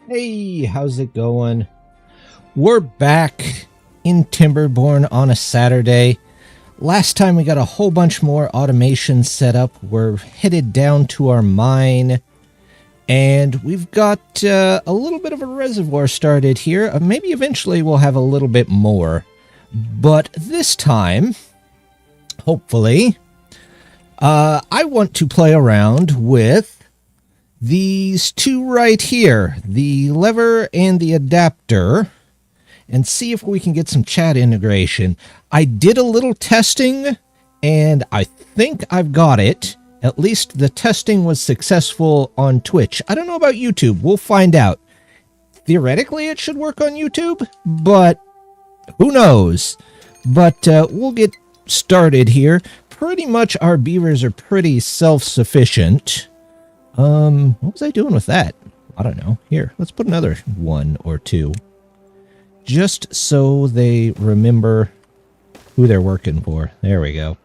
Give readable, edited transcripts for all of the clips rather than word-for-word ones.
Hey, how's it going? We're back in Timberborn on a Saturday. Last time we got a whole bunch more automation set up. We're headed down to our mine, and we've got a little bit of a reservoir started here. Maybe eventually we'll have a little bit more. But this time, hopefully, I want to play around with these two right here, the lever and the adapter, and see if we can get some chat integration. I did a little testing, and I think I've got it. At least the testing was successful on Twitch. I don't know about YouTube. We'll find out. Theoretically, it should work on YouTube, but who knows? But we'll get started here. Pretty much our beavers are pretty self-sufficient. What was I doing with that? I don't know. Here, let's put another one or two. Just so they remember who they're working for. There we go.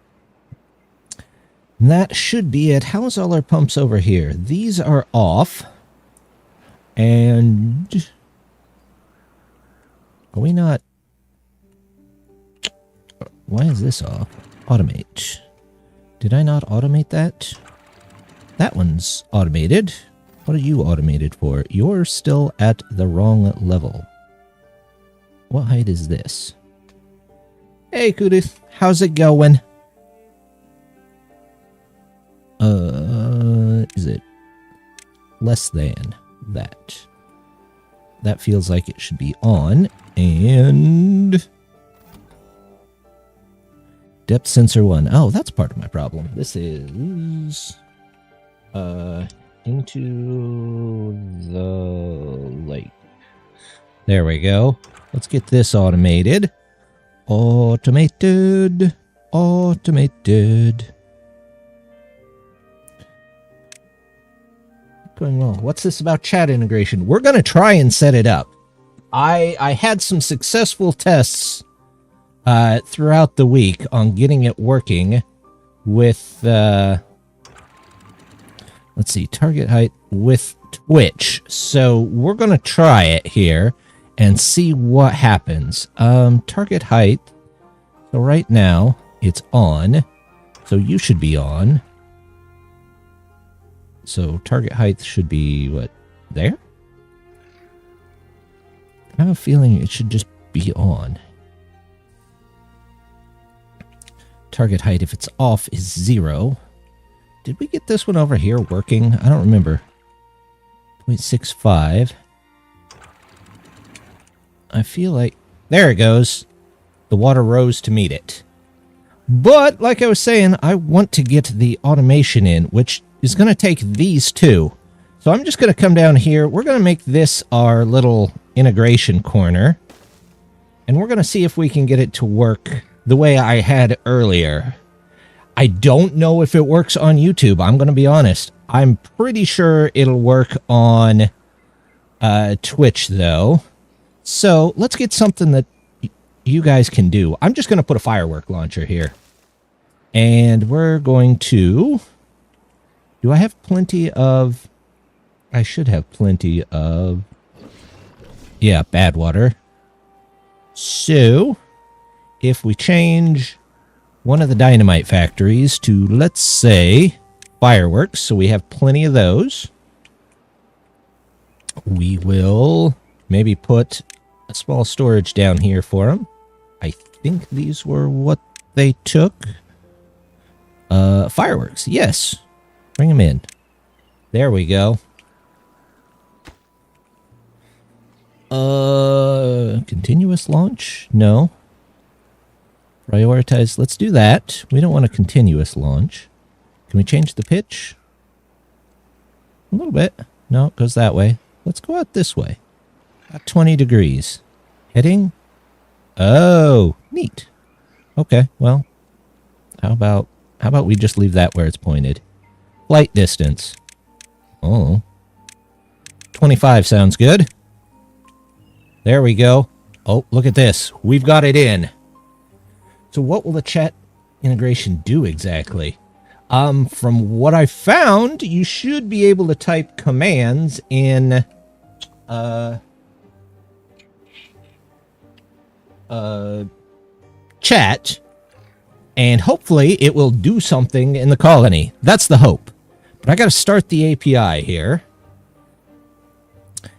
And that should be it. How's all our pumps over here? These are off. And are we not? Why is this off? Automate. Did I not automate that? That one's automated. What are you automated for? You're still at the wrong level. What height is this? Hey, Kudith. How's it going? Is it less than that? That feels like it should be on. And depth sensor 1. Oh, that's part of my problem. This is into the lake. There we go. Let's get this automated. Automated. Going well. What's this about chat integration? We're going to try and set it up. I had some successful tests throughout the week on getting it working with let's see, target height with Twitch. So we're going to try it here and see what happens. Target height. So right now it's on. So you should be on. So target height should be what? There? I have a feeling it should just be on. Target height, if it's off, is 0. Did we get this one over here working? I don't remember. 0.65. I feel like... There it goes. The water rose to meet it. But, like I was saying, I want to get the automation in, which is going to take these two. So I'm just going to come down here. We're going to make this our little integration corner. And we're going to see if we can get it to work the way I had earlier. I don't know if it works on YouTube. I'm going to be honest. I'm pretty sure it'll work on Twitch, though. So let's get something that you guys can do. I'm just going to put a firework launcher here. And we're going to... Do I have plenty of... I should have plenty of... Yeah, bad water. So, if we change one of the dynamite factories to, let's say, fireworks, so we have plenty of those, we will maybe put a small storage down here for them. I think these were what they took. Fireworks, yes. Bring them in. There we go. Continuous launch? No. Prioritize. Let's do that. We don't want a continuous launch. Can we change the pitch? A little bit. No, it goes that way. Let's go out this way. About 20 degrees. Heading? Oh, neat. Okay, well, how about we just leave that where it's pointed? Flight distance. Oh. 25 sounds good. There we go. Oh, look at this. We've got it in. So what will the chat integration do exactly? From what I found, you should be able to type commands in chat, and hopefully it will do something in the colony. That's the hope. But I got to start the API here.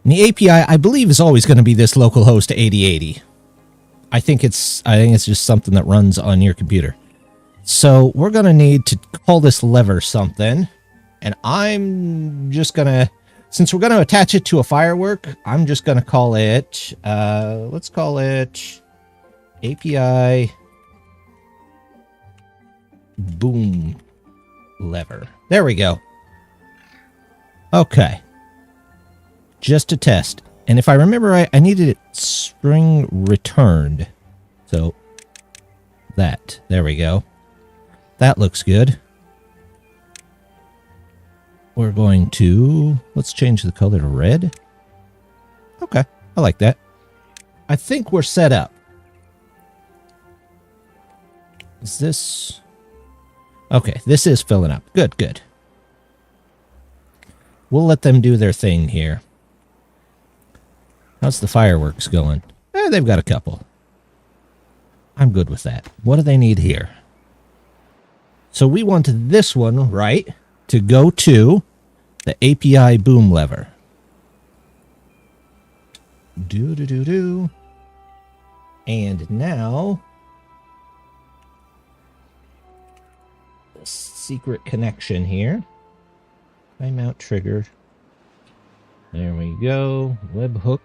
And the API, I believe, is always going to be this localhost 8080. I think it's just something that runs on your computer. So we're going to need to call this lever something. And I'm just going to, since we're going to attach it to a firework, I'm just going to call it, let's call it API boom lever. There we go. Okay. Just to test. And if I remember right, I needed it spring returned. So that, there we go. That looks good. We're going to, let's change the color to red. Okay, I like that. I think we're set up. Is this... Okay, this is filling up. Good, good. We'll let them do their thing here. How's the fireworks going? They've got a couple. I'm good with that. What do they need here? So we want this one, right, to go to the API boom lever. Do. And now, the secret connection here. Timeout trigger. There we go. Webhook.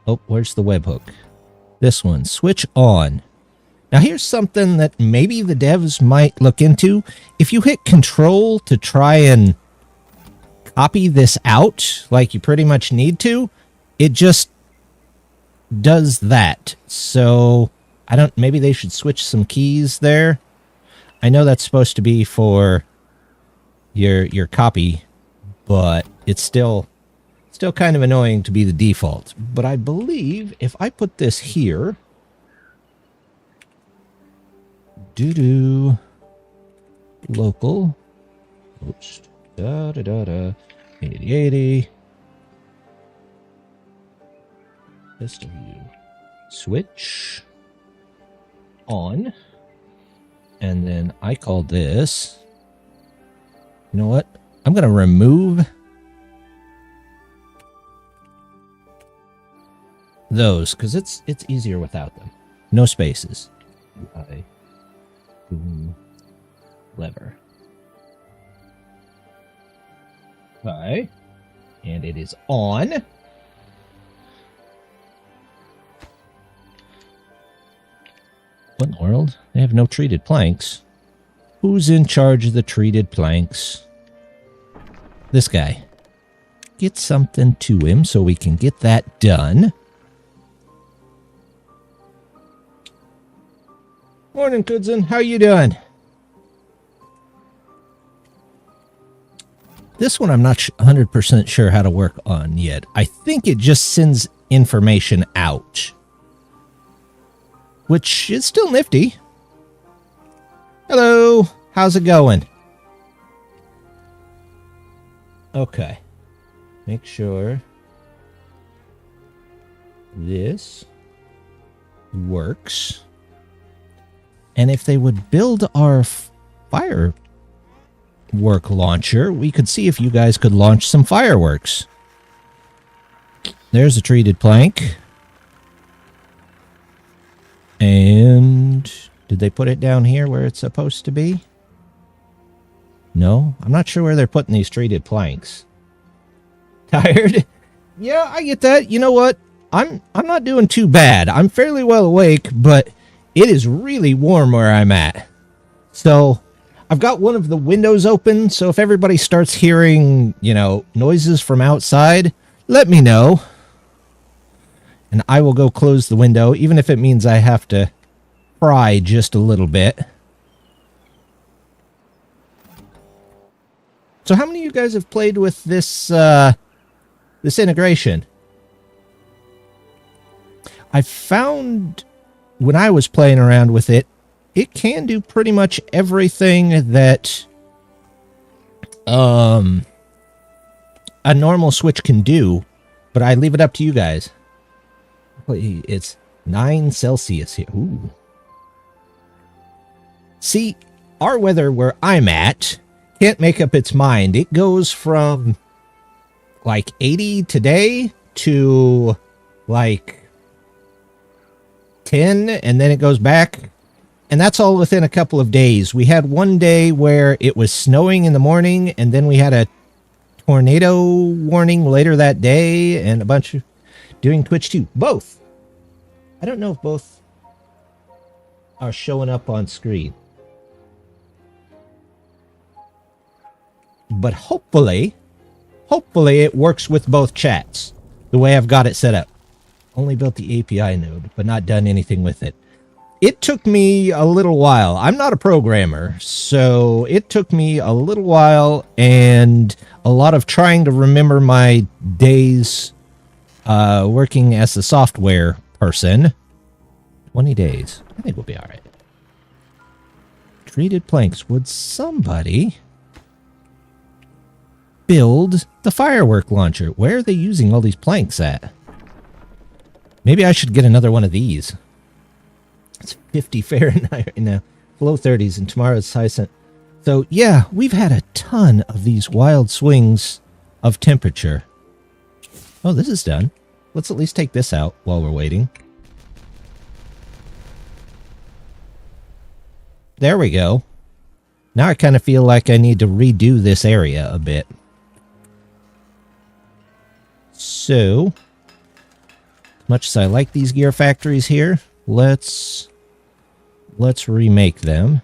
Oh, where's the webhook? This one. Switch on. Now here's something that maybe the devs might look into. If you hit Control to try and copy this out, like you pretty much need to, it just does that. So I don't, maybe they should switch some keys there. I know that's supposed to be for your copy, but it's still kind of annoying to be the default. But I believe if I put this here, local, oops, 8080, SW, switch on, and then I call this, you know what, I'm going to remove those because it's easier without them. No spaces. Boom lever. Okay. And it is on. What in the world? They have no treated planks. Who's in charge of the treated planks? This guy. Get something to him so we can get that done. Morning, Kudzen. How you doing? This one I'm not 100% sure how to work on yet. I think it just sends information out, which is still nifty. Hello. How's it going? Okay. Make sure this works. And if they would build our firework launcher, we could see if you guys could launch some fireworks. There's a treated plank. And did they put it down here where it's supposed to be? No, I'm not sure where they're putting these treated planks. Tired? Yeah, I get that. You know what? I'm not doing too bad. I'm fairly well awake, but it is really warm where I'm at. So I've got one of the windows open, so if everybody starts hearing, you know, noises from outside, let me know. And I will go close the window, even if it means I have to pry just a little bit. So how many of you guys have played with this this integration? I found when I was playing around with it, it can do pretty much everything that a normal Switch can do, but but I leave it up to you guys. It's 9 Celsius here. Ooh. See, our weather where I'm at can't make up its mind. It goes from like 80 today to like 10, and then it goes back. And that's all within a couple of days. We had one day where it was snowing in the morning, and then we had a tornado warning later that day, and a bunch of doing Twitch too. Both. I don't know if both are showing up on screen. But hopefully it works with both chats, the way I've got it set up. Only built the API node, but not done anything with it. It took me a little while. I'm not a programmer, so it took me a little while and a lot of trying to remember my days working as a software person. 20 days. I think we'll be all right. Treated planks. Would somebody build the firework launcher? Where are they using all these planks at? Maybe I should get another one of these. It's 50 Fahrenheit right now. Low 30s, and tomorrow's high cent. So, yeah, we've had a ton of these wild swings of temperature. Oh, this is done. Let's at least take this out while we're waiting. There we go. Now I kind of feel like I need to redo this area a bit. So, as much as I like these gear factories here, let's remake them.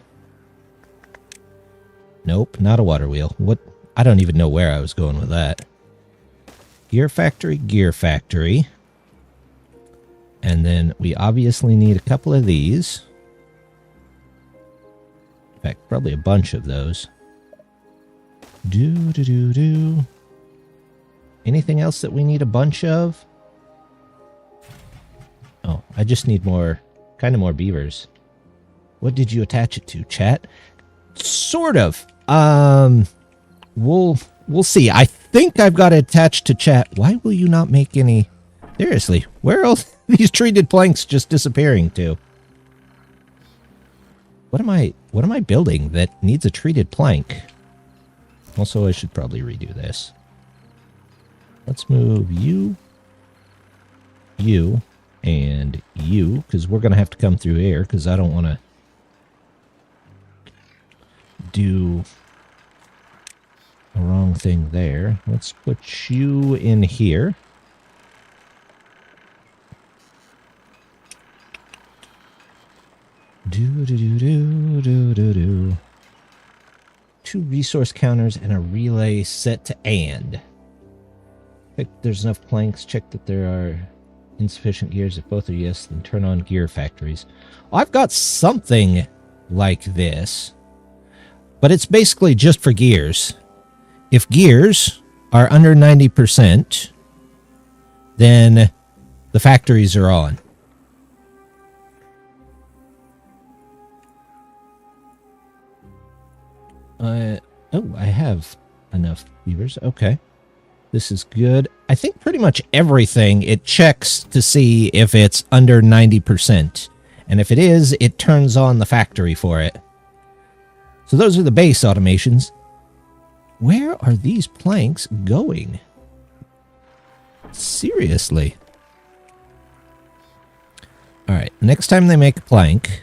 Nope, not a water wheel. What? I don't even know where I was going with that. Gear factory, gear factory. And then we obviously need a couple of these. In fact, probably a bunch of those. Do. Anything else that we need a bunch of? Oh, I just need more, kind of more beavers. What did you attach it to, chat? Sort of. We'll see. I think I've got it attached to chat. Why will you not make any? Seriously, where are these treated planks just disappearing to? What am I building that needs a treated plank? Also, I should probably redo this. Let's move you, and you, because we're going to have to come through air, because I don't want to do the wrong thing there. Let's put you in here. Do. 2 resource counters and a relay set to and. Check there's enough planks. Check that there are insufficient gears. If both are yes, then turn on gear factories. I've got something like this, but it's basically just for gears. If gears are under 90%, then the factories are on. I have enough beavers. Okay. This is good. I think pretty much everything, it checks to see if it's under 90%. And if it is, it turns on the factory for it. So those are the base automations. Where are these planks going? Seriously. Alright, next time they make a plank,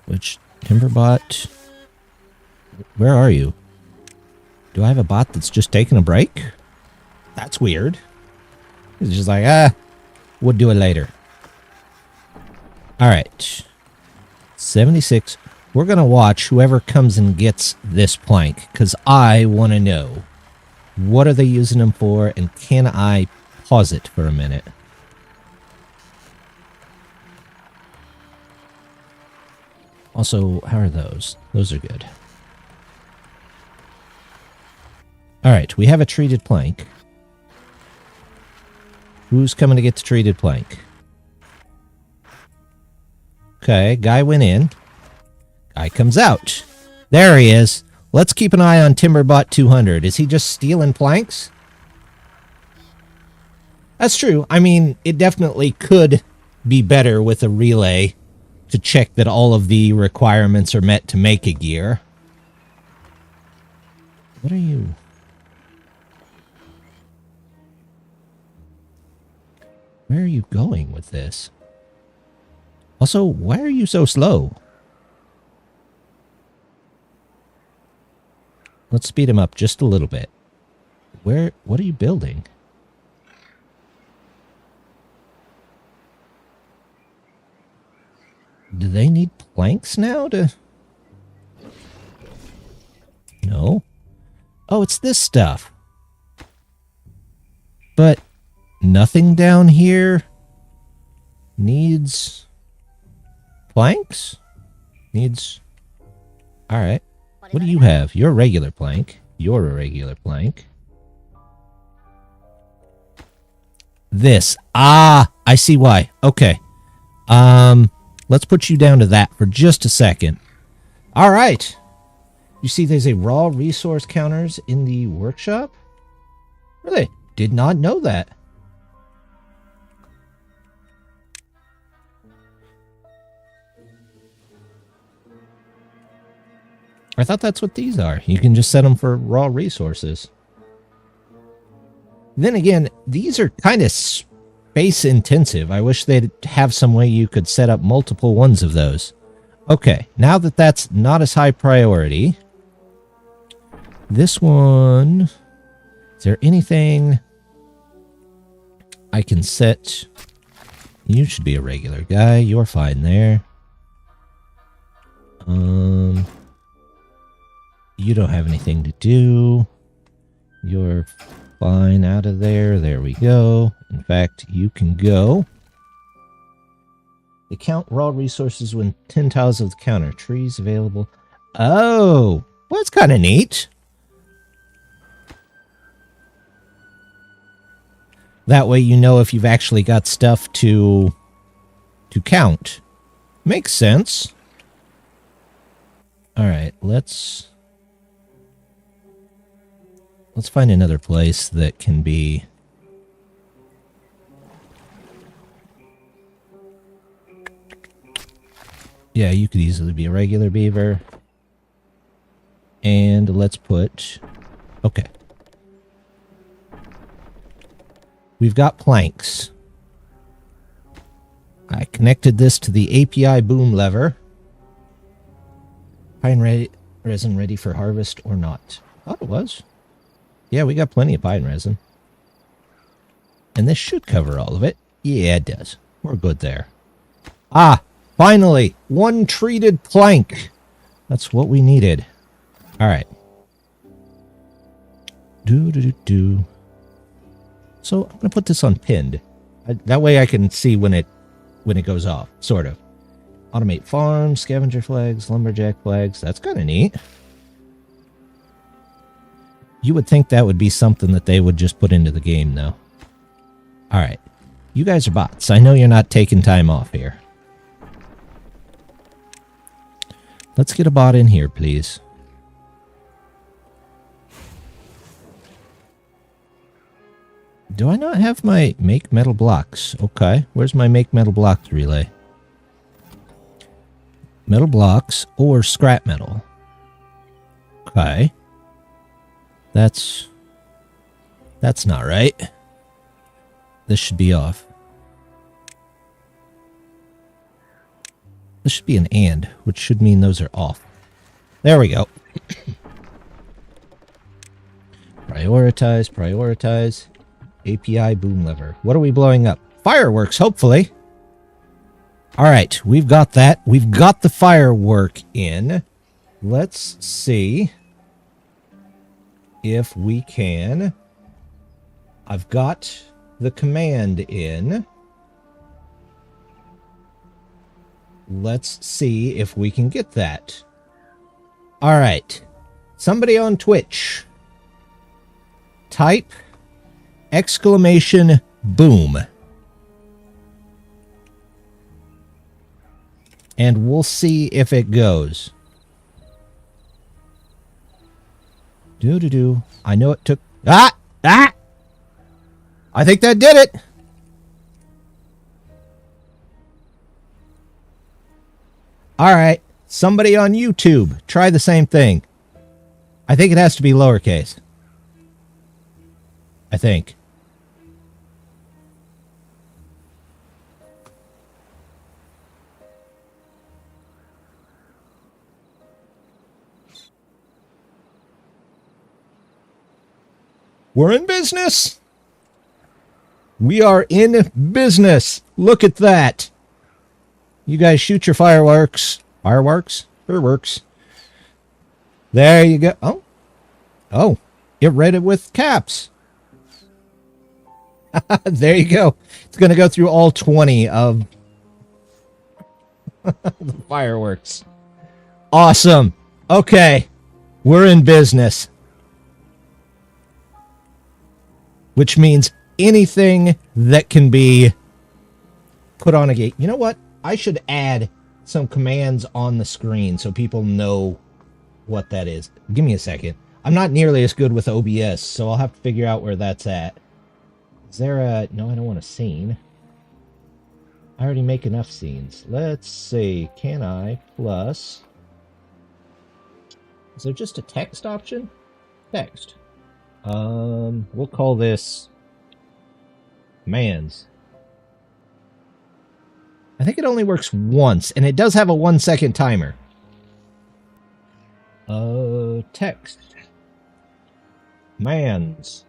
which Timberbot, where are you? Do I have a bot that's just taking a break? That's weird. He's just like, we'll do it later. Alright. 76. We're going to watch whoever comes and gets this plank, because I want to know what are they using them for, and can I pause it for a minute? Also, how are those? Those are good. Alright, we have a treated plank. Who's coming to get the treated plank? Okay, guy went in. Guy comes out. There he is. Let's keep an eye on Timberbot 200. Is he just stealing planks? That's true. I mean, it definitely could be better with a relay to check that all of the requirements are met to make a gear. What are you? Where are you going with this? Also, why are you so slow? Let's speed him up just a little bit. What are you building? Do they need planks now to... No. Oh, it's this stuff. But nothing down here needs planks? Needs... Alright. What do you have? You're a regular plank. You're a regular plank. This. Ah, I see why. Okay. Let's put you down to that for just a second. All right. You see there's a raw resource counters in the workshop? Really? Did not know that. I thought that's what these are. You can just set them for raw resources. Then again, these are kind of space intensive. I wish they'd have some way you could set up multiple ones of those. Okay, now that that's not as high priority, this one, is there anything I can set? You should be a regular guy. You're fine there. You don't have anything to do. You're fine out of there. There we go. In fact, you can go. They count raw resources when 10 tiles of the counter. Trees available. Oh, well, that's kind of neat. That way you know if you've actually got stuff to count. Makes sense. All right, let's find another place that can be... Yeah, you could easily be a regular beaver. And let's put... Okay. We've got planks. I connected this to the API boom lever. Pine resin ready for harvest or not? Thought it was. Yeah, we got plenty of pine resin. And this should cover all of it. Yeah, it does. We're good there. Ah, finally! One treated plank! That's what we needed. Alright. Do. So, I'm going to put this on pinned. That way I can see when it goes off, sort of. Automate farm, scavenger flags, lumberjack flags. That's kind of neat. You would think that would be something that they would just put into the game, though. Alright. You guys are bots. I know you're not taking time off here. Let's get a bot in here, please. Do I not have my make metal blocks? Okay. Where's my make metal blocks relay? Metal blocks or scrap metal. Okay. That's not right. This should be off. This should be an and, which should mean those are off. There we go. Prioritize. API boom lever. What are we blowing up? Fireworks, hopefully. Alright, we've got that. We've got the firework in. Let's see if we can. I've got the command in. Let's see if we can get that. Alright. Somebody on Twitch. Type exclamation boom. And we'll see if it goes. Do. I know it took... I I think that did it. All right. Somebody on YouTube, try the same thing. I think it has to be lowercase. I think. We're in business. We are in business. Look at that. You guys shoot your fireworks. Fireworks? Fireworks. There you go. Oh. Oh. It read it with caps. There you go. It's going to go through all 20 of the fireworks. Awesome. Okay. We're in business. Which means anything that can be put on a gate. You know what? I should add some commands on the screen so people know what that is. Give me a second. I'm not nearly as good with OBS, so I'll have to figure out where that's at. Is there a... No, I don't want a scene. I already make enough scenes. Let's see. Can I plus... Is there just a text option? Text. We'll call this commands. I think it only works once, and it does have a 1-second timer. Text. Commands.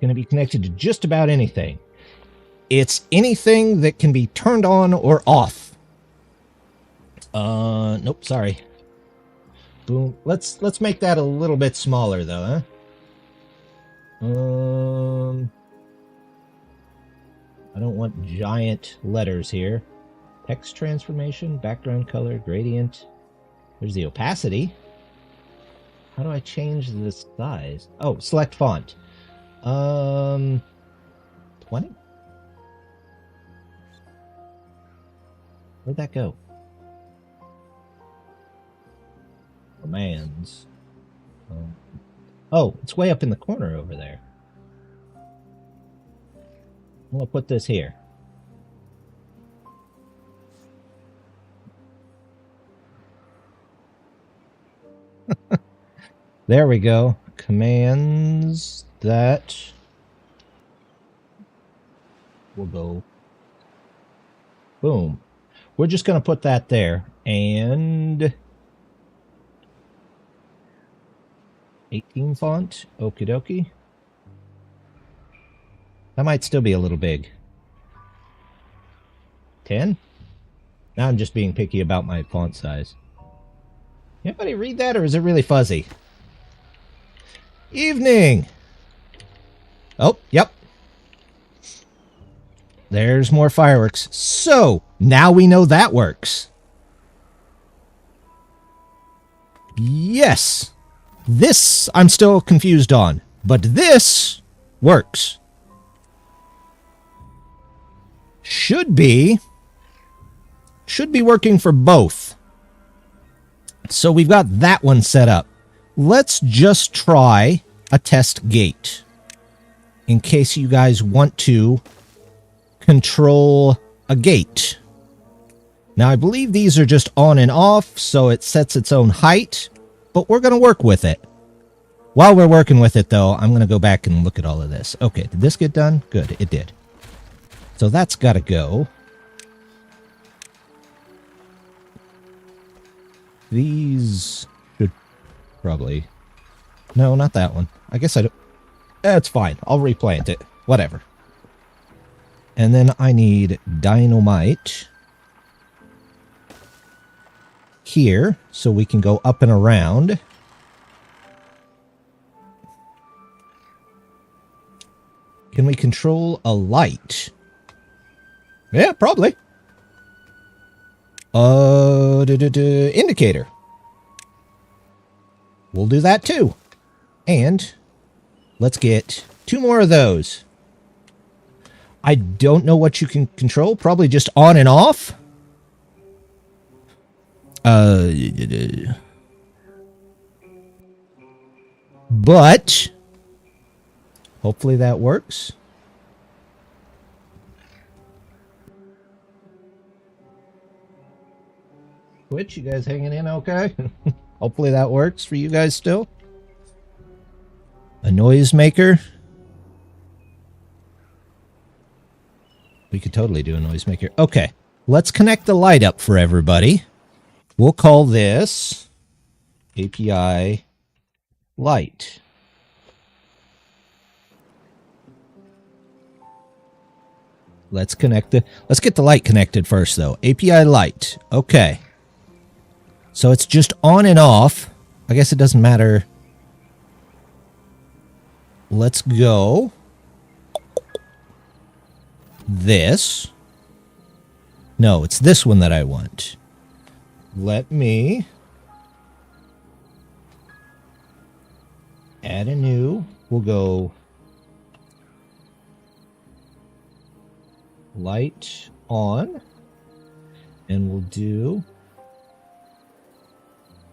Going to be connected to just about anything. It's anything that can be turned on or off. Nope, sorry. Boom. Let's make that a little bit smaller though, huh? I don't want giant letters here. Text transformation, background color, gradient. There's the opacity. How do I change the size? Oh, select font. 20? Where'd that go? Commands. Oh, it's way up in the corner over there. I'm gonna put this here. There we go. Commands that will go. Boom. We're just gonna put that there, and 18 font. Okie dokie. That might still be a little big. 10? Now I'm just being picky about my font size. Anybody read that, or is it really fuzzy? Evening! Oh, yep. There's more fireworks. So, now we know that works. Yes! This I'm still confused on, but this works. Should be working for both. So we've got that one set up. Let's just try a test gate in case you guys want to control a gate. Now I believe these are just on and off, so it sets its own height, but we're going to work with it. While we're working with it though, I'm going to go back and look at all of this. Okay, did this get done? Good, it did. So that's got to go. These should probably... No, not that one. I guess I don't... That's fine. I'll replant it. Whatever. And then I need dynamite here so we can go up and around. Can we control a light? Yeah, probably. Indicator. We'll do that too. And let's get 2 more of those. I don't know what you can control. Probably just on and off. But hopefully that works. Twitch, you guys hanging in okay? Hopefully that works for you guys still. A noisemaker. We could totally do a noisemaker. Okay, let's connect the light up for everybody. We'll call this API light. Let's get the light connected first though. API light. Okay. So it's just on and off. I guess it doesn't matter. Let's go. This. No, it's this one that I want. Let me add a new. We'll go light on. And we'll do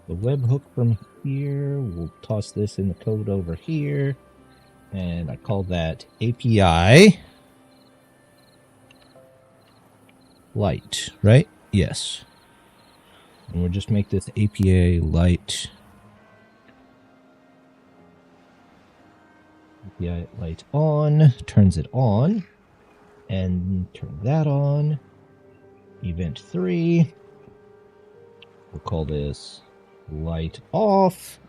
the webhook from here. We'll toss this in the code over here. And I call that API light, right? Yes. And we'll just make this API light. API light on. Turns it on. And turn that on. Event 3. We'll call this light off.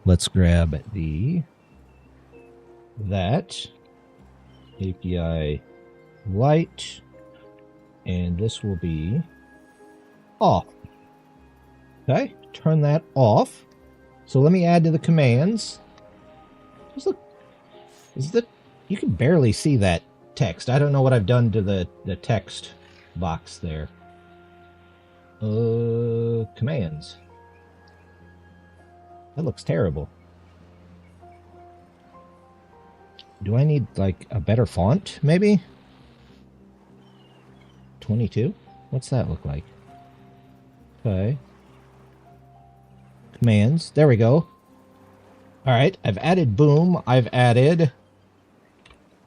Let's grab that API light, and this will be off. Okay, turn that off. So let me add to the commands. Just look, you can barely see that text. I don't know what I've done to the text box there. Commands. That looks terrible. Do I need, like, a better font, maybe? 22? What's that look like? Okay. Commands. There we go. Alright, I've added boom. I've added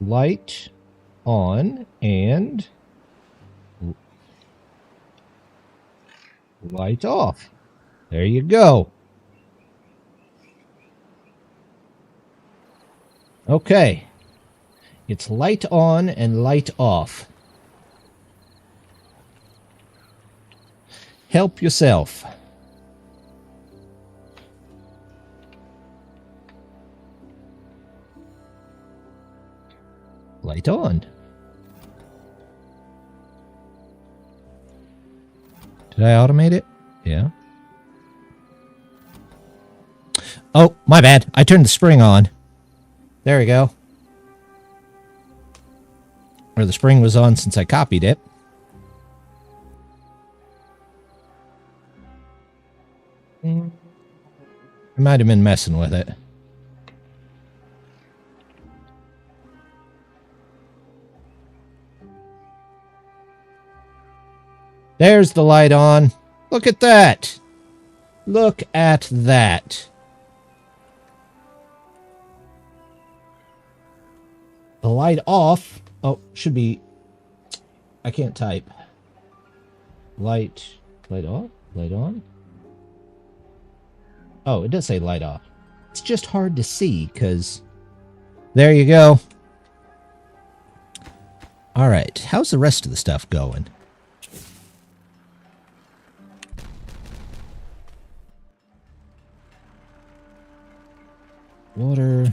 light on and light off. There you go. Okay. It's light on and light off. Help yourself. Light on. Did I automate it? Yeah. Oh, my bad. I turned the spring on. There we go. Or the spring was on since I copied it. I might have been messing with it. There's the light on. Look at that. Look at that. The light off. Oh, should be. I can't type. Light off? Light on? Oh, it does say light off. It's just hard to see because there you go. All right. How's the rest of the stuff going? Water.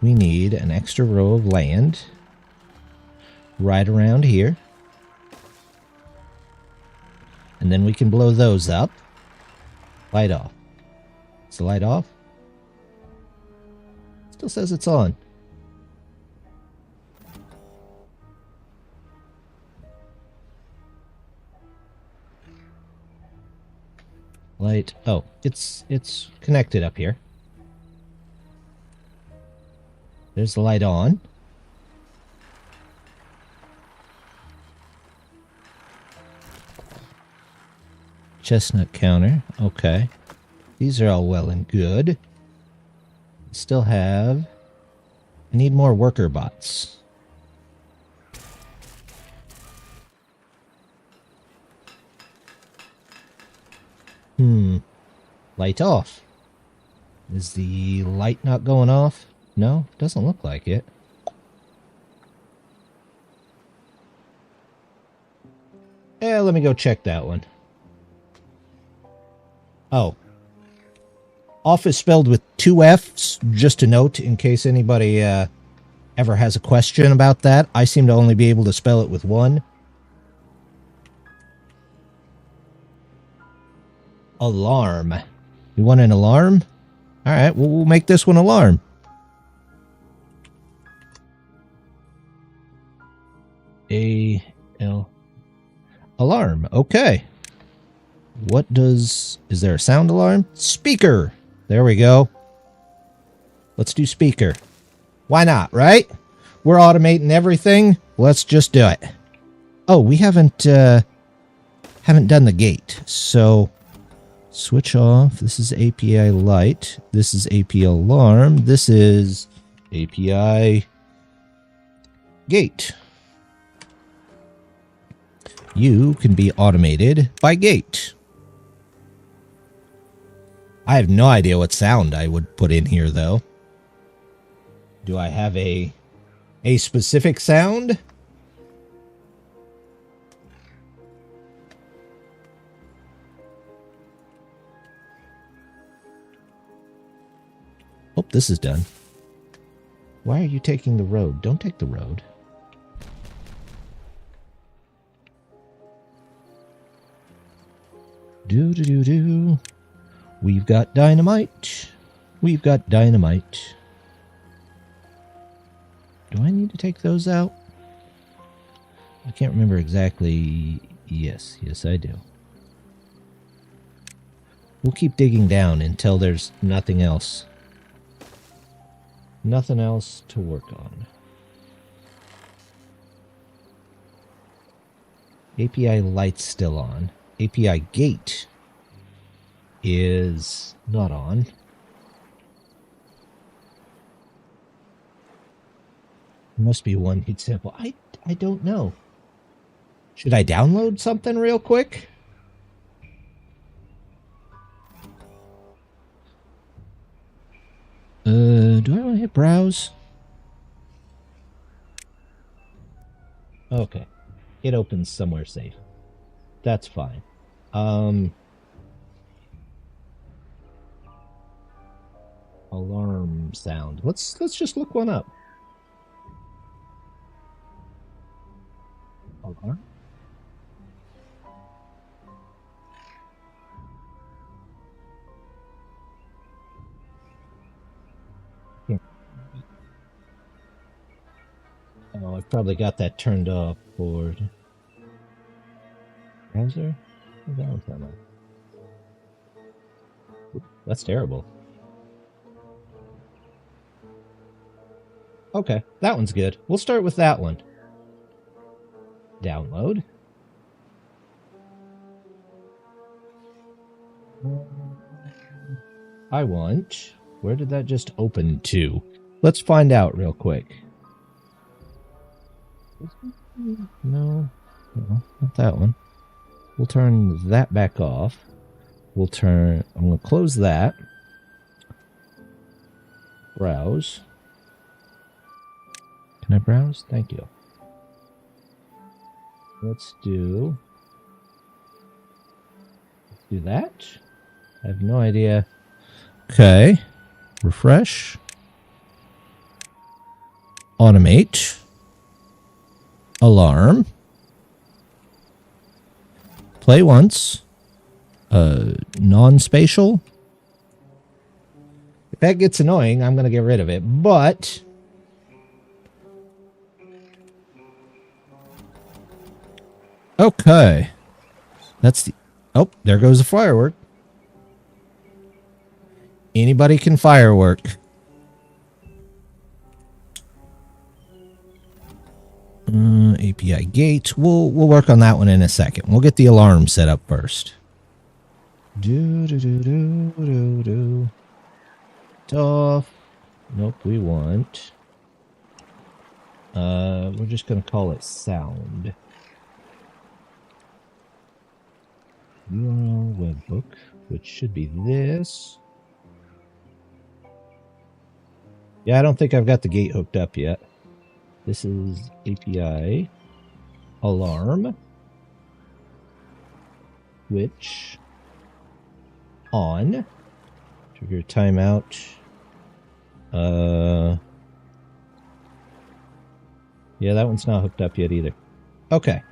We need an extra row of land right around here. And then we can blow those up. Light off. Is the light off? Still says it's on. Light. Oh, it's connected up here. There's the light on. Chestnut counter. Okay. These are all well and good. Still have... I need more worker bots. Light off. Is the light not going off? No, doesn't look like it. Yeah, let me go check that one. Oh. Off is spelled with 2 F's, just a note in case anybody ever has a question about that. I seem to only be able to spell it with 1. Alarm. You want an alarm? Alright, well, we'll make this one alarm. A-L... Alarm, okay. What does... Is there a sound alarm? Speaker! There we go. Let's do speaker. Why not, right? We're automating everything. Let's just do it. Oh, we haven't done the gate. So, switch off. This is API light. This is API alarm. This is API gate. You can be automated by gate. I have no idea what sound I would put in here, though. Do I have a specific sound? Oh, this is done. Why are you taking the road? Don't take the road. Do. We've got dynamite. We've got dynamite. Do I need to take those out? I can't remember exactly. Yes, I do. We'll keep digging down until there's nothing else. Nothing else to work on. API light's still on. API gate is not on. There must be one heat sample. I don't know. Should I download something real quick? Do I want to hit browse? Okay. It opens somewhere safe. That's fine. Alarm sound. Let's just look one up. Alarm? Yeah. Oh, I've probably got that turned off for browser. That's terrible. Okay, that one's good. We'll start with that one. Download. I want... Where did that just open to? Let's find out real quick. No, not that one. We'll turn that back off. I'm going to close that. Browse. Can I browse? Thank you. Let's do that. I have no idea. Okay. Refresh. Automate. Alarm. Play once. Non-spatial. If that gets annoying, I'm going to get rid of it. But... Okay. That's the... Oh, there goes the firework. Anybody can firework. API gate. We'll work on that one in a second. We'll get the alarm set up first. Do. Off. Nope, we want... we're just going to call it sound. URL webbook, which should be this. Yeah, I don't think I've got the gate hooked up yet. This is API alarm, which on trigger timeout. Yeah, that one's not hooked up yet either. Okay.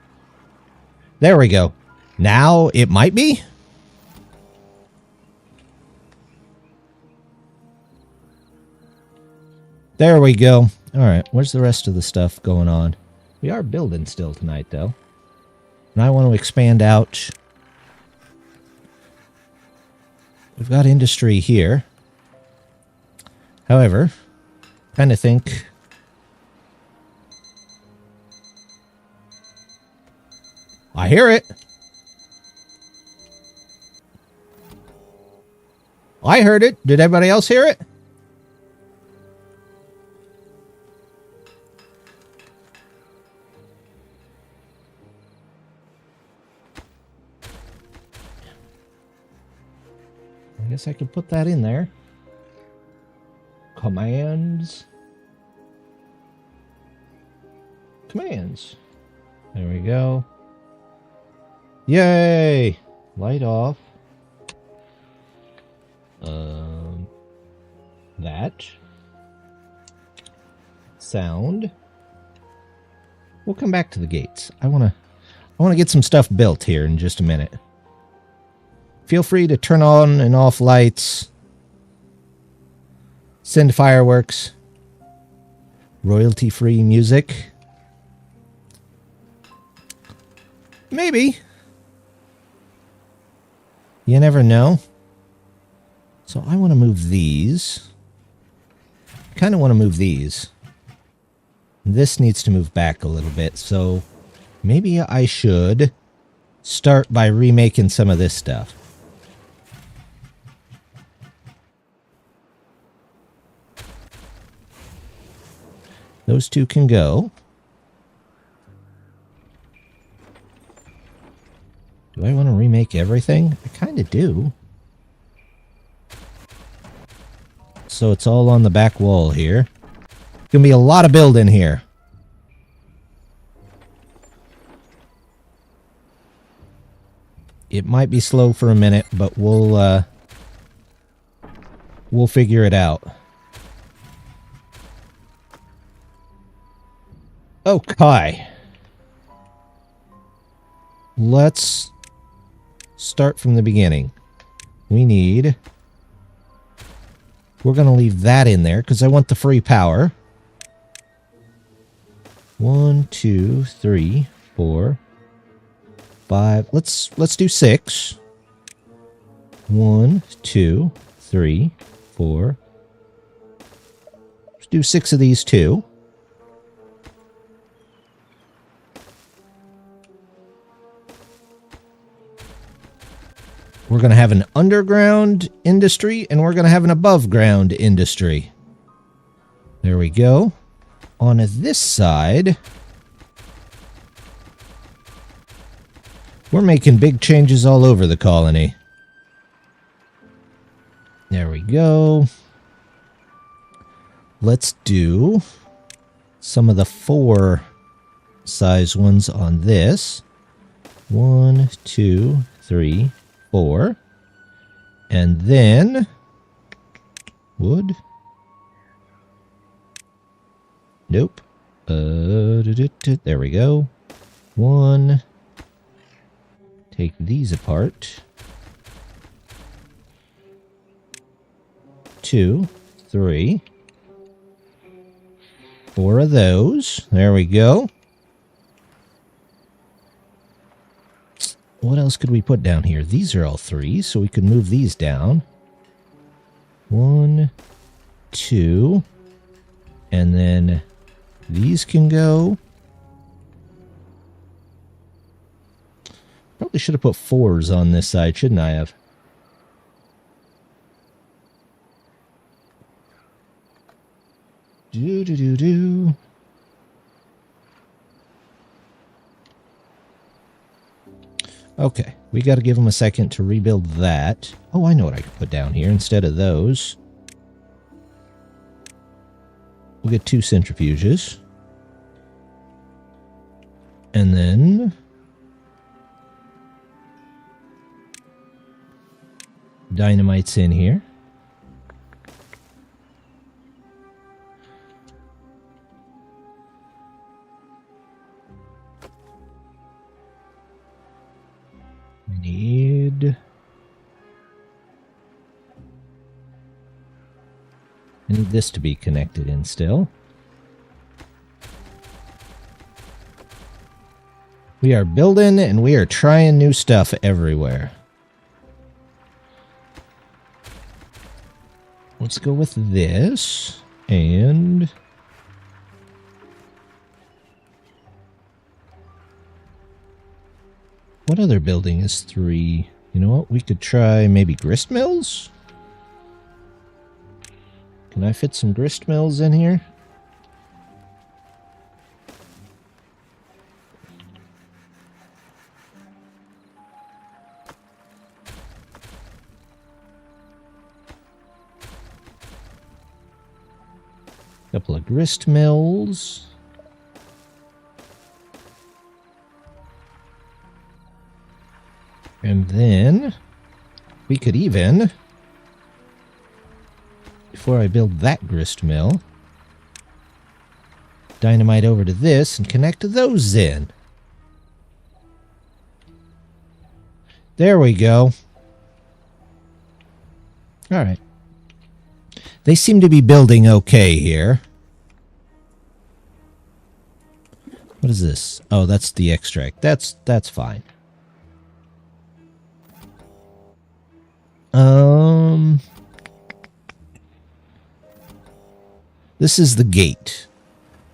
There we go. Now it might be. There we go. All right, where's the rest of the stuff going on? We are building still tonight, though. And I want to expand out. We've got industry here. However, kind of think... I hear it. I heard it. Did everybody else hear it? I guess I could put that in there. Commands. Commands. There we go. Yay! Light off. That. Sound. We'll come back to the gates. I want to get some stuff built here in just a minute. Feel free to turn on and off lights. Send fireworks. Royalty-free music. Maybe. You never know. So I want to move these. Kind of want to move these. This needs to move back a little bit, so maybe I should start by remaking some of this stuff. Those two can go. Do I want to remake everything? I kind of do. So it's all on the back wall here. Gonna be a lot of building here. It might be slow for a minute, but we'll figure it out. Okay. Let's start from the beginning. We're going to leave that in there because I want the free power. 1, 2, 3, 4, 5. Let's do 6. 1, 2, 3, 4. Let's do 6 of these too. We're going to have an underground industry, and we're going to have an above ground industry. There we go. On this side, we're making big changes all over the colony. There we go. Let's do some of the 4 size ones on this. 1, 2, 3, 4. And then wood. Nope. There we go. 1. Take these apart. 2, 3. 4 of those. There we go. What else could we put down here? These are all 3, so we could move these down. 1, 2, and then these can go. Probably should have put 4s on this side, shouldn't I have? Do-do-do-do-do. Okay, we got to give them a second to rebuild that. Oh, I know what I could put down here instead of those. We'll get 2 centrifuges. And then dynamite's in here. We need... I need this to be connected in still. We are building and we are trying new stuff everywhere. Let's go with this and... what other building is 3? You know what? We could try maybe grist mills? Can I fit some grist mills in here? Couple of grist mills. And then we could even, before I build that grist mill, dynamite over to this and connect those in. There we go. All right. They seem to be building okay here. What is this? Oh, that's the extract. That's fine. This is the gate.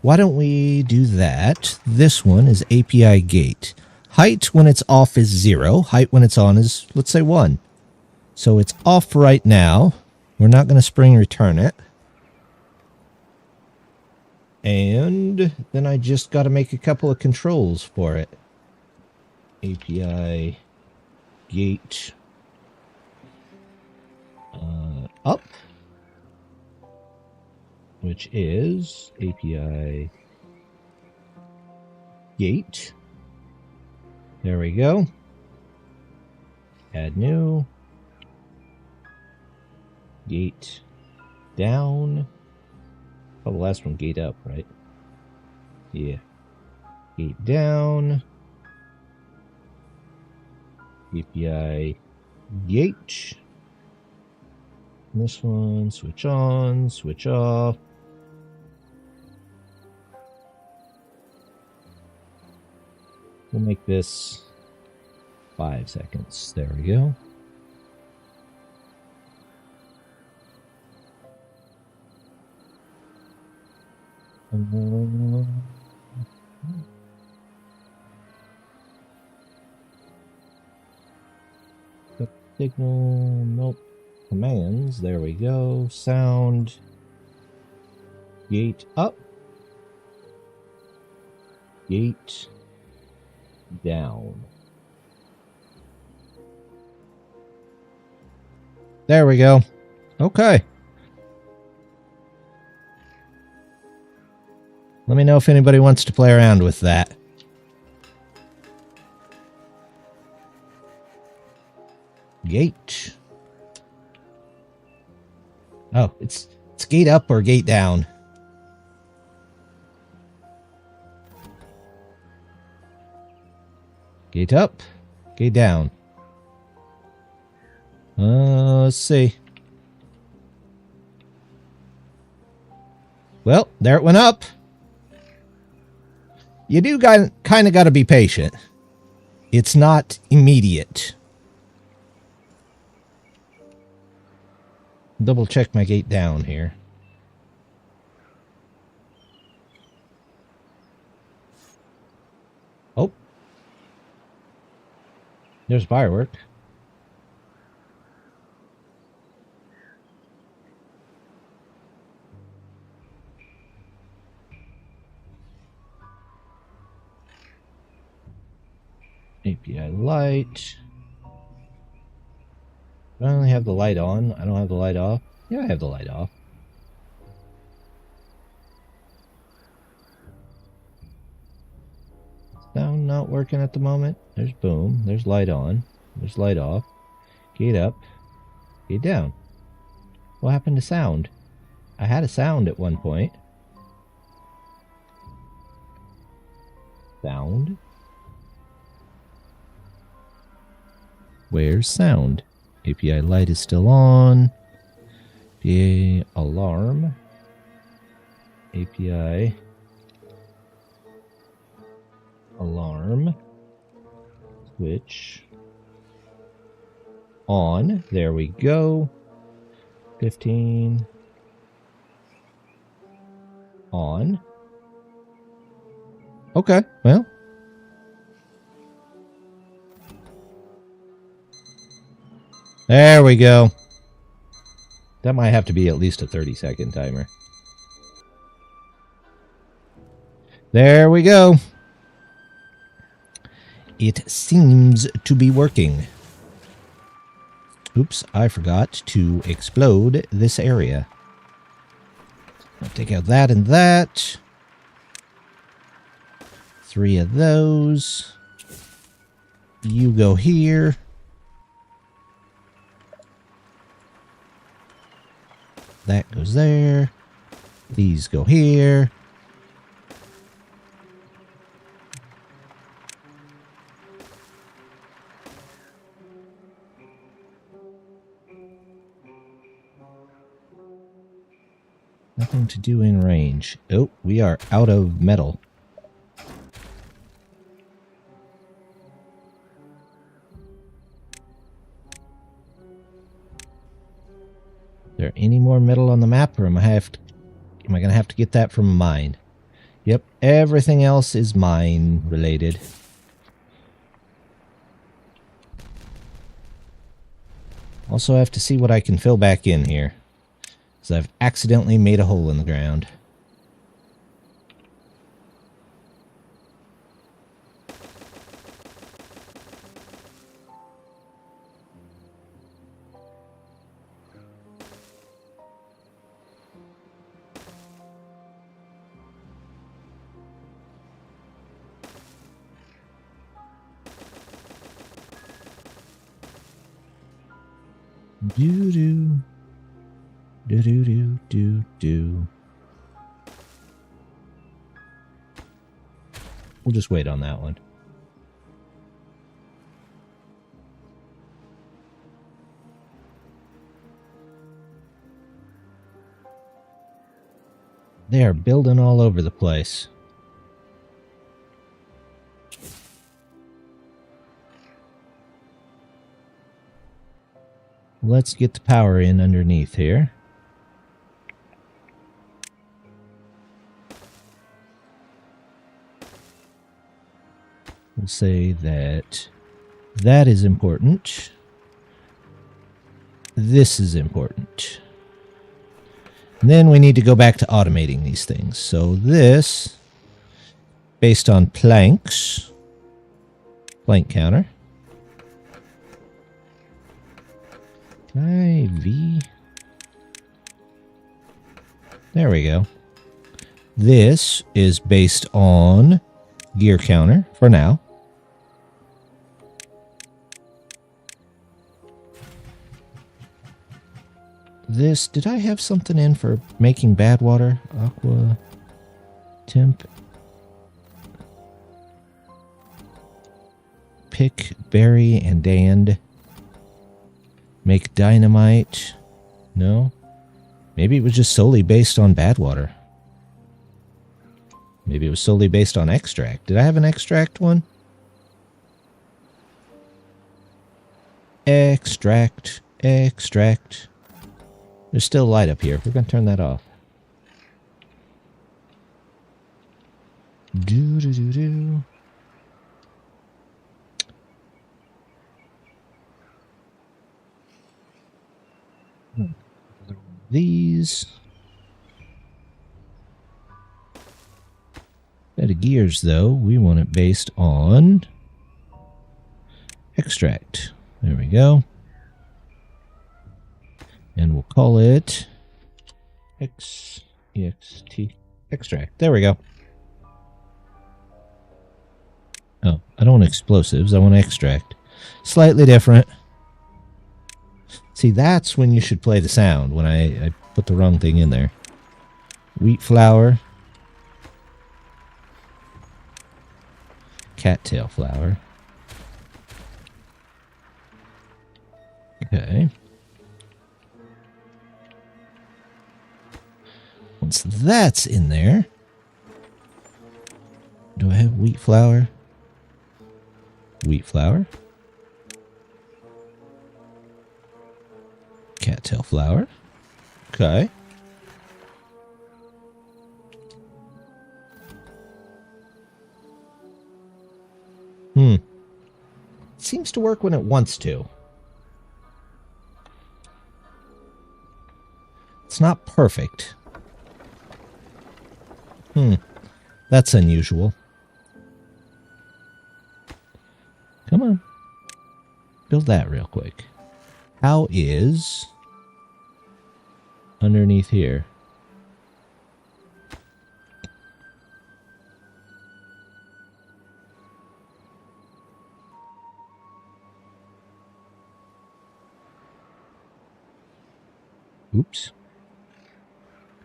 Why don't we do that? This one is API gate. Height when it's off is 0. Height when it's on is, let's say, 1. So it's off right now. We're not going to spring return it. And then I just got to make a couple of controls for it. API gate up, which is API gate. There we go. Add new. Gate down. Oh, the last one, gate up, right? Yeah. Gate down. API gate. This one, switch on, switch off. We'll make this 5 seconds. There we go. Signal, nope. Commands, there we go. Sound. Gate up. Gate down. There we go. Okay. Let me know if anybody wants to play around with that. Gate. Oh, it's gate up or gate down. Gate up, gate down. Let's see. Well, there it went up. You do kind of got to be patient. It's not immediate. Double check my gate down here. Oh. There's firework. light. Do I only have the light on? I don't have the light off? Yeah, I have the light off. Sound not working at the moment. There's boom. There's light on. There's light off. Gate up. Gate down. What happened to sound? I had a sound at one point. Sound? Where's sound? API light is still on. API alarm. API alarm. Switch on. There we go. 15. On. Okay, well. There we go. That might have to be at least a 30-second timer. There we go. It seems to be working. Oops, I forgot to explode this area. I'll take out that and that. 3 of those. You go here. That goes there. These go here. Nothing to do in range. Oh, we are out of metal. Is there any more metal on the map, or am I gonna have to get that from a mine? Yep, everything else is mine related. Also, I have to see what I can fill back in here, because I've accidentally made a hole in the ground. Do-do. Do-do-do-do-do. We'll just wait on that one. They are building all over the place. Let's get the power in underneath here. We'll say that that is important. This is important. And then we need to go back to automating these things. So this, based on planks, plank counter. IV. There we go. This is based on gear counter for now. This, did I have something in for making bad water? Aqua, temp, pick, berry, and dand. Make dynamite. No? Maybe it was just solely based on bad water. Maybe it was solely based on extract. Did I have an extract one? Extract. Extract. There's still light up here. We're going to turn that off. Do-do-do-do. These. Bit of gears, though. We want it based on extract. There we go. And we'll call it EXT extract. There we go. Oh, I don't want explosives. I want extract. Slightly different. See, that's when you should play the sound, when I put the wrong thing in there. Wheat flour. Cattail flour. Okay. Once that's in there, do I have wheat flour? Wheat flour. Cattail flour. Okay. Seems to work when it wants to. It's not perfect. That's unusual. Come on. Build that real quick. How is underneath here? Oops.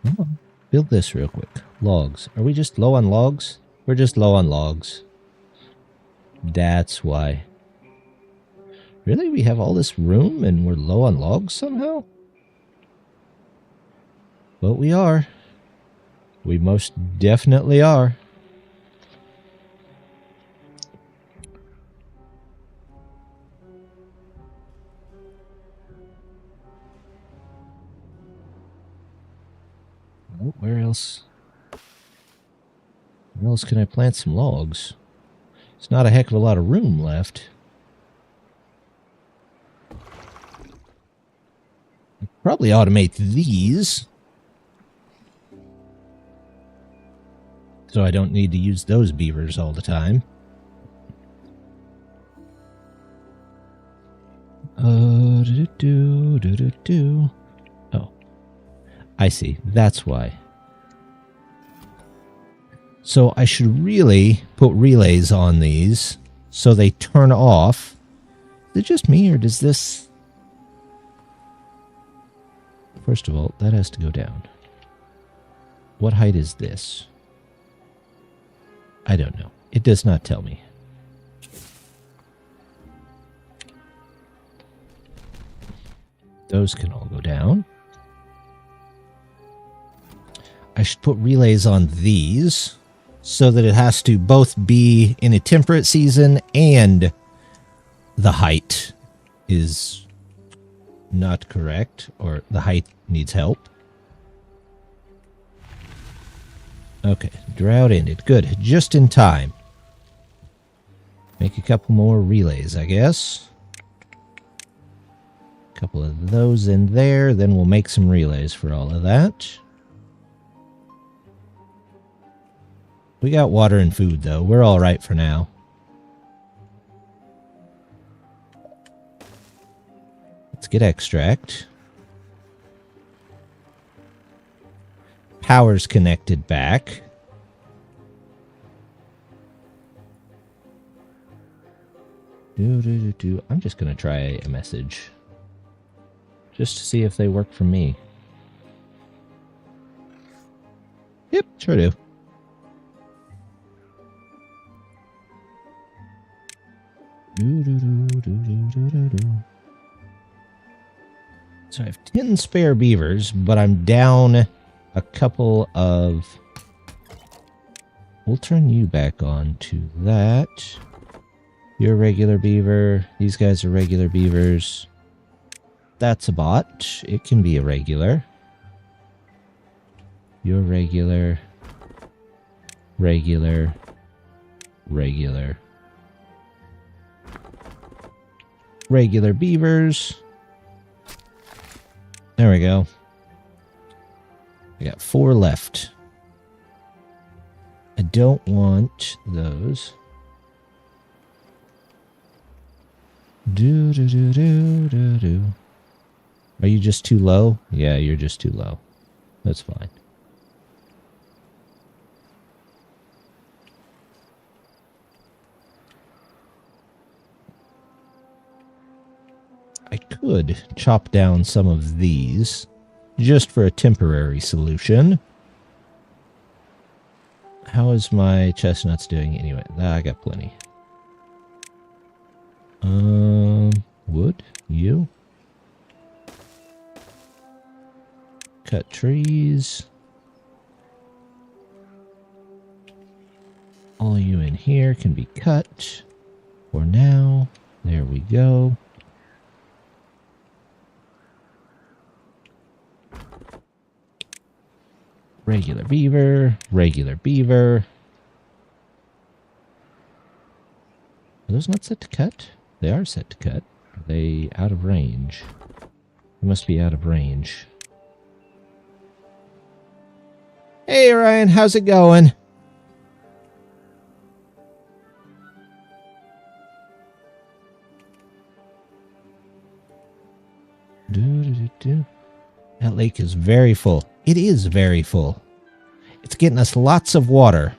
Come on. Build this real quick. Logs. Are we just low on logs? We're just low on logs. That's why. Really? We have all this room and we're low on logs somehow? But we are. We most definitely are. Oh, where else? Where else can I plant some logs? It's not a heck of a lot of room left. Probably automate these, so I don't need to use those beavers all the time. Oh, I see. That's why. So I should really put relays on these so they turn off. Is it just me, or does this... First of all, that has to go down. What height is this? I don't know. It does not tell me. Those can all go down. I should put relays on these so that it has to both be in a temperate season and the height is not correct, or the height needs help. Okay, drought ended. Good, just in time. Make a couple more relays, I guess. A couple of those in there, then we'll make some relays for all of that. We got water and food, though. We're all right for now. Let's get extract. Power's connected back. I'm just going to try a message. Just to see if they work for me. Yep, sure do. So I have 10 spare beavers, but I'm down a couple of... We'll turn you back on to that. You're a regular beaver. These guys are regular beavers. That's a bot. It can be a regular. You're regular. Regular. Regular. Regular beavers. There we go. I got 4 left. I don't want those. Do, do, do, do, do, do. Are you just too low? Yeah, you're just too low. That's fine. I could chop down some of these just for a temporary solution. How is my chestnuts doing anyway? I got plenty. Wood? You? Cut trees. All you in here can be cut for now. There we go. Regular beaver, regular beaver. Are those not set to cut? They are set to cut. Are they out of range? They must be out of range. Hey Ryan, how's it going? That lake is very full. It is very full. It's getting us lots of water.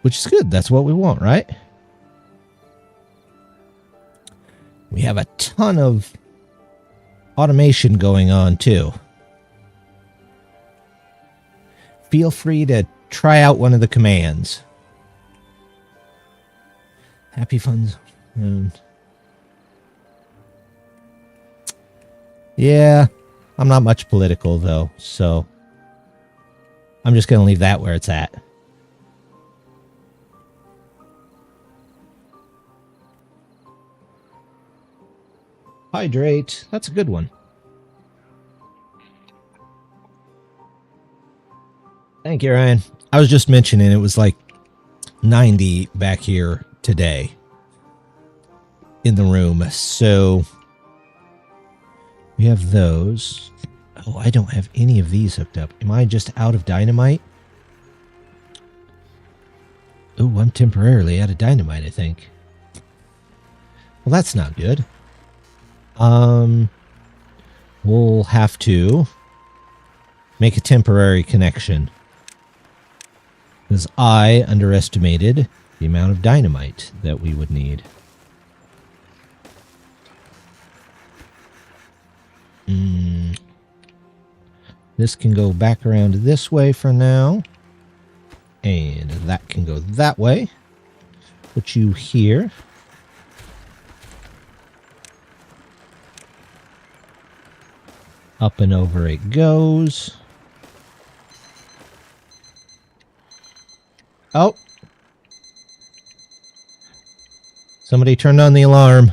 Which is good. That's what we want, right? We have a ton of automation going on, too. Feel free to try out one of the commands. Happy funds. Yeah, I'm not much political, though, so I'm just going to leave that where it's at. Hydrate. That's a good one. Thank you, Ryan. I was just mentioning it was like 90 back here today in the room, so we have those. Oh, I don't have any of these hooked up. Am I just out of dynamite? Oh, I'm temporarily out of dynamite, I think. Well, that's not good. We'll have to make a temporary connection, because I underestimated the amount of dynamite that we would need. This can go back around this way for now, and that can go that way. Put you here. Up and over it goes. Oh. Somebody turned on the alarm.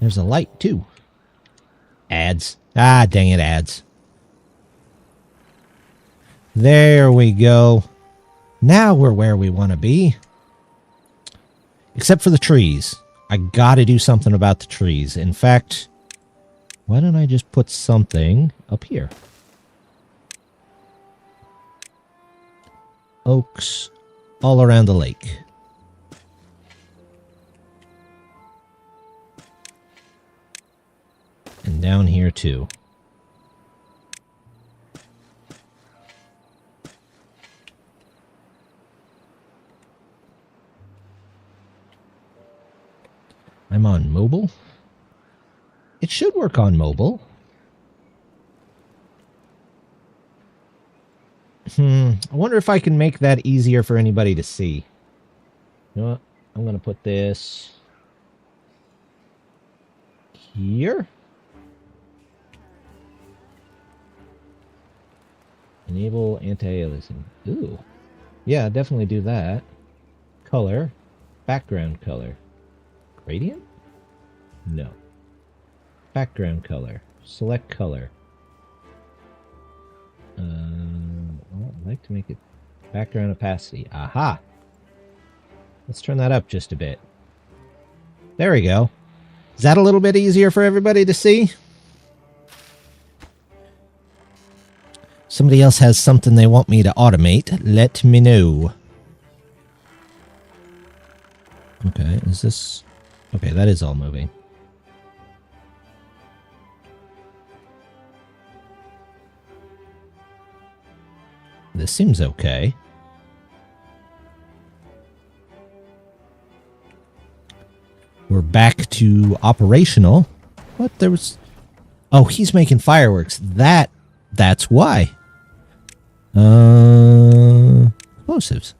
There's a light, too. Ads. Ah, dang it, ads. There we go. Now we're where we want to be. Except for the trees. I gotta do something about the trees. In fact, why don't I just put something up here? Oaks all around the lake. And down here too. I'm on mobile. It should work on mobile. I wonder if I can make that easier for anybody to see. You know what? I'm going to put this here. Enable anti-aliasing. Ooh. Yeah, definitely do that. Color. Background color. Gradient? No. Background color. Select color. Well, I'd like to make it background opacity. Aha! Let's turn that up just a bit. There we go. Is that a little bit easier for everybody to see? Somebody else has something they want me to automate. Let me know. Okay, is this... Okay, that is all moving. This seems okay. We're back to operational. What? There was... Oh, he's making fireworks. That's why. Explosives.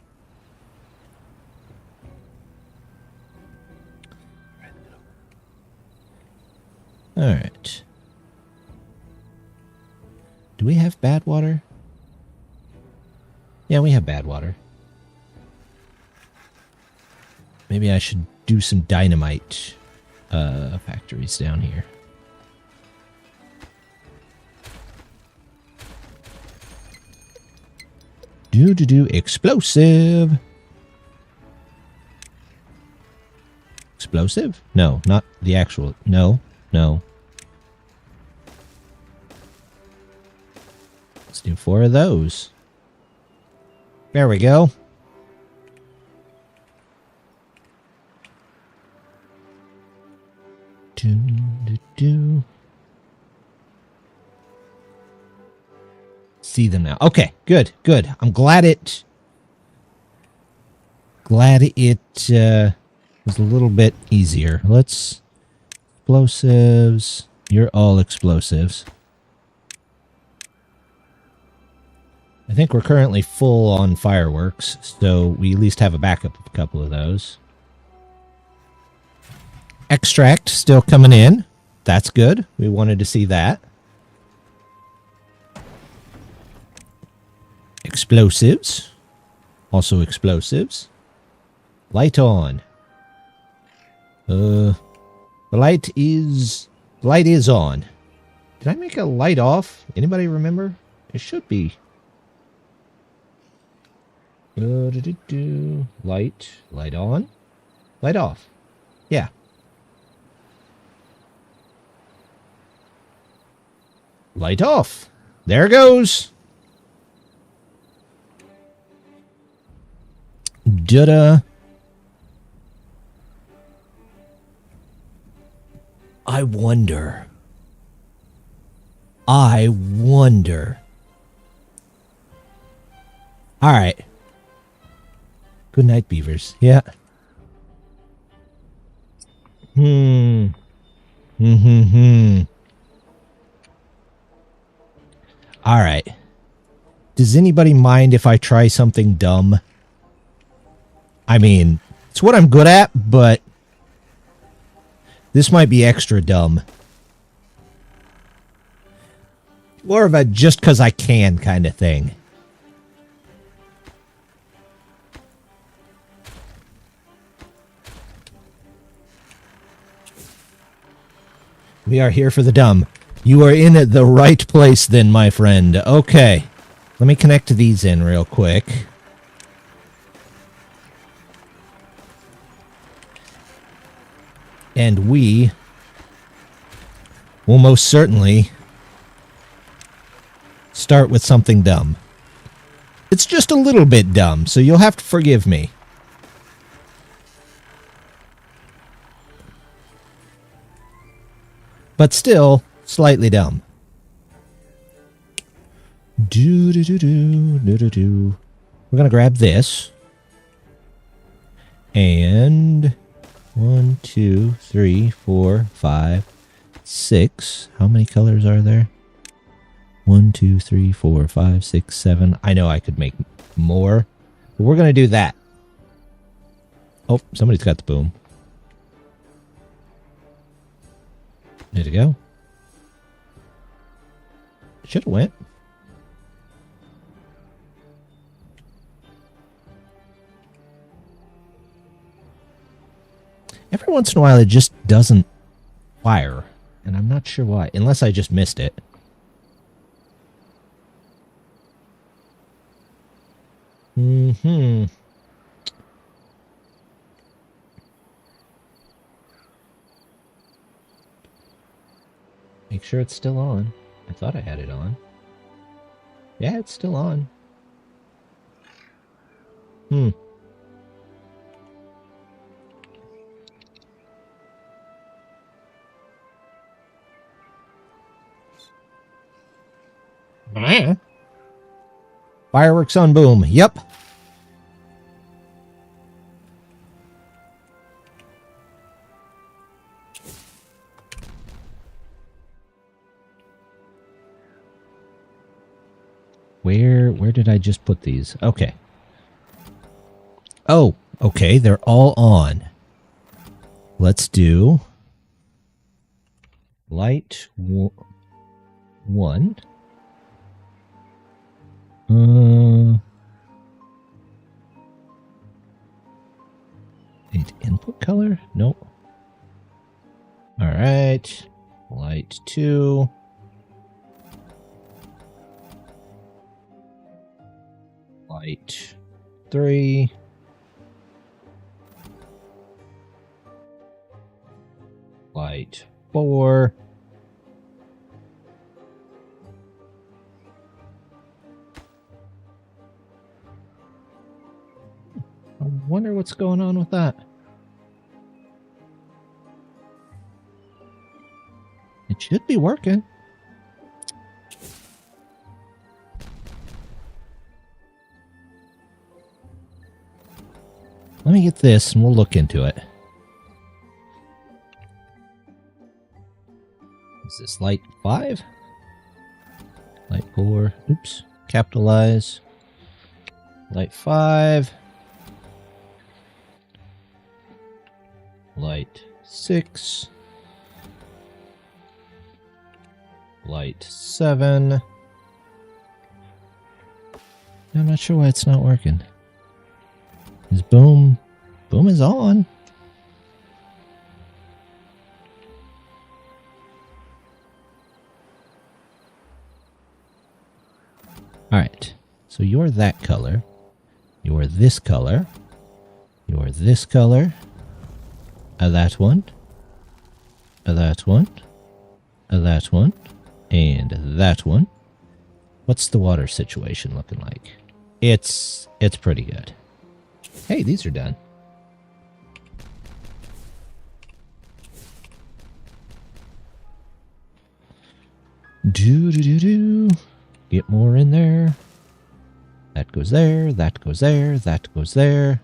Alright. Do we have bad water? Yeah, we have bad water. Maybe I should do some dynamite factories down here. Do explosive. Explosive? No, not the actual. No. Let's do 4 of those. There we go. See them now. Okay, good. I'm glad it was a little bit easier. Let's explosives. You're all explosives. I think we're currently full on fireworks, so we at least have a backup of a couple of those. Extract still coming in. That's good. We wanted to see that. Explosives. Also explosives. Light on. The light is on. Did I make a light off? Anybody remember? It should be. Light on. Light off. Yeah. Light off. There it goes. Da-da. I wonder. All right. Good night, beavers. Yeah. All right. Does anybody mind if I try something dumb? I mean, it's what I'm good at, but this might be extra dumb. More of a just because I can kind of thing. We are here for the dumb. You are in the right place then, my friend. Okay. Let me connect these in real quick. And we will most certainly start with something dumb. It's just a little bit dumb, so you'll have to forgive me. But still, slightly dumb. We're gonna grab this. And 1, 2, 3, 4, 5, 6. How many colors are there? 1, 2, 3, 4, 5, 6, 7. I know I could make more, but we're gonna do that. Oh, somebody's got the boom. Did it go? Should have went. Every once in a while, it just doesn't fire, and I'm not sure why, unless I just missed it. Make sure it's still on. I thought I had it on. Yeah, it's still on. Fireworks on boom. Yep. Where did I just put these? Okay. Oh, okay. They're all on. Let's do light one. Input color? Nope. All right. Light 2. Light 3. Light 4. I wonder what's going on with that. It should be working. Let me get this and we'll look into it. Is this light 5? Light 4. Oops. Capitalize. Light 5. Light 6. Light 7. I'm not sure why it's not working. Is boom is on. Alright, so you're that color, you're this color, you're this color, that one, that one, that one, and that one. What's the water situation looking like? It's pretty good. Hey, these are done. Do. Get more in there. That goes there, that goes there, that goes there.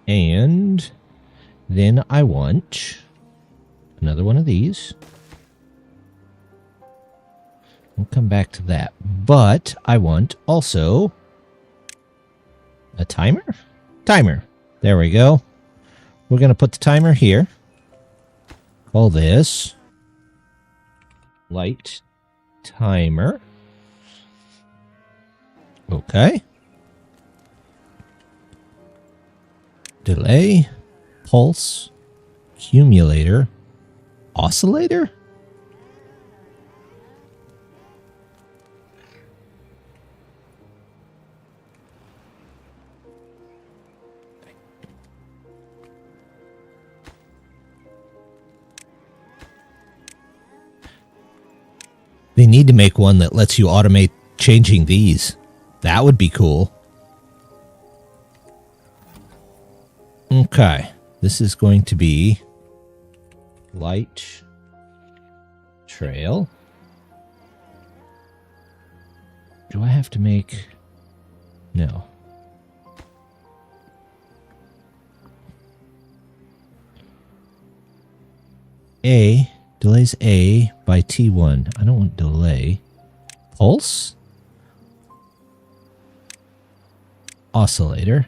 And then I want another one of these. We'll come back to that. But I want also a timer? Timer. There we go. We're going to put the timer here. Call this light timer. Okay. Delay, pulse, accumulator, oscillator? They need to make one that lets you automate changing these. That would be cool. Okay. This is going to be light trail. Do I have to make... No. A... Delays A by T1. I don't want delay. Pulse? Oscillator.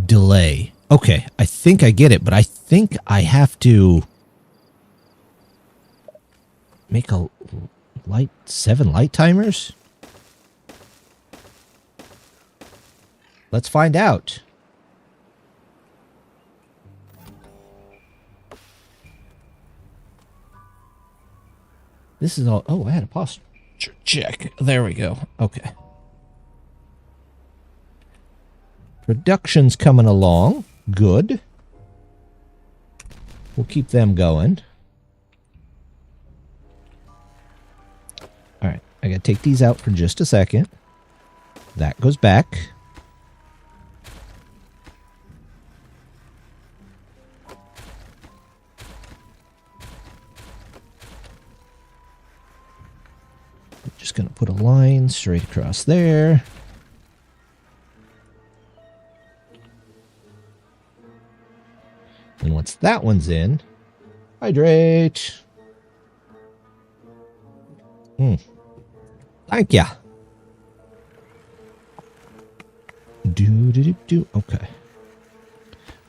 Delay. Okay, I think I get it, but I think I have to make a light 7 light timers? Let's find out. This is all... Oh, I had a posture check. There we go. Okay. Production's coming along. Good. We'll keep them going. Alright. I gotta take these out for just a second. That goes back. Just going to put a line straight across there. And once that one's in, hydrate. Thank ya. Do. Okay.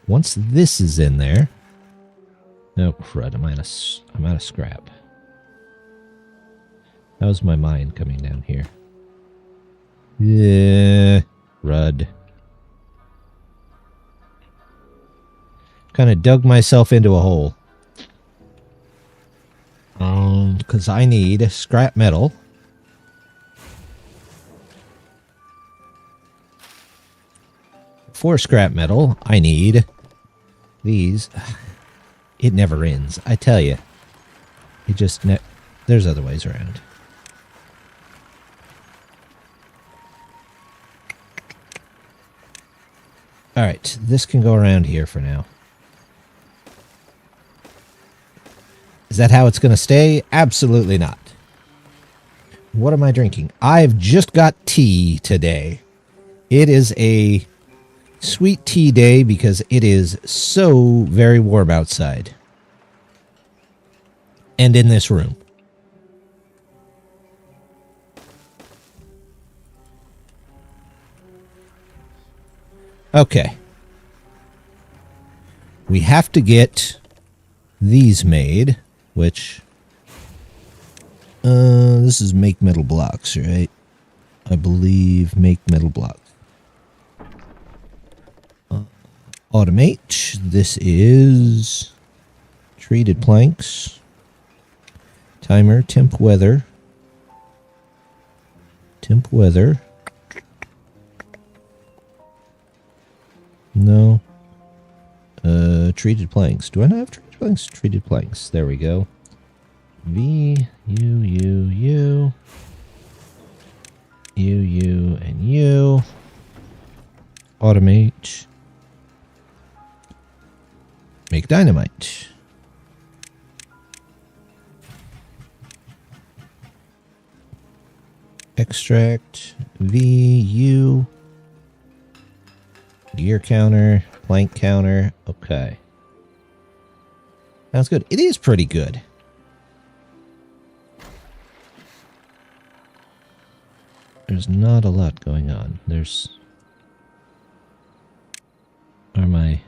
Once this is in there. Oh crud! I'm out of scrap. How's my mind coming down here? Yeah, crud. Kind of dug myself into a hole. Because I need scrap metal. For scrap metal, I need these. It never ends, I tell you. It just there's other ways around. All right, this can go around here for now. Is that how it's going to stay? Absolutely not. What am I drinking? I've just got tea today. It is a sweet tea day because it is so very warm outside. And in this room. Okay. We have to get these made, which this is make metal blocks, right? I believe make metal blocks. Automate. This is treated planks. Timer, temp weather. Temp weather. No. Treated planks. Do I not have treated planks? Treated planks. There we go. V, U, U, U. U, U, and U. Automate. Make dynamite. Extract. V, U. Gear counter. Plank counter. Okay. Sounds good. It is pretty good. There's not a lot going on. There's... I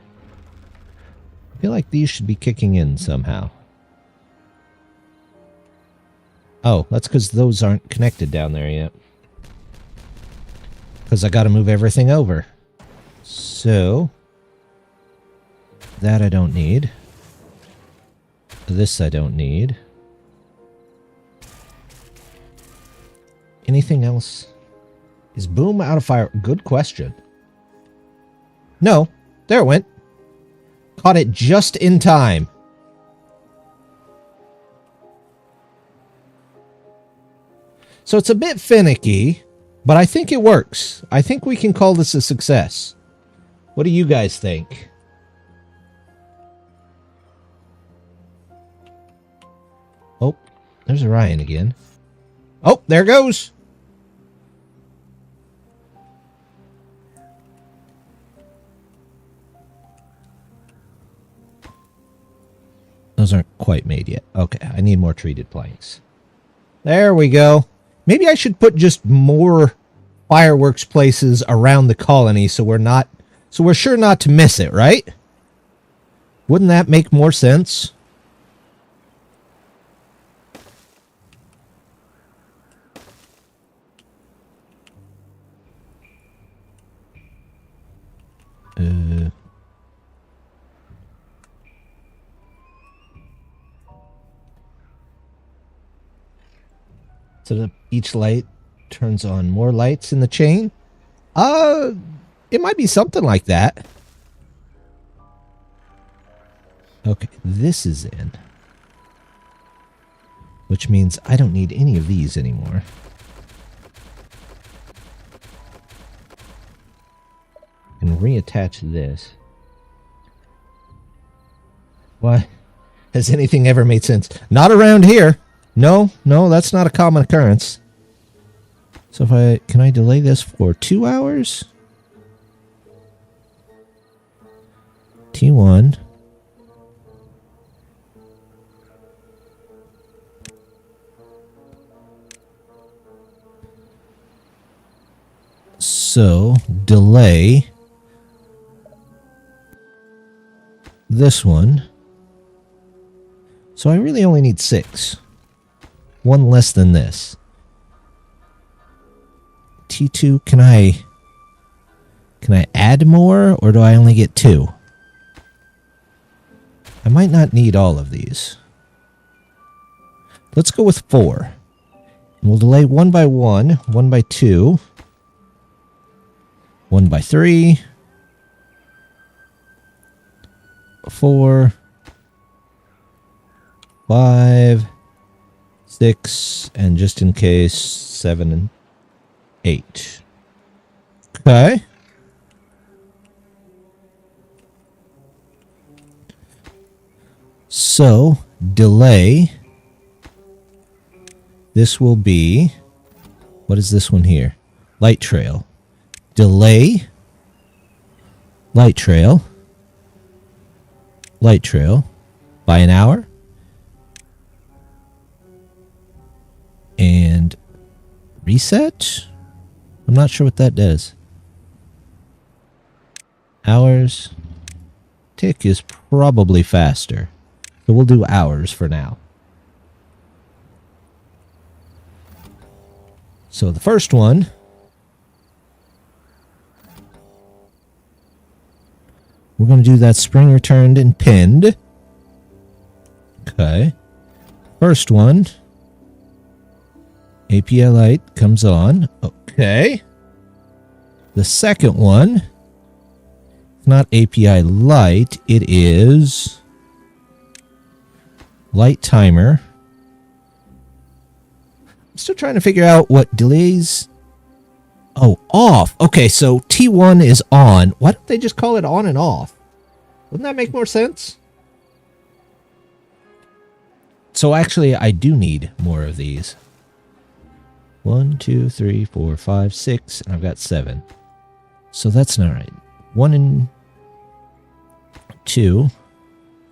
feel like these should be kicking in somehow. Oh, that's because those aren't connected down there yet. Because I got to move everything over. So... that I don't need. This I don't need. Anything else? Is boom out of fire? Good question. No. There it went. Caught it just in time. So it's a bit finicky, but I think it works. I think we can call this a success. What do you guys think? Oh, there's Orion again. Oh, there goes. Those aren't quite made yet. Okay, I need more treated planks. There we go. Maybe I should put just more fireworks places around the colony so we're sure not to miss it, right? Wouldn't that make more sense? So that each light turns on more lights in the chain? It might be something like that. Okay, this is in. Which means I don't need any of these anymore. And reattach this. Why? Has anything ever made sense? Not around here. No, that's not a common occurrence. So can I delay this for 2 hours? T1. So, delay this one. So I really only need 6. One less than this. T2, can I add more, or do I only get 2? I might not need all of these. Let's go with 4. And we'll delay 1 by 1, 1 by 2, 1 by 3, 4, 5, 6, and just in case, 7 and 8. Okay. So, delay. This will be, what is this one here? Light trail. Delay. Light trail. Light trail. By an hour. And reset? I'm not sure what that does. Hours. Tick is probably faster. So we'll do hours for now. So the first one. We're going to do that spring returned and pinned. Okay. First one. API light comes on. Okay. The second one. It's not API light. It is light timer. I'm still trying to figure out what delays. Oh, off. Okay, so T1 is on. Why don't they just call it on and off? Wouldn't that make more sense? So actually, I do need more of these. 1, 2, 3, 4, 5, 6, and I've got 7. So that's not right. 1 and 2.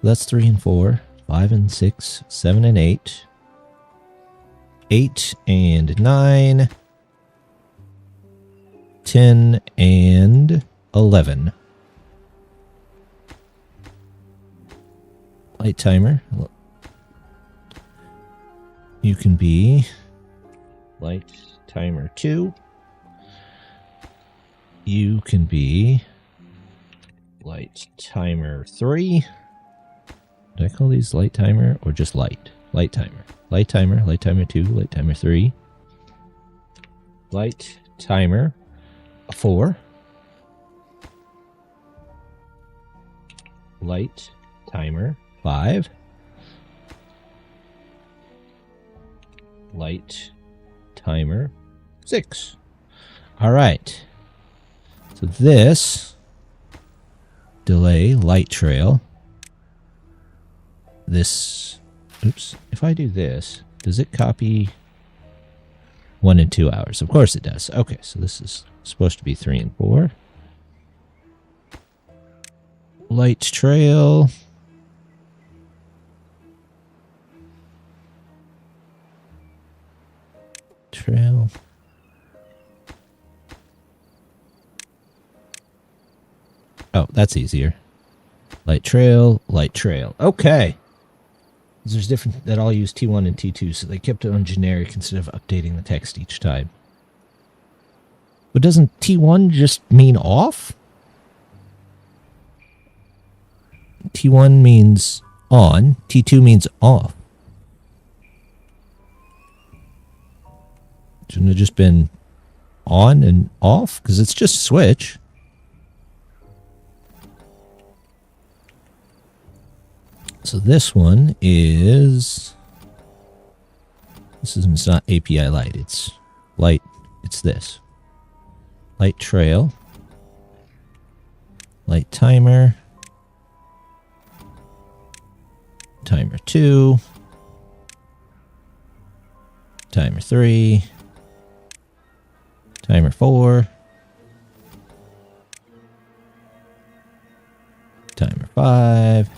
That's 3 and 4. 5 and 6. 7 and 8. 8 and 9. 10 and 11. Light timer. You can be light timer 2. You can be light timer 3. Did I call these light timer or just light? Light timer. Light timer 2, light timer 3. Light timer 4. Light timer 5. Light timer 6. All right. So this delay light trail. This, oops, if I do this, does it copy 1 and 2 hours? Of course it does. Okay, so this is supposed to be 3 and 4. Light trail. Trail. Oh, that's easier. Light trail, light trail. Okay. There's different that all use T1 and T2, so they kept it on generic instead of updating the text each time. But doesn't T1 just mean off? T1 means on, T2 means off. Shouldn't it have just been on and off? Because it's just a switch. So this one is... It's not API light. It's light. It's this. Light trail. Light timer. Timer 2. Timer 3. 4. Timer 5.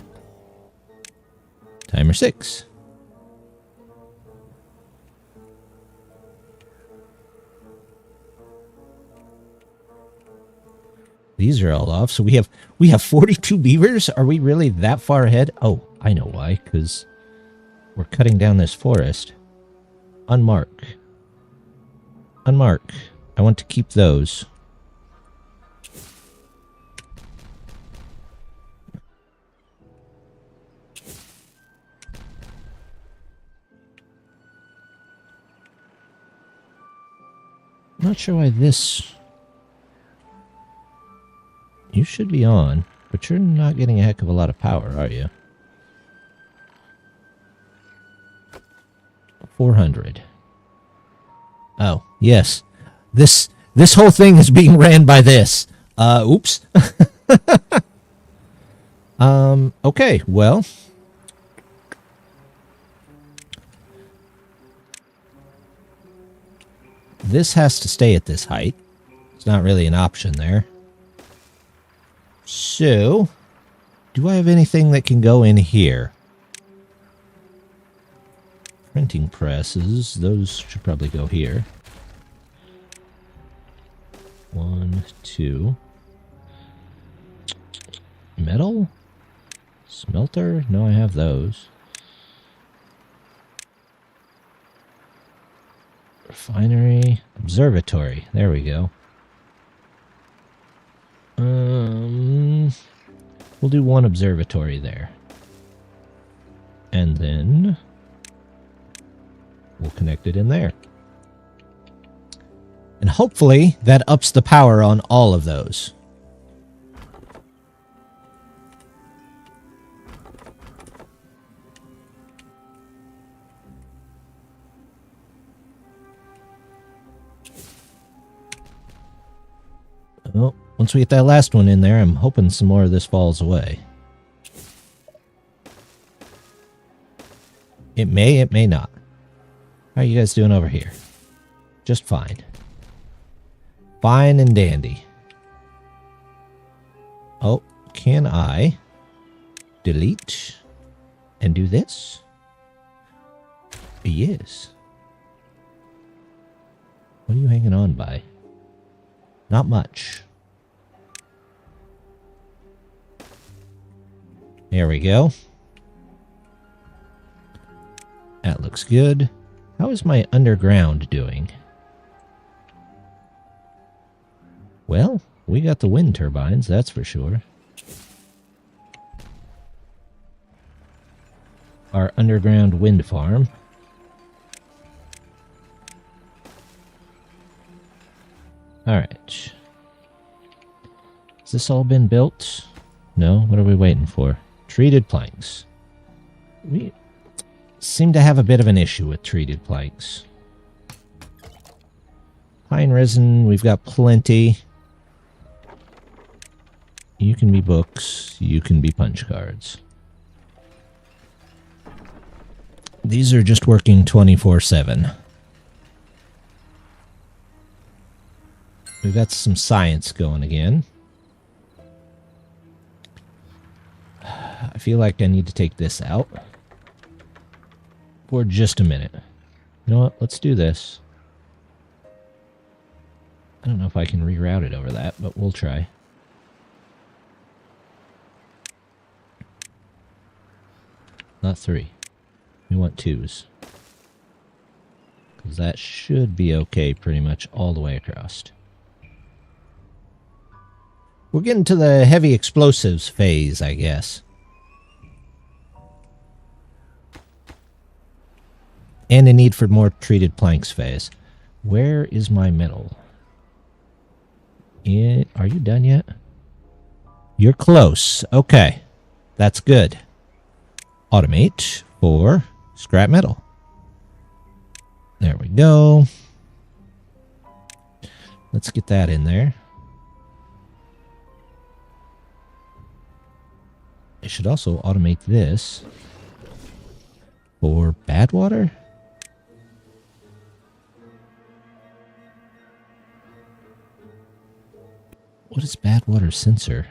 Timer 6. These are all off. So we have 42 beavers? Are we really that far ahead? Oh, I know why, because we're cutting down this forest. Unmark. Unmark. I want to keep those. I'm not sure why this... You should be on, but you're not getting a heck of a lot of power, are you? 400. Oh, yes. This whole thing is being ran by this. Oops. Okay, well. This has to stay at this height. It's not really an option there. So, do I have anything that can go in here? Printing presses, those should probably go here. 1, 2. Metal? Smelter? No, I have those. Refinery. Observatory. There we go. We'll do one observatory there. And then we'll connect it in there. And hopefully that ups the power on all of those. Well, once we get that last one in there, I'm hoping some more of this falls away. It may not. How are you guys doing over here? Just fine. Fine and dandy. Oh, can I delete and do this? Yes. What are you hanging on by? Not much. There we go. That looks good. How is my underground doing? Well, we got the wind turbines, that's for sure. Our underground wind farm. Alright. Has this all been built? No? What are we waiting for? Treated planks. We seem to have a bit of an issue with treated planks. Pine resin, we've got plenty. You can be books. You can be punch cards. These are just working 24/7. We've got some science going again. I feel like I need to take this out for just a minute. You know what? Let's do this. I don't know if I can reroute it over that, but we'll try. Not 3. We want 2s. Because that should be okay pretty much all the way across. We're getting to the heavy explosives phase, I guess. And a need for more treated planks phase. Where is my metal? Are you done yet? You're close. Okay. That's good. Automate for scrap metal. There we go. Let's get that in there. I should also automate this for bad water. What is bad water sensor?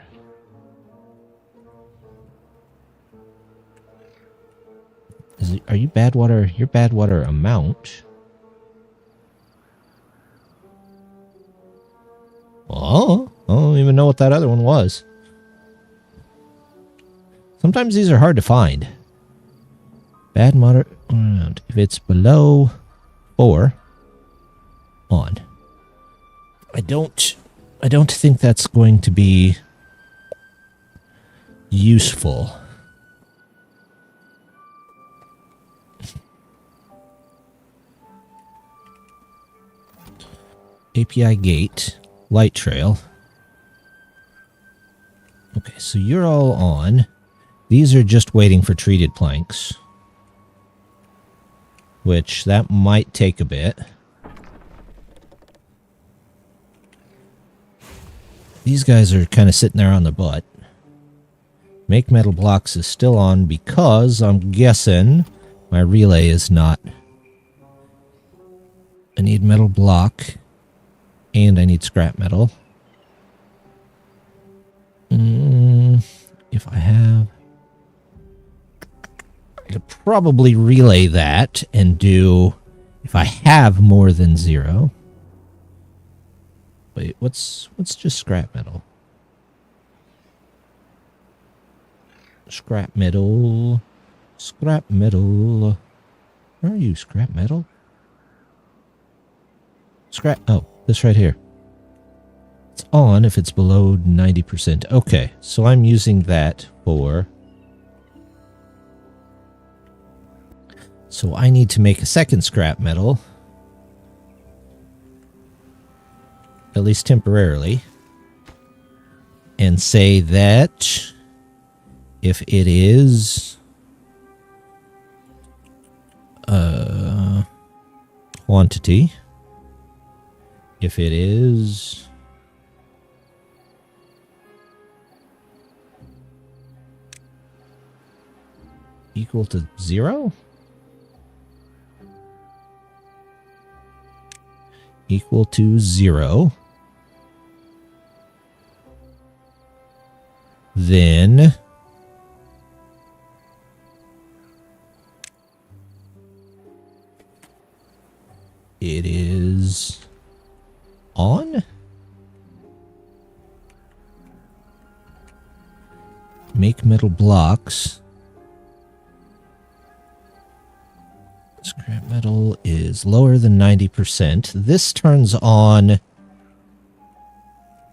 Are you bad water? Your bad water amount? Oh, I don't even know what that other one was. Sometimes these are hard to find. Bad water amount. If it's below 4, on. I don't think that's going to be useful. API gate, light trail. Okay, so you're all on. These are just waiting for treated planks, which that might take a bit. These guys are kind of sitting there on their butt. Make metal blocks is still on because I'm guessing my relay is not. I need metal block. And I need scrap metal. If I have... I could probably relay that and do... If I have more than 0. Wait, what's just scrap metal? Scrap metal. Scrap metal. Where are you, scrap metal? Scrap... Oh. This right here. It's on if it's below 90%. Okay, so I'm using that for... So I need to make a second scrap metal. At least temporarily. And say that if it is... quantity... If it is equal to 0? Equal to 0. Then it is on? Make metal blocks. Scrap metal is lower than 90%. This turns on...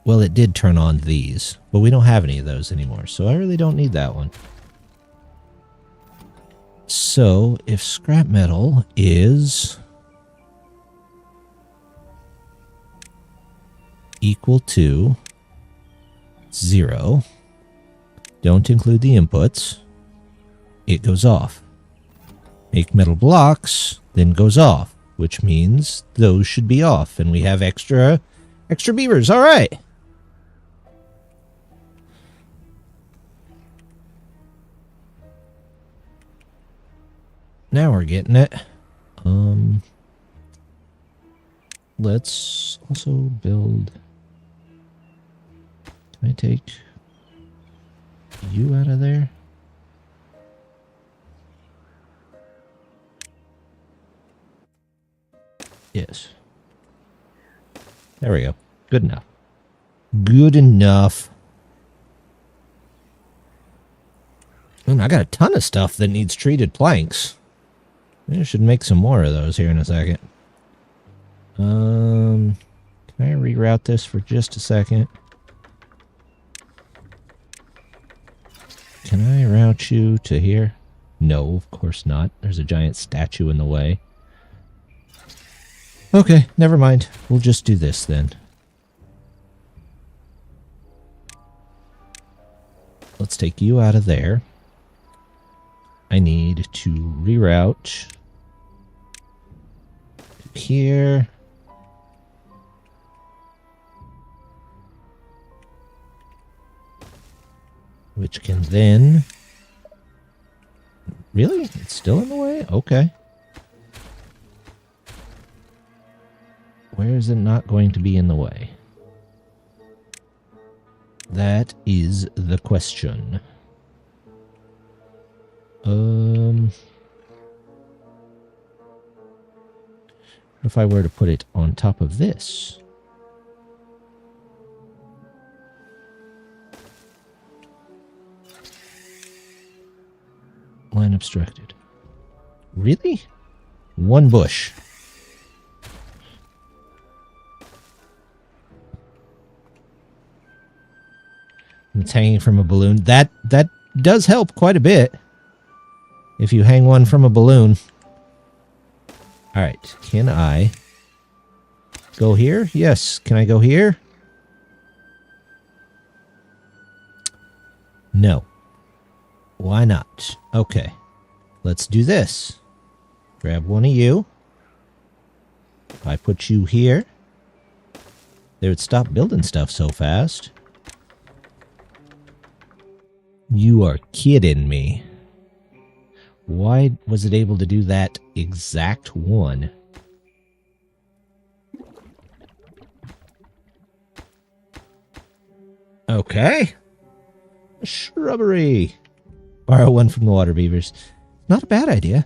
Well, it did turn on these, but we don't have any of those anymore, so I really don't need that one. So, if scrap metal is... equal to 0. Don't include the inputs. It goes off. Make metal blocks, then goes off, which means those should be off, and we have extra beavers. All right. Now we're getting it. Let's also build... Can I take you out of there? Yes. There we go. Good enough. Good enough. And I got a ton of stuff that needs treated planks. I should make some more of those here in a second. Can I reroute this for just a second? Can I route you to here? No, of course not. There's a giant statue in the way. Okay, never mind. We'll just do this then. Let's take you out of there. I need to reroute to here. Which can then... Really? It's still in the way? Okay. Where is it not going to be in the way? That is the question. If I were to put it on top of this. Line obstructed. Really? One bush. It's hanging from a balloon. That does help quite a bit. If you hang one from a balloon. Alright, can I go here? Yes, can I go here? No. Why not? Okay, let's do this. Grab one of you. If I put you here, they would stop building stuff so fast. You are kidding me. Why was it able to do that exact one? Okay. Shrubbery. Borrow one from the water beavers. Not a bad idea.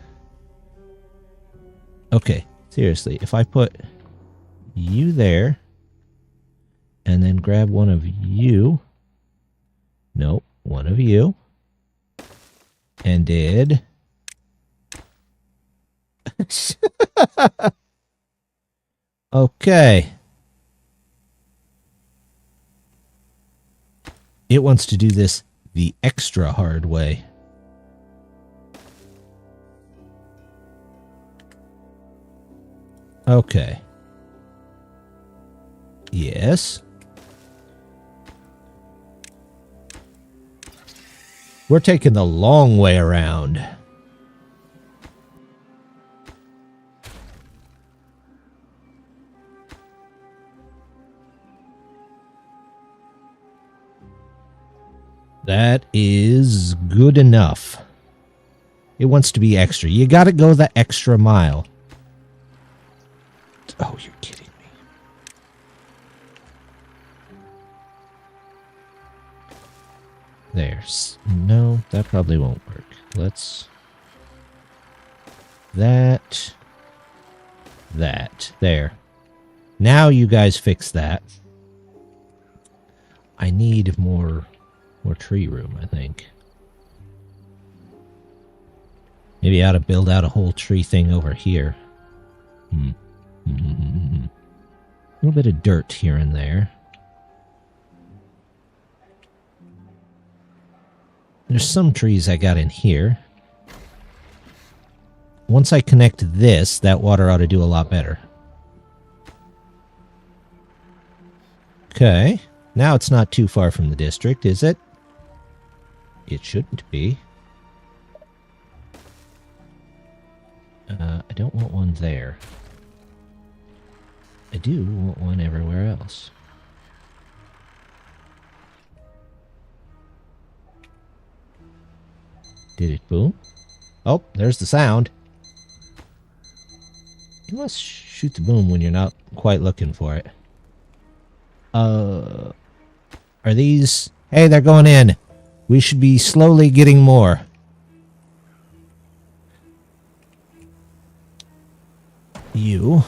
Okay, seriously, if I put you there, and then grab one of you. Nope, one of you. And did... Okay. It wants to do this the extra hard way. Okay. Yes. We're taking the long way around. That is good enough. It wants to be extra. You gotta go the extra mile. Oh, you're kidding me. There's... No, that probably won't work. Let's... That... There. Now you guys fix that. I need more tree room, I think. Maybe I ought to build out a whole tree thing over here. A little bit of dirt here and there. There's some trees I got in here. Once I connect this, that water ought to do a lot better. Okay. Now it's not too far from the district, is it? It shouldn't be. I don't want one there. I do want one everywhere else. Did it boom? Oh, there's the sound. You must shoot the boom when you're not quite looking for it. Are these... Hey, they're going in. We should be slowly getting more. You...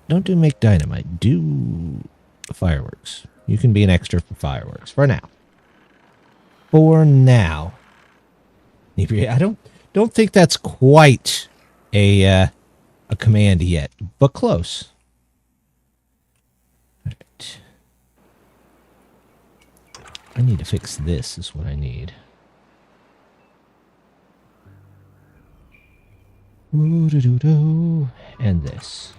Don't do make dynamite. Do fireworks. You can be an extra for fireworks. For now. For now. I don't think that's quite a command yet, but close. All right. I need to fix this, is what I need. And this.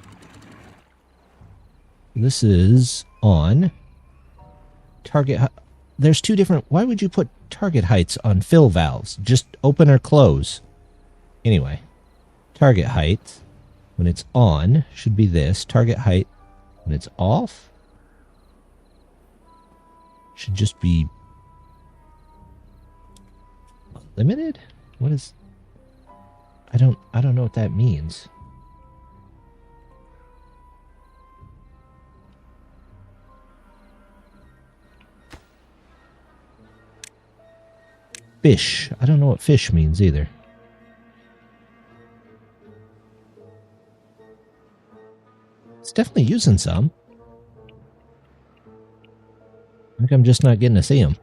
This is on target. There's two different. Why would you put target heights on fill valves? Just open or close. Anyway, target height when it's on should be this. Target height when it's off should just be limited. What is? I don't know what that means. fish. I don't know what fish means either. It's definitely using some. I think I'm just not getting to see them.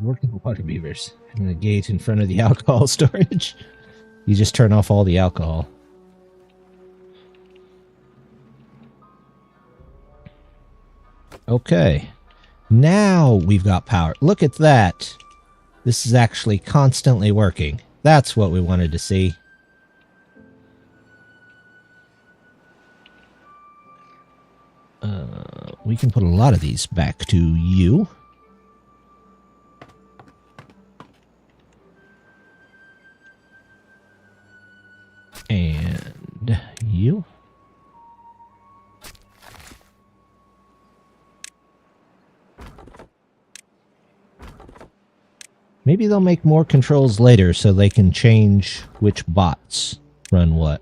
Working water beavers. Having a gate in front of the alcohol storage. You just turn off all the alcohol. Okay. Now we've got power. Look at that. This is actually constantly working. That's what we wanted to see. We can put a lot of these back to you. And you. Maybe they'll make more controls later so they can change which bots run what.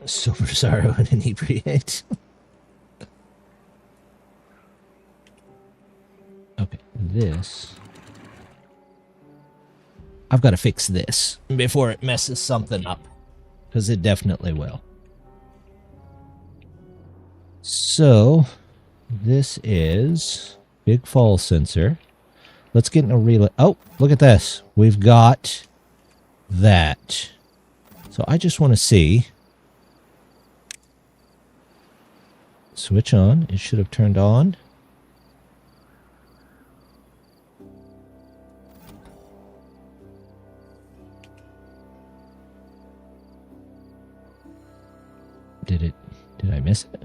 Sober sorrow and inebriate. Okay, this. I've got to fix this before it messes something up. Because it definitely will. So, this is Big Fall sensor. Let's get in a relay. Oh, look at this. We've got that. So I just want to see. Switch on. It should have turned on. Did I miss it?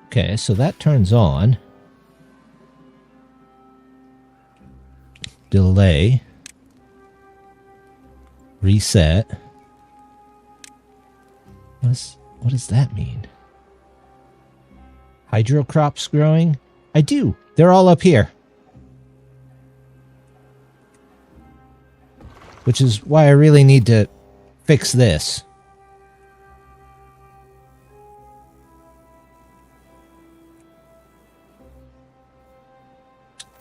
Okay, so that turns on. Delay. Reset. What does that mean? Hydro crops growing? I do. They're all up here. Which is why I really need to fix this.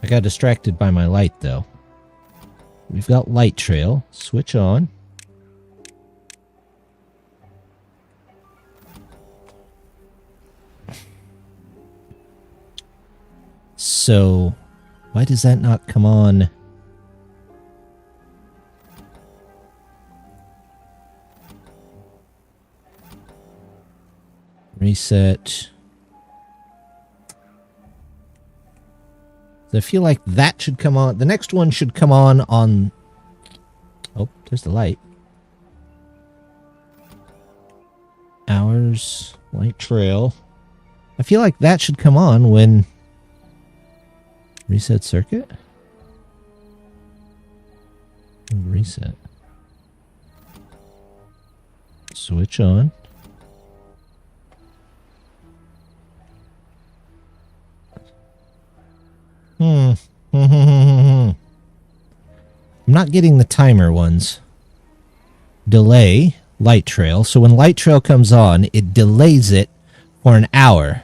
I got distracted by my light, though. We've got light trail. Switch on. So, why does that not come on? Reset. I feel like that should come on. The next one should come on... Oh, there's the light. Hours, light trail. I feel like that should come on when... Reset circuit? Reset. Switch on. I'm not getting the timer ones. Delay, light trail. So when light trail comes on, it delays it for an hour.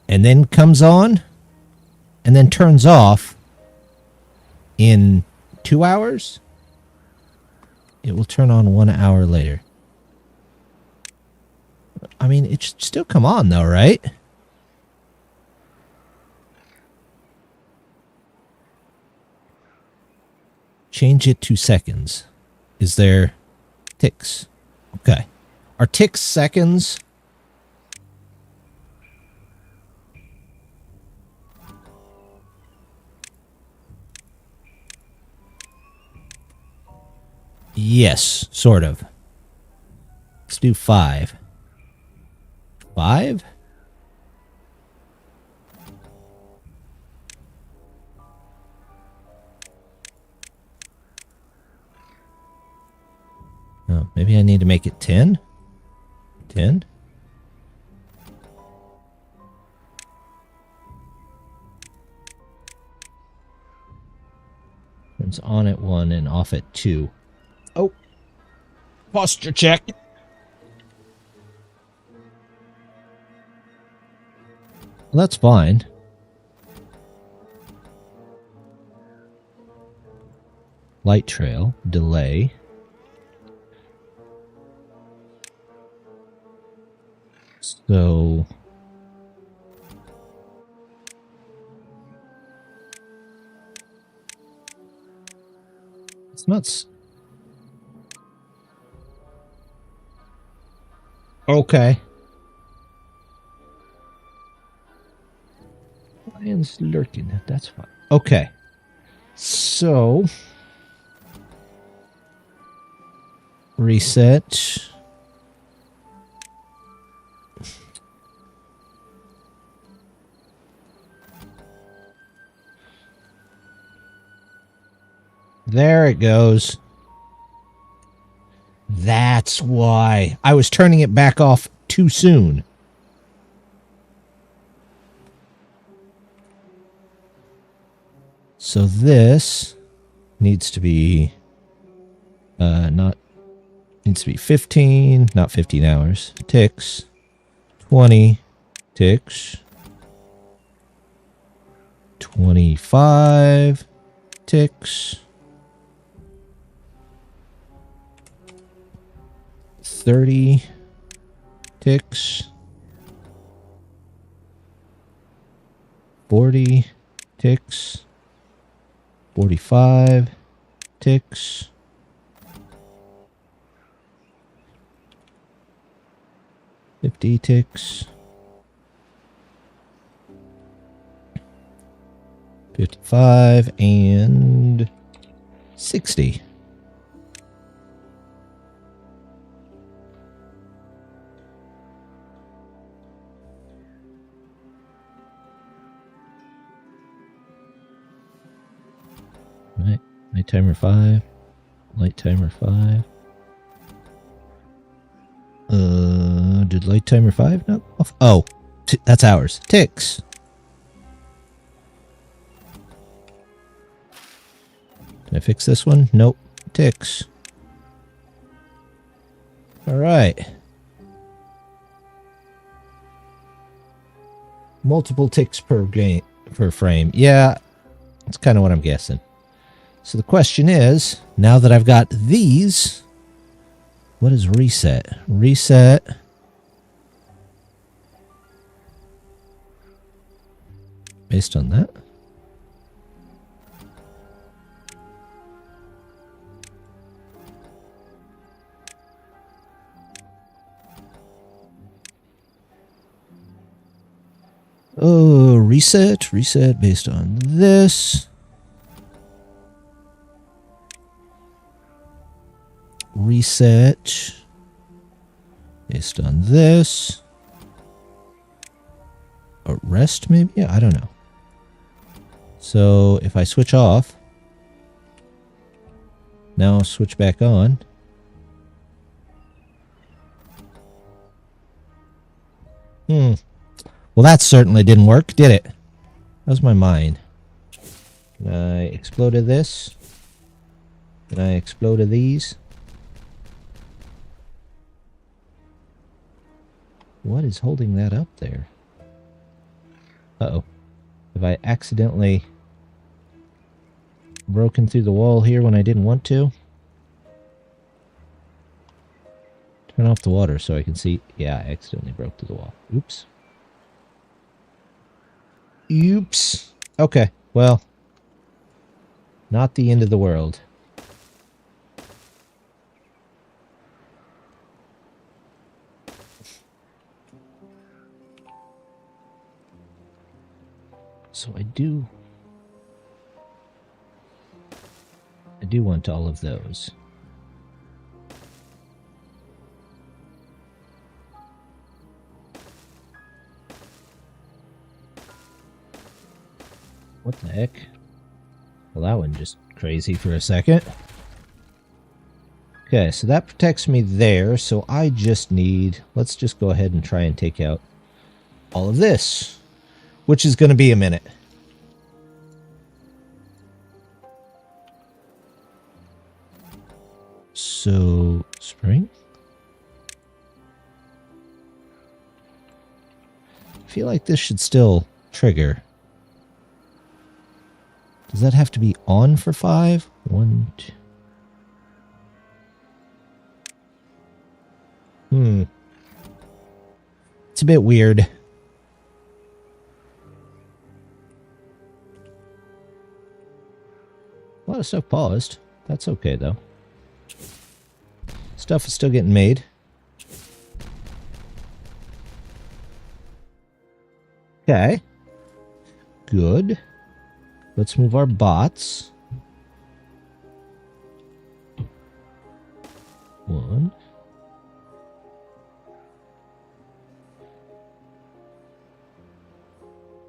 And then comes on, and then turns off in 2 hours. It will turn on 1 hour later. I mean, it should still come on though, right? Change it to seconds. Is there ticks? Okay. Are ticks seconds? Yes, sort of. Let's do 5. 5? Oh, maybe I need to make it 10? 10? It's on at 1 and off at 2. Oh. Posture check. Well, that's fine. Light trail. Delay. So... it's not... okay. Lion's lurking. That's fine. Okay. So... reset. There it goes. That's why. I was turning it back off too soon. So this needs to be needs to be 15, not 15 hours. Ticks. 20 ticks. 25 ticks. 30 ticks. 40 ticks. 45 ticks. 50 ticks. 55 and 60. Right. Night timer 5. Light timer 5. Did light timer 5 not off? Oh, that's ours. Ticks. Did I fix this one? Nope. Ticks. All right. Multiple ticks per frame. Yeah, that's kind of what I'm guessing. So the question is, now that I've got these, what is reset? Reset. Based on that. Oh, reset based on this. Reset based on this. Or rest, maybe? Yeah, I don't know. So if I switch off, now I'll switch back on. Well, that certainly didn't work, did it? That was my mind. I exploded this. And I exploded these. What is holding that up there? Uh-oh. Have I accidentally broken through the wall here when I didn't want to? Turn off the water so I can see. Yeah, I accidentally broke through the wall. Oops. Oops. Okay, well, not the end of the world. So I do want all of those. What the heck? Well, that one just crazy for a second. Okay, so that protects me there, so I just need... let's just go ahead and try and take out all of this, which is going to be a minute. So, spring? I feel like this should still trigger. Does that have to be on for 5? 1, 2. It's a bit weird. A lot of stuff paused. That's okay, though. Stuff is still getting made. Okay. Good. Let's move our bots. 1.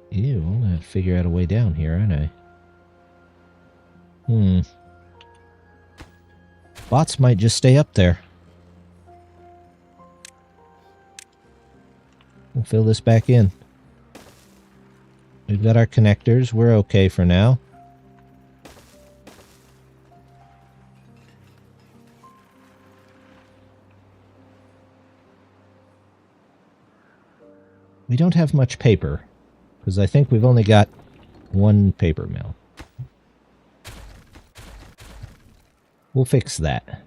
Ew, I'm gonna have to figure out a way down here, aren't I? Bots might just stay up there. We'll fill this back in. We've got our connectors. We're okay for now. We don't have much paper, because I think we've only got 1 paper mill. We'll fix that.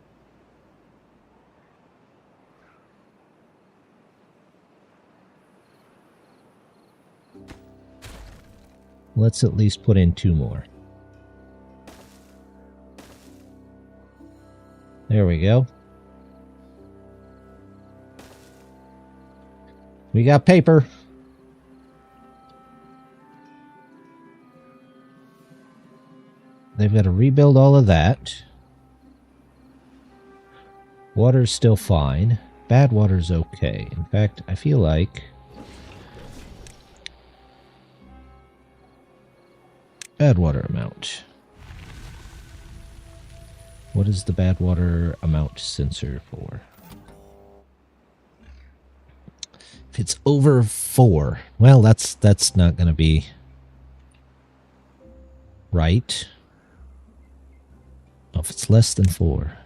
Let's at least put in 2 more. There we go. We got paper. They've got to rebuild all of that. Water's still fine. Bad water's okay. In fact, I feel like bad water amount. What is the bad water amount sensor for? If it's over 4, well, that's not going to be right. Oh, if it's less than 4.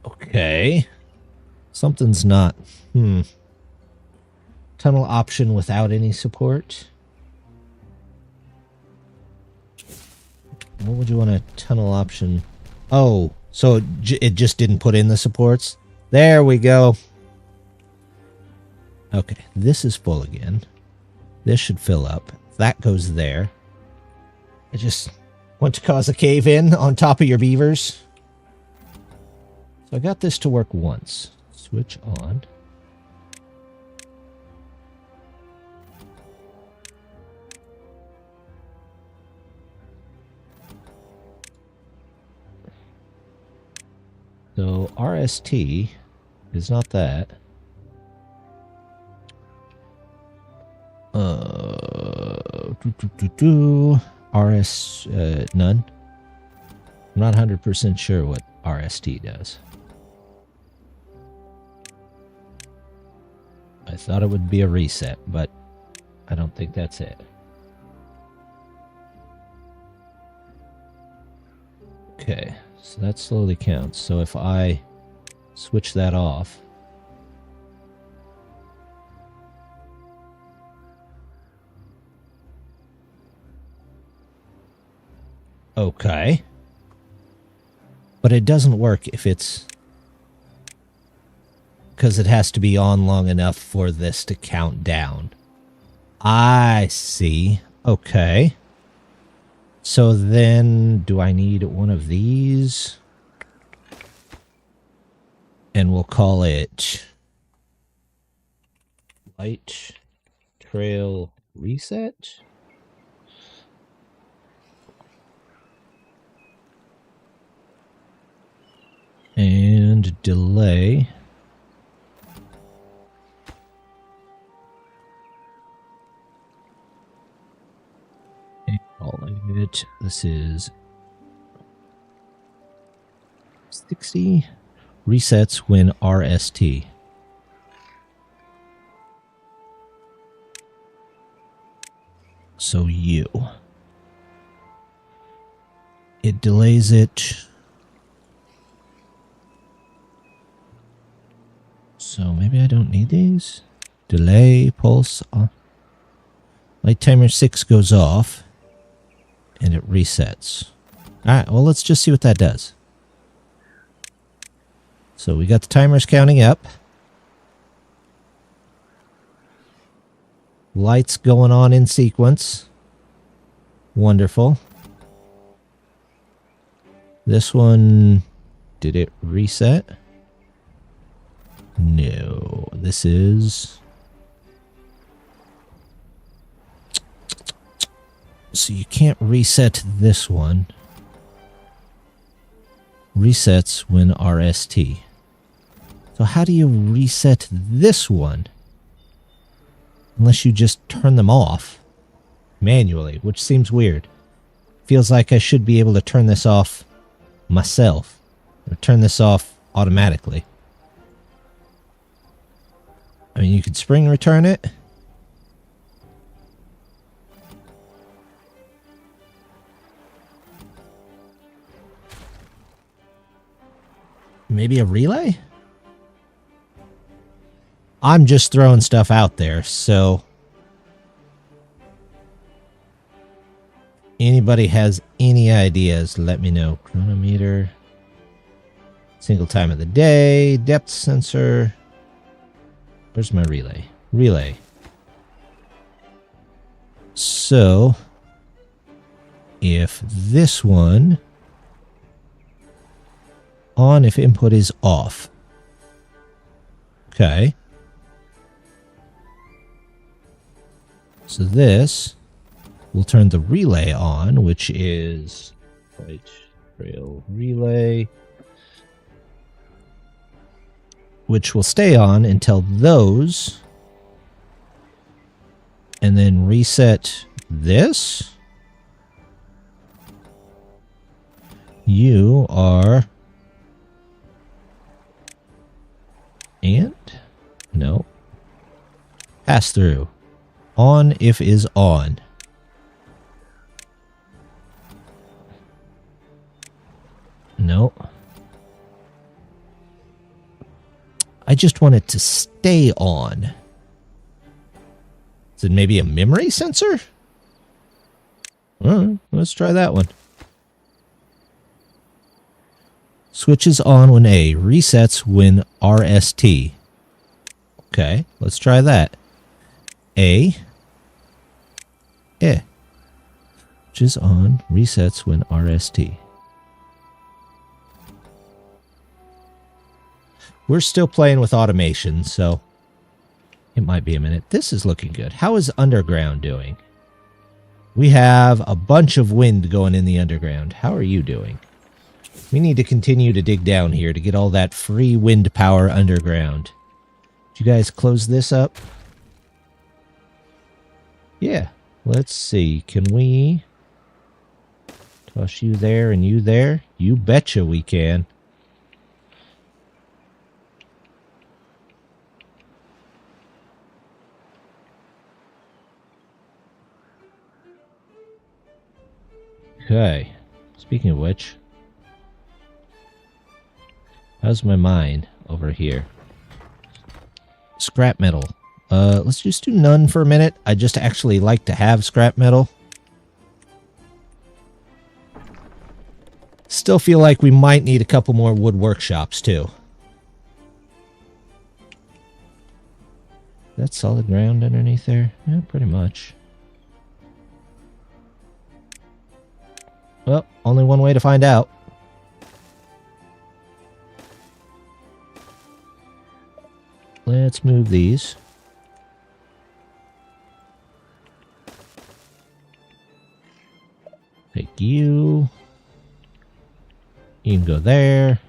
Okay. Something's not. Tunnel option without any support. What would you want a tunnel option? Oh, so it just didn't put in the supports? There we go. Okay, this is full again. This should fill up. That goes there. I just want to cause a cave-in on top of your beavers. So I got this to work once. Switch on. So RST is not that. RS none. I'm not 100% sure what RST does. I thought it would be a reset, but I don't think that's it. Okay, so that slowly counts. So if I switch that off, okay. But it doesn't work if it's... because it has to be on long enough for this to count down. I see. Okay. So then, do I need one of these? And we'll call it Light Trail Reset. And delay. Calling it. This is 60. Resets when RST. So you. it delays it. So maybe I don't need these. Delay, pulse. Light timer 6 goes off. And it resets. Alright, well, let's just see what that does. So we got the timers counting up. Lights going on in sequence. Wonderful. This one, did it reset? No, this is... So you can't reset this one. Resets when RST. So how do you reset this one? Unless you just turn them off manually, which seems weird. Feels like I should be able to turn this off myself. Or turn this off automatically. I mean, you could spring return it. Maybe a relay? I'm just throwing stuff out there, so... Anybody has any ideas, let me know. Chronometer. Single time of the day. Depth sensor. Where's my relay? Relay. So... If this one... On if input is off. Okay. So this will turn the relay on, which is right trail relay, which will stay on until those, and then reset this. You are... And? No. Pass through. On if is on. No. I just want it to stay on. Is it maybe a memory sensor? Let's try that one. Switches on when A, resets when RST. Okay, let's try that. A. Switches on, resets when RST. We're still playing with automation, so it might be a minute. This is looking good. How is underground doing? We have a bunch of wind going in the underground. How are you doing? We need to continue to dig down here to get all that free wind power underground. Did you guys close this up? Yeah. Let's see. Can we toss you there and you there? You betcha we can. Okay. Speaking of which... How's my mind over here? Scrap metal. Let's just do none for a minute. I just actually like to have scrap metal. Still feel like we might need a couple more wood workshops too. That solid ground underneath there? Yeah, pretty much. Well, only one way to find out. Let's move these. Take you. You can go there.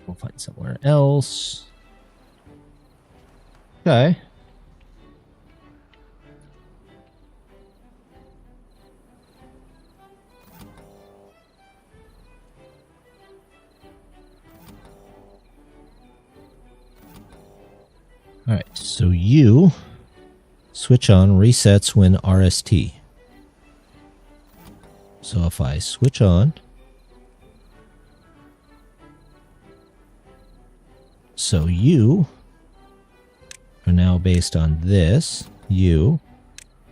We'll find somewhere else. Okay. Alright, so you switch on resets when RST. So if I switch on, so you are now based on this, you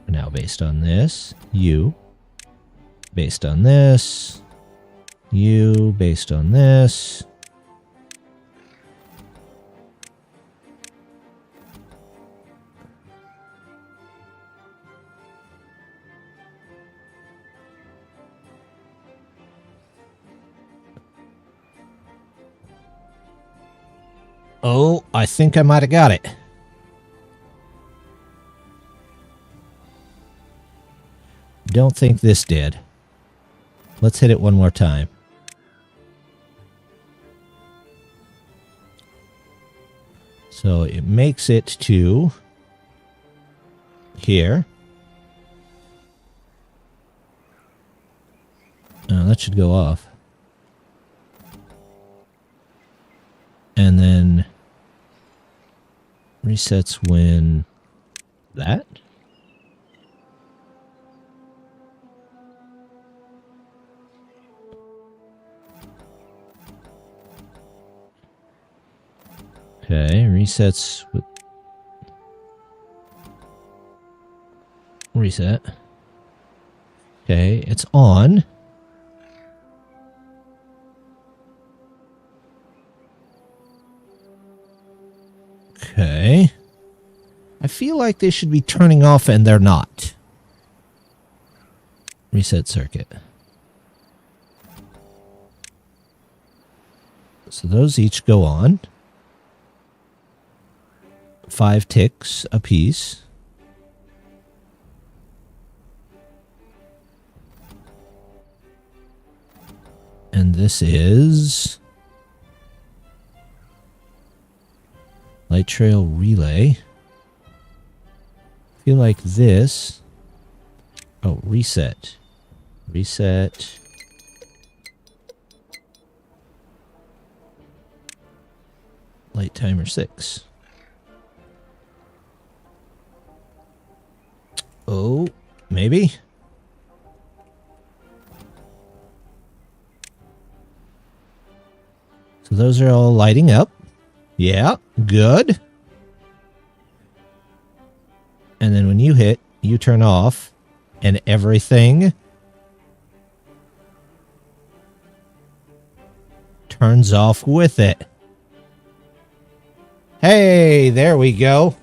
are now based on this, you based on this, you based on this. Oh, I think I might have got it. Don't think this did. Let's hit it one more time. So it makes it to here. That should go off. And then resets when that. Okay, resets with reset. Okay, it's on. Okay. I feel like they should be turning off and they're not. Reset circuit. So those each go on. 5 ticks a piece. And this is light trail relay. I feel like this. Oh, reset. Reset. Light timer 6. Oh, maybe? So those are all lighting up. Yeah, good. And then when you hit, you turn off, and everything turns off with it. Hey, there we go.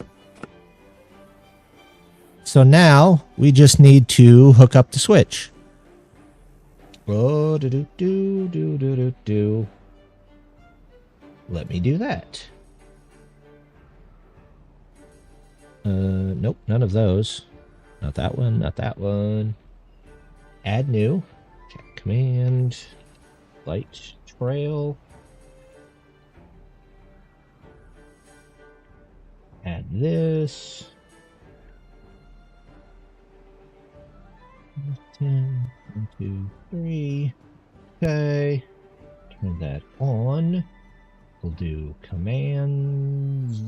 So now we just need to hook up the switch. Oh, do. Let me do that. Nope, none of those. Not that one, not that one. Add new. Check command. Light trail. Add this. 10, 1, 2, 3. Okay. Turn that on. We'll do commands.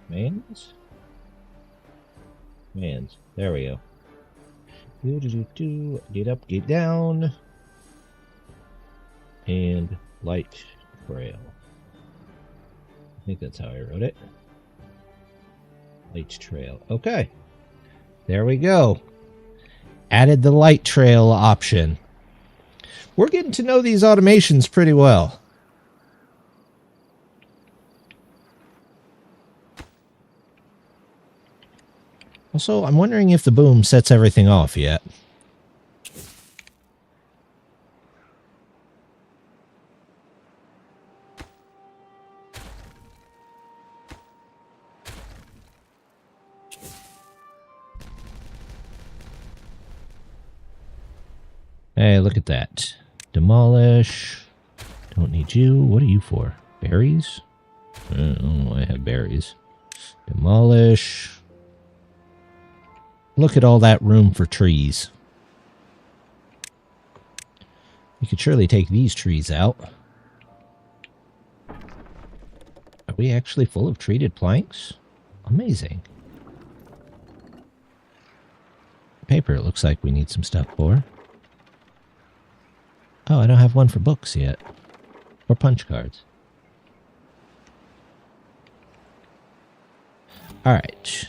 Commands? Commands. There we go. Get up, get down. And light trail. I think that's how I wrote it. Light trail. Okay. There we go. Added the light trail option. We're getting to know these automations pretty well. Also, I'm wondering if the boom sets everything off yet. Hey, look at that. Demolish. Don't need you. What are you for? Berries? I don't know why I have berries. Demolish. Look at all that room for trees. You could surely take these trees out. Are we actually full of treated planks? Amazing. Paper, it looks like we need some stuff for. Oh, I don't have one for books yet. Or punch cards. Alright.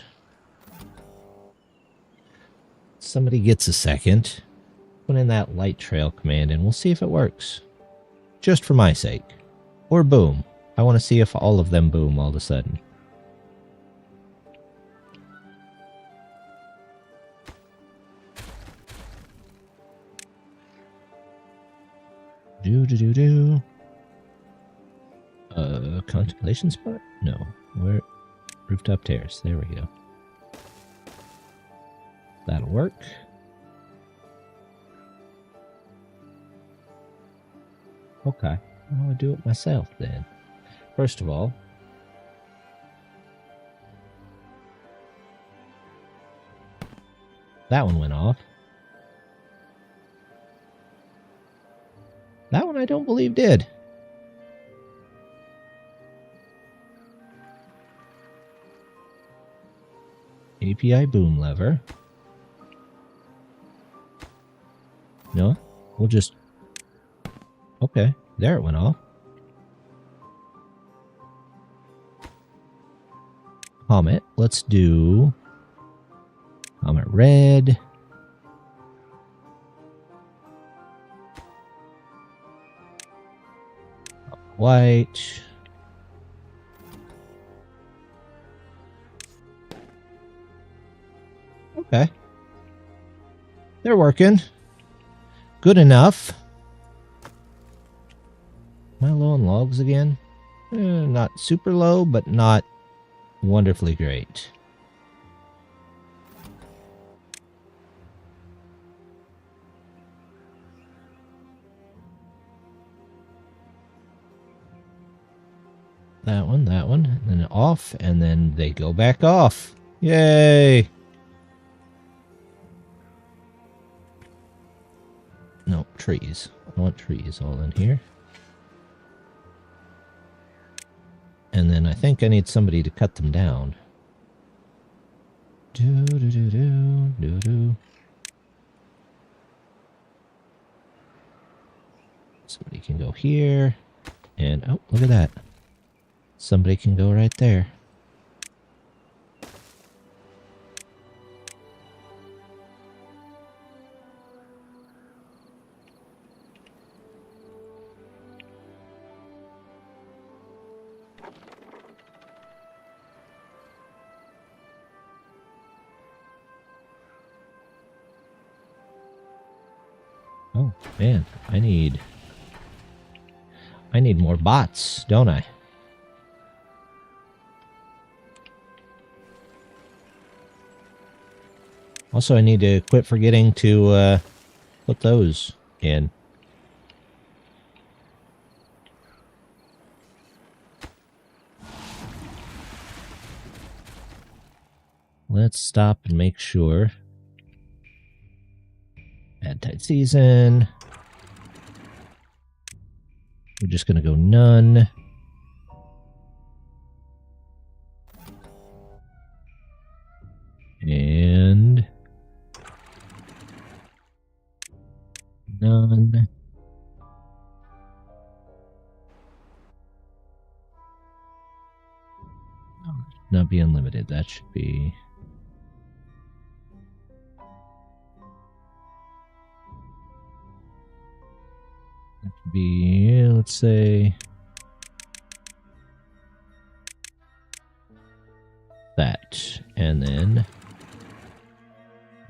Somebody gets a second. Put in that light trail command and we'll see if it works. Just for my sake. Or boom. I want to see if all of them boom all of a sudden. Do. Contemplation spot? No. Where? Rooftop terrace. There we go. That'll work. Okay. I'll do it myself then. First of all, that one went off. That one I don't believe did. API boom lever. No? We'll just... Okay, there it went off. Comet. Let's do... Comet red. White. Okay. They're working. Good enough. Am I low on logs again? Not super low, but not wonderfully great. That one, and then off, and then they go back off. Yay! No, trees. I want trees all in here. And then I think I need somebody to cut them down. Do. Somebody can go here. And, oh, look at that. Somebody can go right there. Oh, man, I need more bots, don't I? Also, I need to quit forgetting to put those in. Let's stop and make sure. Bad tide season. We're just going to go none. And none. Not be unlimited. That should be... That could be, let's say... that. And then...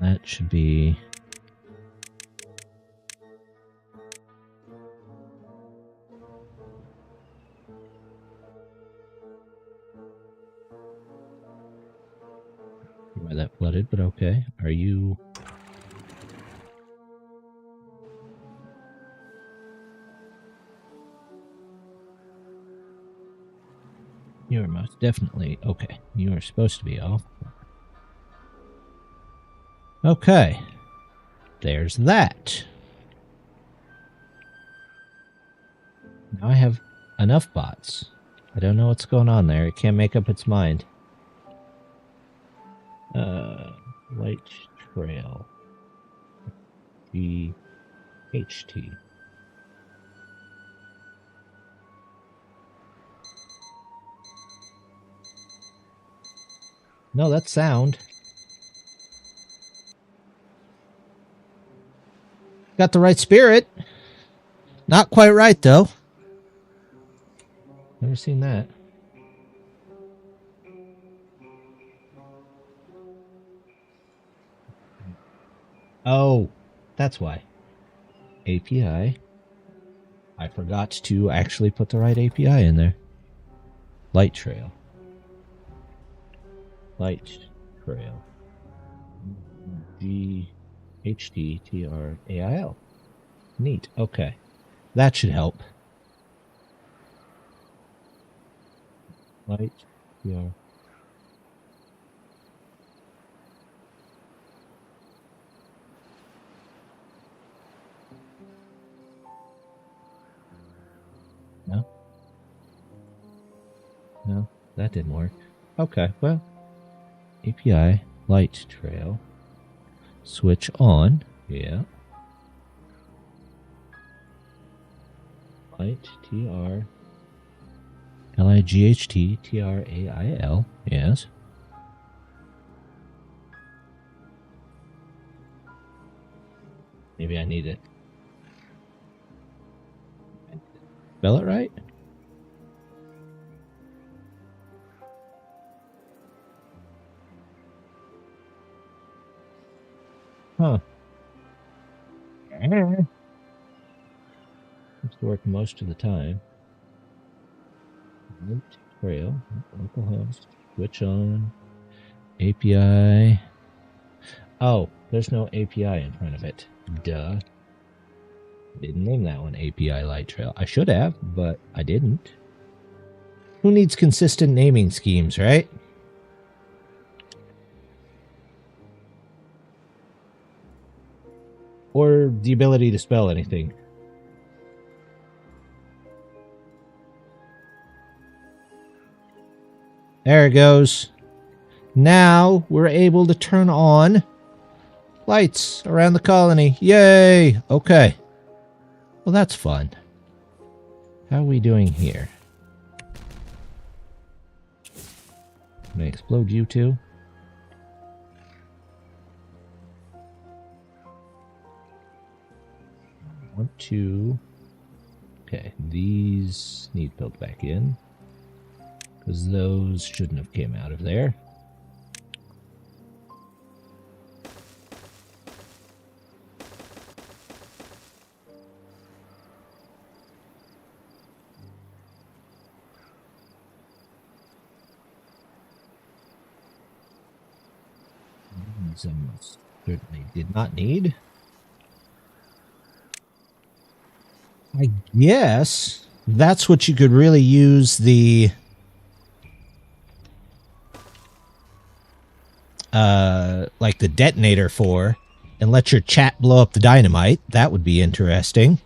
that should be... why that flooded, but okay. Are you... You are most definitely... okay. You are supposed to be off. Okay. There's that. Now I have enough bots. I don't know what's going on there. It can't make up its mind. Light trail. GHT. No, that's sound. Got the right spirit. Not quite right, though. Never seen that. Oh, that's why. API. I forgot to actually put the right API in there. Light trail. Light trail. GHDTRAIL. Neat. Okay. That should help. Light TR. No? No, that didn't work. Okay, well. API, light trail. Switch on. Yeah. Light TR. LIGHT TRAIL. Yes. Maybe I need it. Spell it right? Huh. Seems to work most of the time. Light trail, localhost, switch on, API. Oh, there's no API in front of it. Duh. Didn't name that one API Light Trail. I should have, but I didn't. Who needs consistent naming schemes, right? Or the ability to spell anything. There it goes. Now we're able to turn on lights around the colony. Yay! Okay. Well, that's fun. How are we doing here? Can I explode you too? Want to... Okay, these need built back in. Because those shouldn't have came out of there. These I certainly did not need. I guess that's what you could really use the like the detonator for, and let your chat blow up the dynamite. That would be interesting.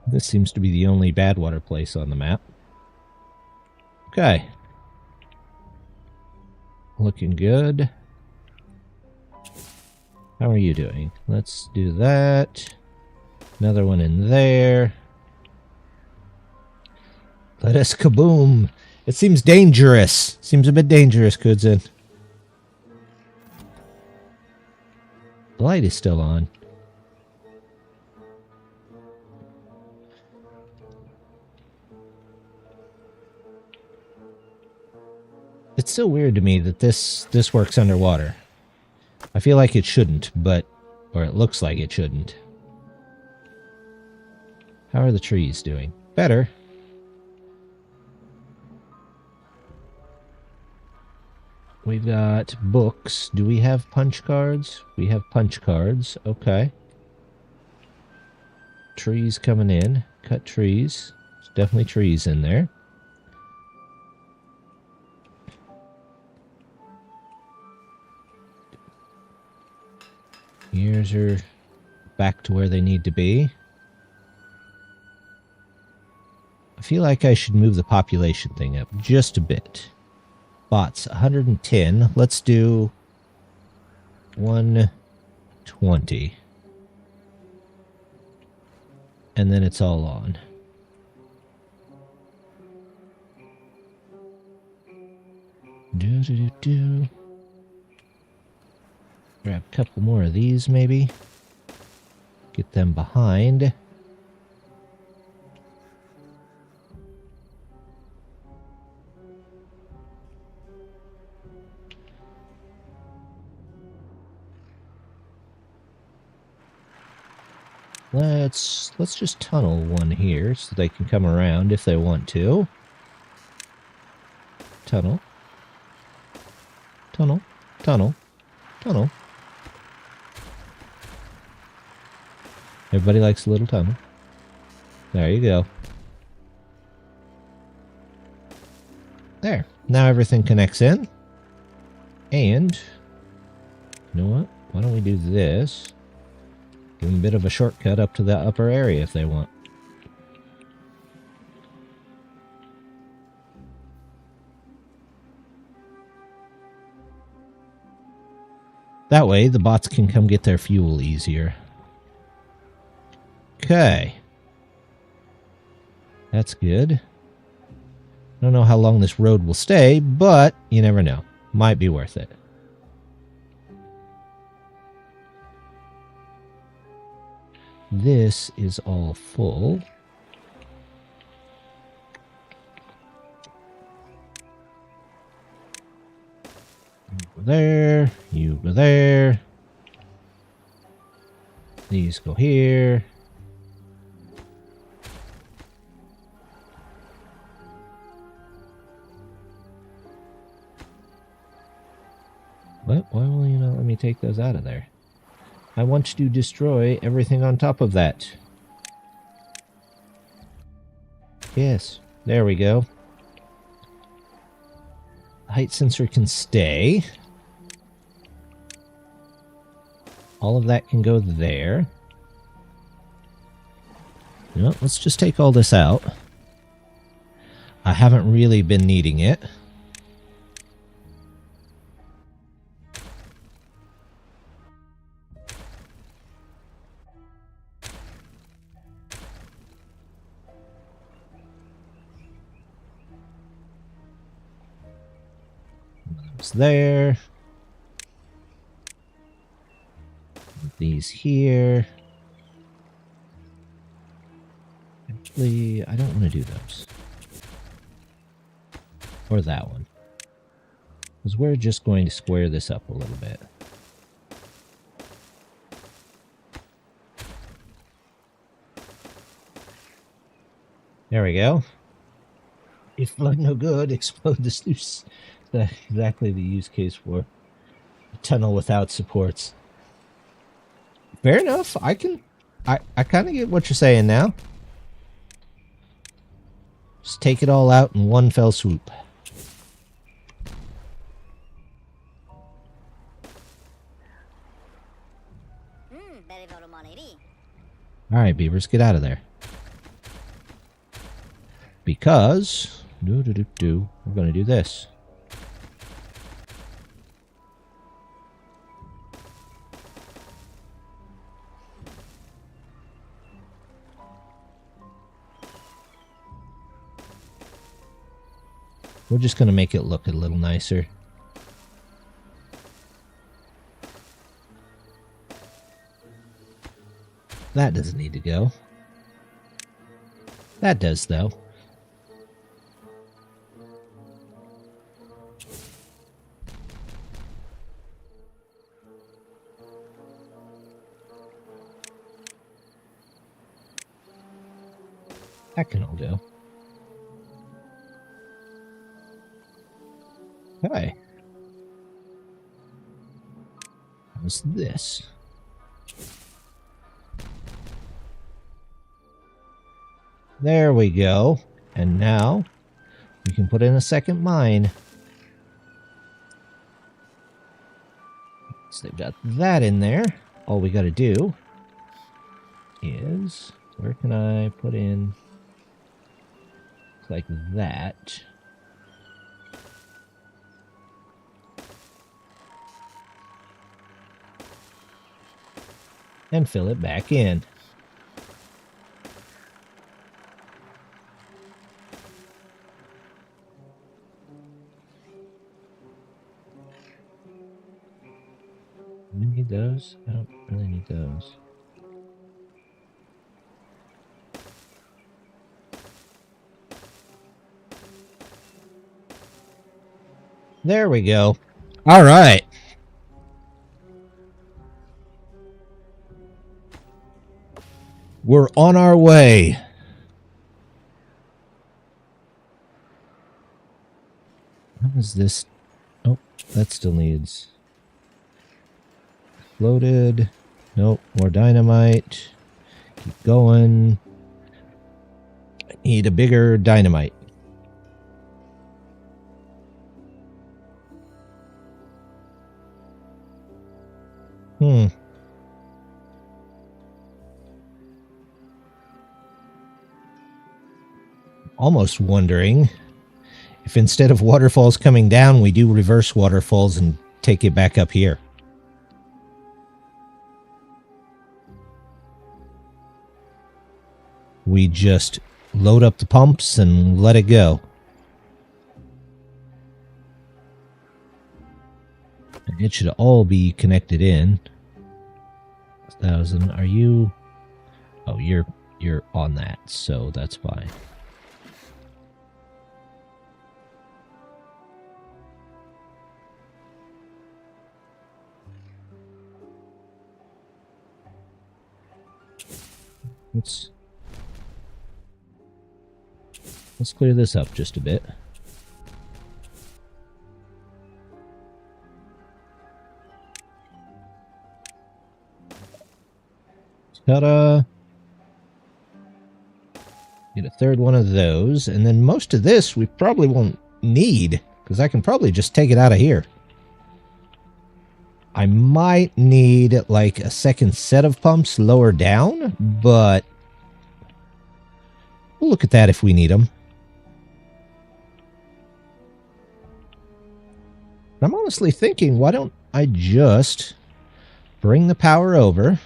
This seems to be the only bad water place on the map. Okay. Looking good. How are you doing? Let's do that. Another one in there. Let us kaboom. It seems dangerous. Seems a bit dangerous, Kudzen. The light is still on. It's so weird to me that this works underwater. I feel like it shouldn't, but... Or it looks like it shouldn't. How are the trees doing? Better. We've got books. Do we have punch cards? We have punch cards. Okay. Trees coming in. Cut trees. There's definitely trees in there. Ears are back to where they need to be. I feel like I should move the population thing up just a bit. Bots, 110. Let's do 120. And then it's all on. Do. Grab a couple more of these, maybe. Get them behind. Let's just tunnel one here so they can come around if they want to. Tunnel. Tunnel. Tunnel. Tunnel. Everybody likes a little tunnel. There you go. There. Now everything connects in. And, you know what? Why don't we do this? Give them a bit of a shortcut up to the upper area if they want. That way, the bots can come get their fuel easier. Okay. That's good. I don't know how long this road will stay, but you never know. Might be worth it. This is all full. You go there. You go there. These go here. What? Why will you not let me take those out of there? I want to destroy everything on top of that. Yes, there we go. The height sensor can stay. All of that can go there. You know, let's just take all this out. I haven't really been needing it. There. These here. Actually, I don't want to do those. Or that one. Because we're just going to square this up a little bit. There we go. If flood no good, explode the sluice. That's exactly the use case for a tunnel without supports. Fair enough. I kind of get what you're saying now. Just take it all out in one fell swoop. Alright, beavers, get out of there. Because we're going to do this. We're just going to make it look a little nicer. That doesn't need to go. That does, though. That can all go. Okay. How's this? There we go. And now we can put in a second mine. So they've got that in there. all we got to do is, where can I put in like that? And fill it back in. Do we need those? I don't really need those. There we go. All right. We're on our way. How is this? Oh, that still needs loaded. Nope, more dynamite. Keep going. I need a bigger dynamite. Almost wondering if instead of waterfalls coming down, we do reverse waterfalls and take it back up here. We just load up the pumps and let it go. And it should all be connected in. 1,000. Are you? Oh, you're on that, so that's fine. Let's clear this up just a bit. Ta-da! Get a third one of those, and then most of this we probably won't need, because I can probably just take it out of here. I might need like a second set of pumps lower down, but we'll look at that if we need them. I'm honestly thinking, why don't I just bring the power over,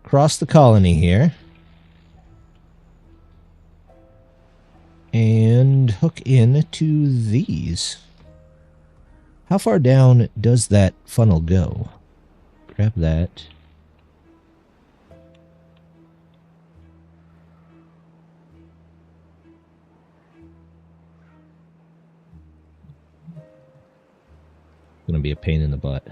across the colony here, and hook into these. How far down does that funnel go? Grab that. Gonna be a pain in the butt.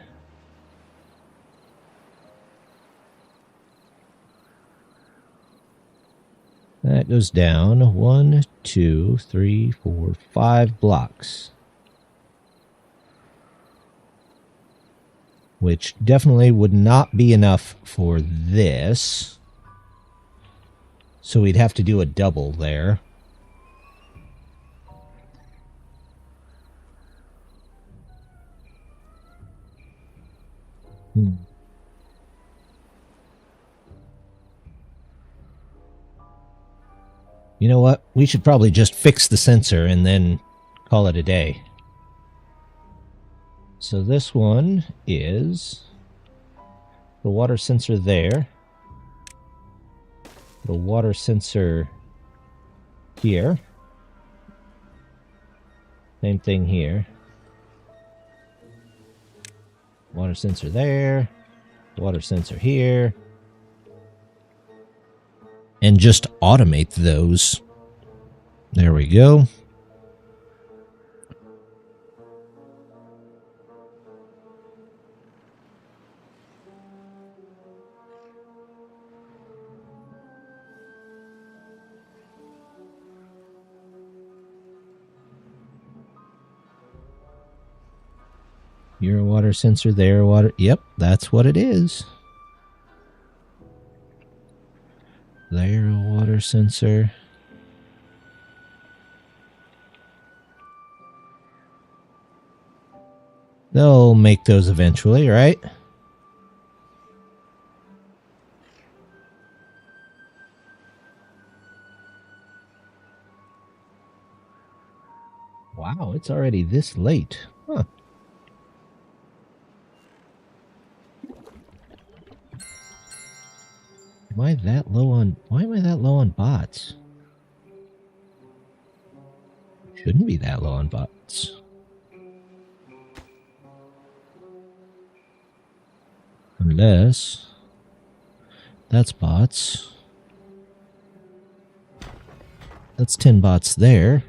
That goes down 1, 2, 3, 4, 5 blocks. Which definitely would not be enough for this. So we'd have to do a double there. You know what? We should probably just fix the sensor and then call it a day. So this one is the water sensor there. The water sensor here. Same thing here. Water sensor there. Water sensor here. And just automate those. There we go. Your water sensor there, water. Yep, that's what it is. There, water sensor. They'll make those eventually, right? Wow, it's already this late. Huh. Why am I that low on bots? Shouldn't be that low on bots. Unless that's bots. That's 10 bots there.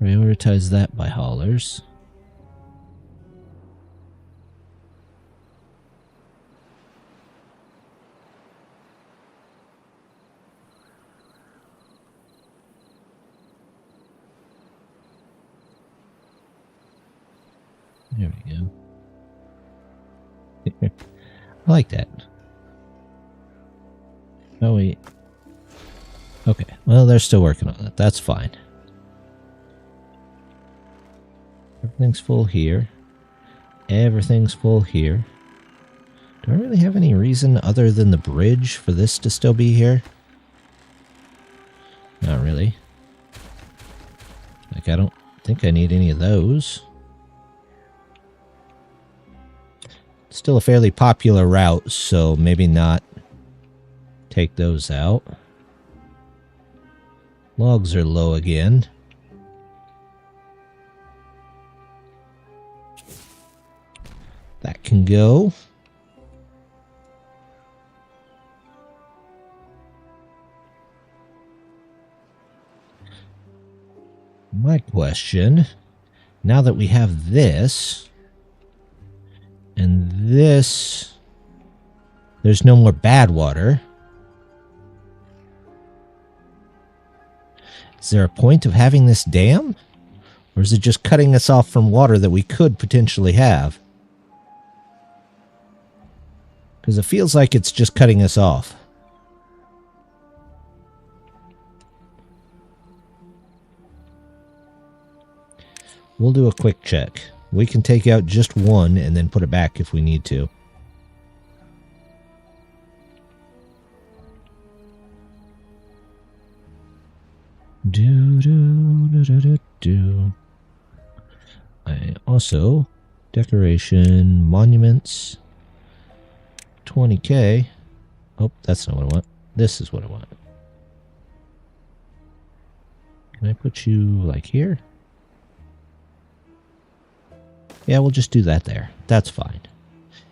Prioritize that by haulers. There we go. I like that. Oh, wait. Okay, well, they're still working on it. That's fine. Everything's full here. Everything's full here. Do I really have any reason other than the bridge for this to still be here? Not really. Like, I don't think I need any of those. Still a fairly popular route, so maybe not take those out. Logs are low again. That can go. My question, now that we have this, and this, there's no more bad water. Is there a point of having this dam? Or is it just cutting us off from water that we could potentially have? Because it feels like it's just cutting us off. We'll do a quick check. We can take out just one and then put it back if we need to. Do. I also, decoration, monuments, 20k. Oh, that's not what I want. This is what I want. Can I put you like here? Yeah, we'll just do that there. That's fine.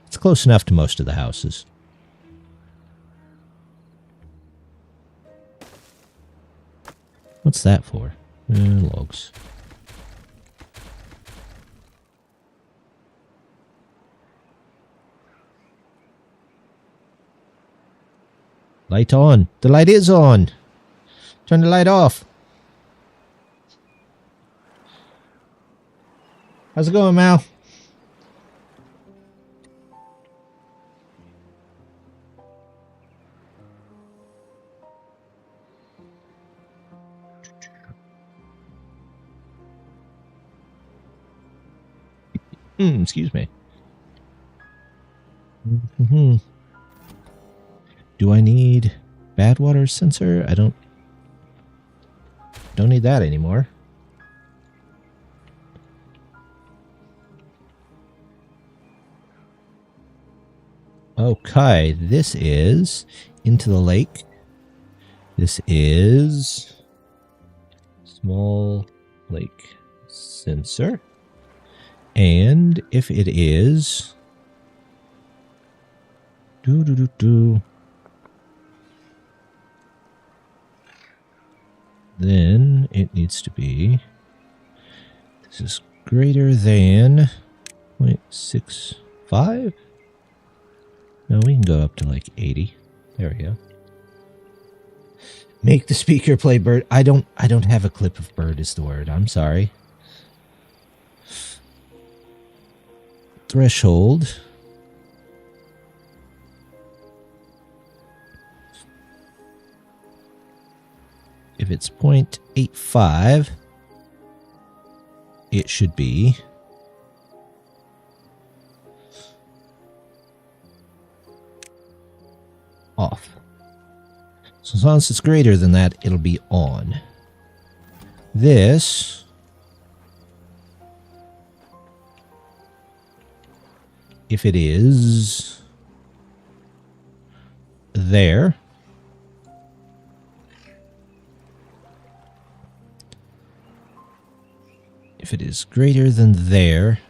It's close enough to most of the houses. What's that for? Logs. Light on. The light is on. Turn the light off. How's it going, Mal? Excuse me. Do I need bad water sensor? I don't need that anymore. Okay, this is into the lake. This is small lake sensor. And if it is then it needs to be, this is greater than 0.65. No, we can go up to like 80. There we go. Make the speaker play bird. I don't have a clip of bird is the word. I'm sorry. Threshold. If it's 0.85, it should be off. So as long as it's greater than that, it'll be on. This if it is there, if it is greater than there,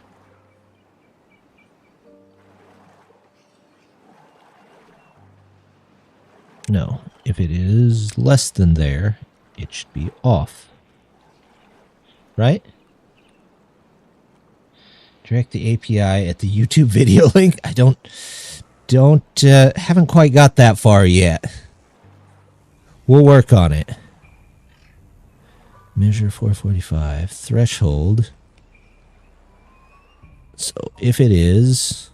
no, if it is less than there, it should be off. Right? Direct the API at the YouTube video link. I haven't quite got that far yet. We'll work on it. Measure 445. Threshold. So if it is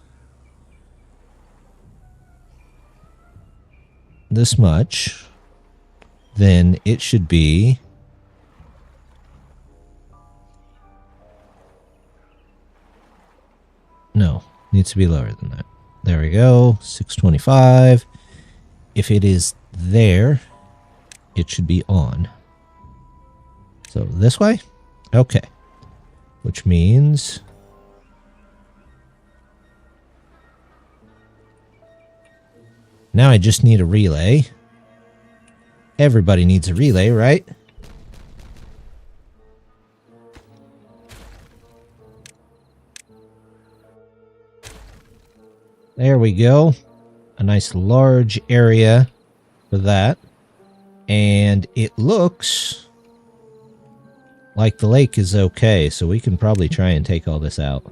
this much, then it should be no, needs to be lower than that. There we go. 625. If it is there, it should be on. So this way? Okay. Which means now I just need a relay. Everybody needs a relay, right? There we go. A nice large area for that. And it looks like the lake is okay, so we can probably try and take all this out.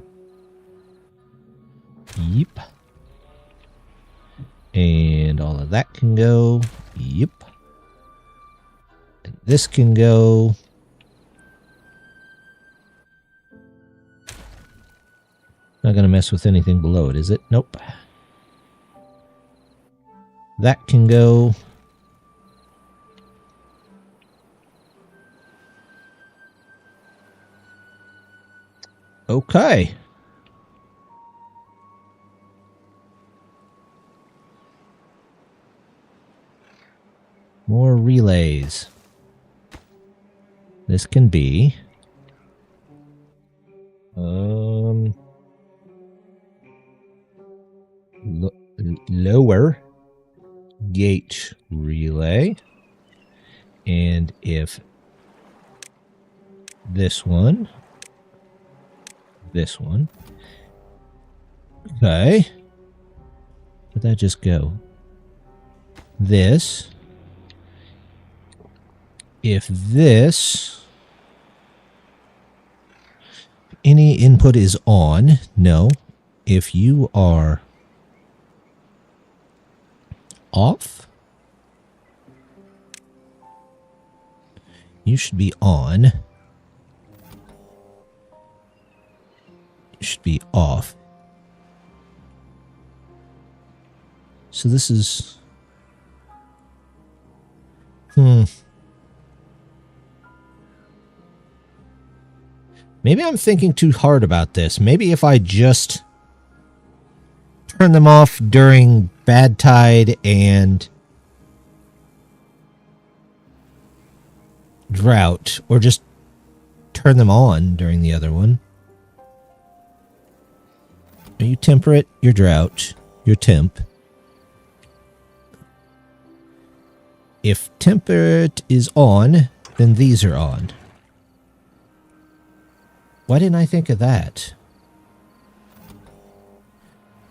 Yep. And all of that can go. Yep. And this can go. Not going to mess with anything below it, is it? Nope. That can go. Okay. More relays. This can be lower gate relay, and if this one, okay, where'd that just go? This, if this, any input is on, no. If you are off, you should be on. You should be off. So this is maybe I'm thinking too hard about this. Maybe if I just turn them off during bad tide and drought, or just turn them on during the other one. Are you temperate? You're drought. You're temp. If temperate is on, then these are on. Why didn't I think of that?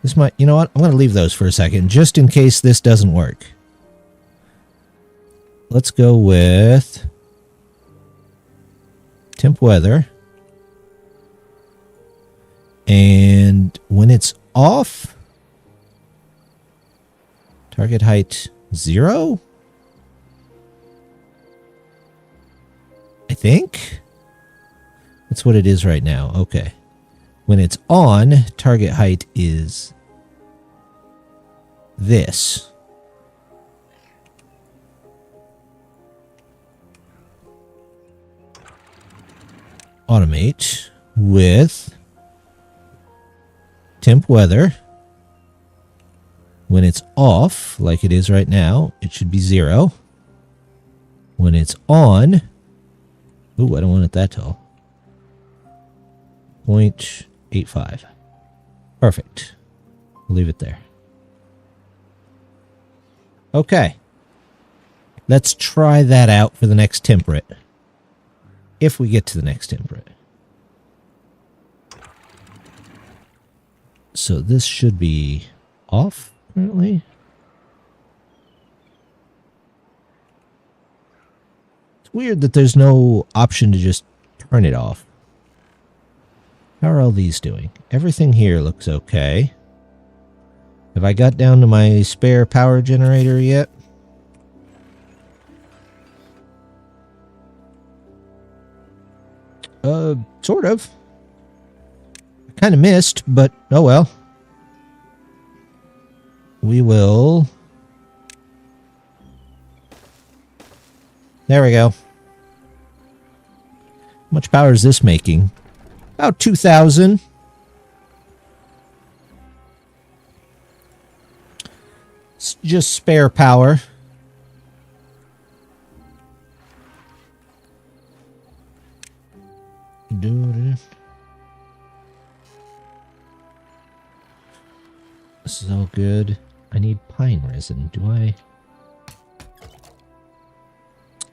This might, you know what? I'm going to leave those for a second, just in case this doesn't work. Let's go with temp weather. And when it's off, target height 0? I think that's what it is right now. Okay. When it's on, target height is this. Automate with temp weather. When it's off, like it is right now, it should be 0. When it's on, Ooh, I don't want it that tall. 0.85. Perfect. We'll leave it there. Okay. Let's try that out for the next temperate. If we get to the next temperate. So this should be off currently. It's weird that there's no option to just turn it off. How are all these doing? Everything here looks okay. Have I got down to my spare power generator yet? Sort of. I kind of missed, but oh well. We will. There we go. How much power is this making? About 2,000. It's just spare power. This is all good. I need pine resin. Do I?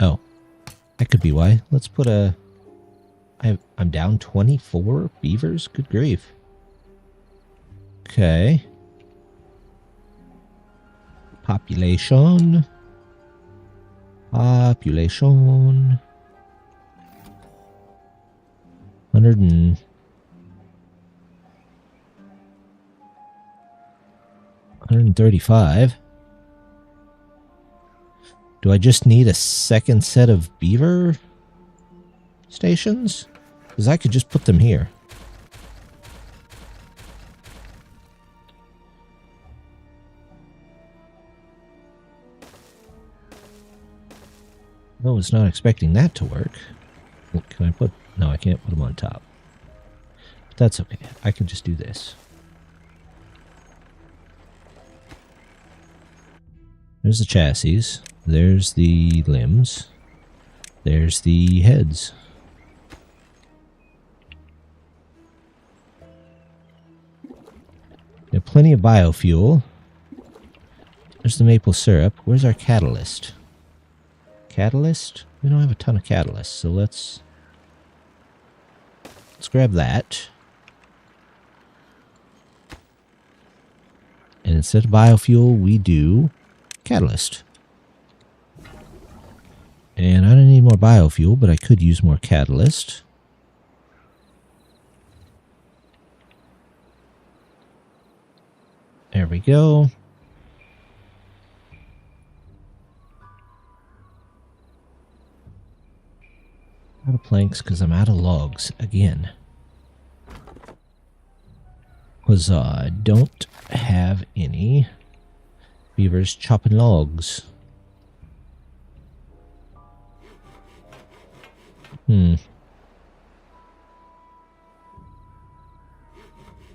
Oh, that could be why. Let's put a... I'm down 24 beavers? Good grief. Okay. Population. 135. Do I just need a second set of beaver stations? Because I could just put them here. I was not expecting that to work. Well, can I put... No, I can't put them on top. But that's okay. I can just do this. There's the chassis. There's the limbs. There's the heads. We have plenty of biofuel. There's the maple syrup. Where's our catalyst? Catalyst? We don't have a ton of catalyst, so let's grab that. And instead of biofuel, we do catalyst. And I don't need more biofuel, but I could use more catalyst. There we go. Out of planks because I'm out of logs again. Because I don't have any beavers chopping logs. I'm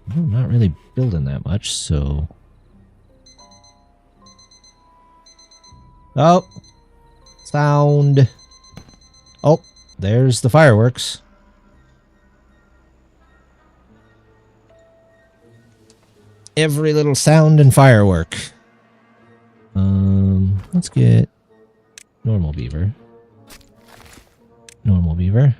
not really building that much, so... Oh! Sound! Oh, there's the fireworks. Every little sound and firework. Let's get normal beaver. Normal beaver.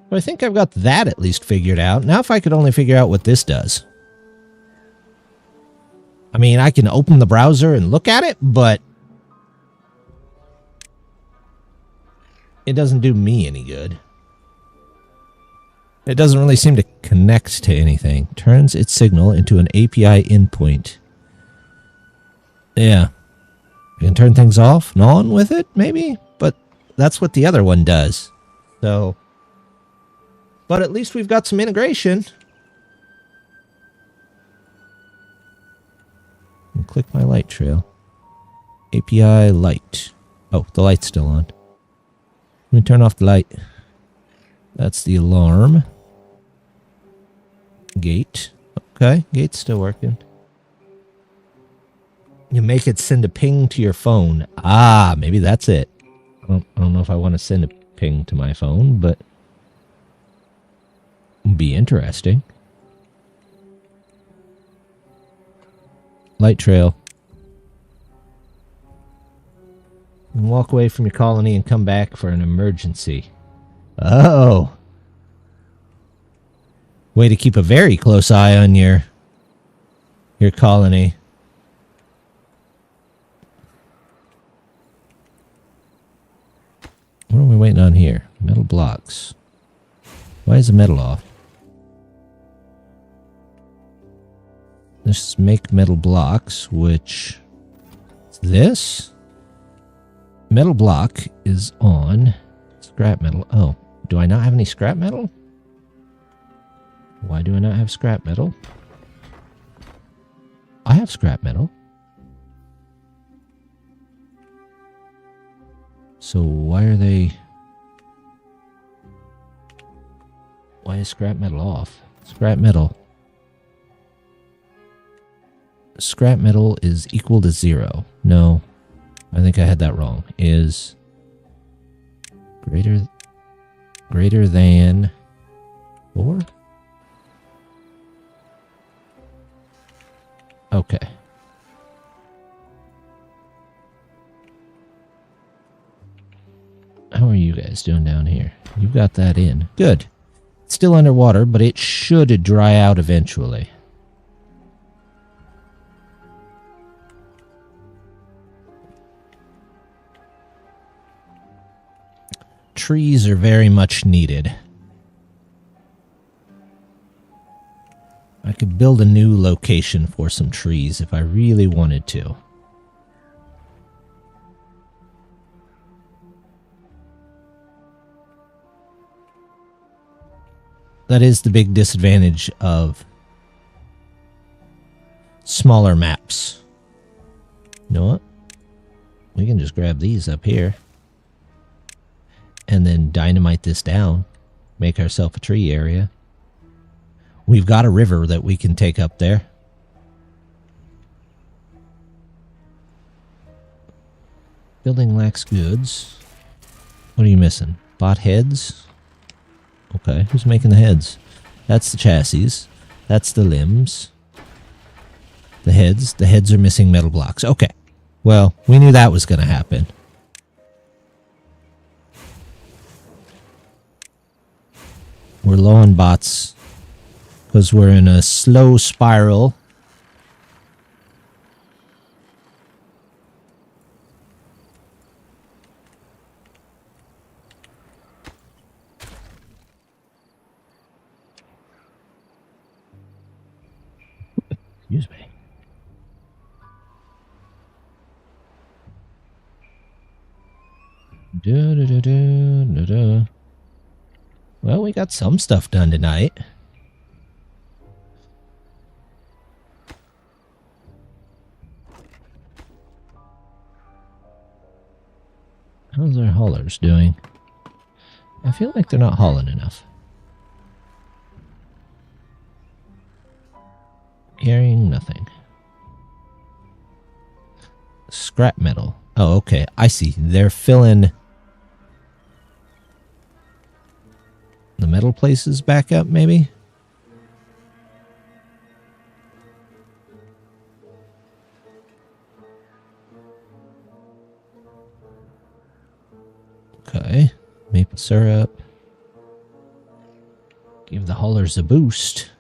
Well, I think I've got that at least figured out. Now if I could only figure out what this does. I mean, I can open the browser and look at it, but it doesn't do me any good. It doesn't really seem to connect to anything. Turns its signal into an API endpoint. Yeah. You can turn things off and on with it, maybe? But that's what the other one does. So... But at least we've got some integration. And click my light trail. API light. Oh, the light's still on. Let me turn off the light. That's the alarm. Gate. Okay, gate's still working. You make it send a ping to your phone. Ah, maybe that's it. I don't know if I want to send a ping to my phone, but it'd be interesting. Light trail. And walk away from your colony and come back for an emergency. Oh. Way to keep a very close eye on your colony. What are we waiting on here? Metal blocks. Why is the metal off? Let's make metal blocks, which is this. Metal block is on. Scrap metal. Oh, do I not have any scrap metal? Why do I not have scrap metal? I have scrap metal. So why are they... Why is scrap metal off? Scrap metal. Scrap metal is equal to 0. No, I think I had that wrong. Is greater than 4? Okay. How are you guys doing down here? You got that in. Good. It's still underwater, but it should dry out eventually. Trees are very much needed. I could build a new location for some trees if I really wanted to. That is the big disadvantage of smaller maps. You know what? We can just grab these up here. And then dynamite this down. Make ourselves a tree area. We've got a river that we can take up there. Building lacks goods. What are you missing? Bot heads? Okay, who's making the heads? That's the chassis. That's the limbs. The heads. The heads are missing metal blocks. Okay. Well, we knew that was going to happen. We're low on bots because we're in a slow spiral. Excuse me. Well, we got some stuff done tonight. How's our haulers doing? I feel like they're not hauling enough. Carrying nothing. Scrap metal. Oh, okay. I see. They're filling the metal places back up, maybe? Okay. Maple syrup. Give the haulers a boost.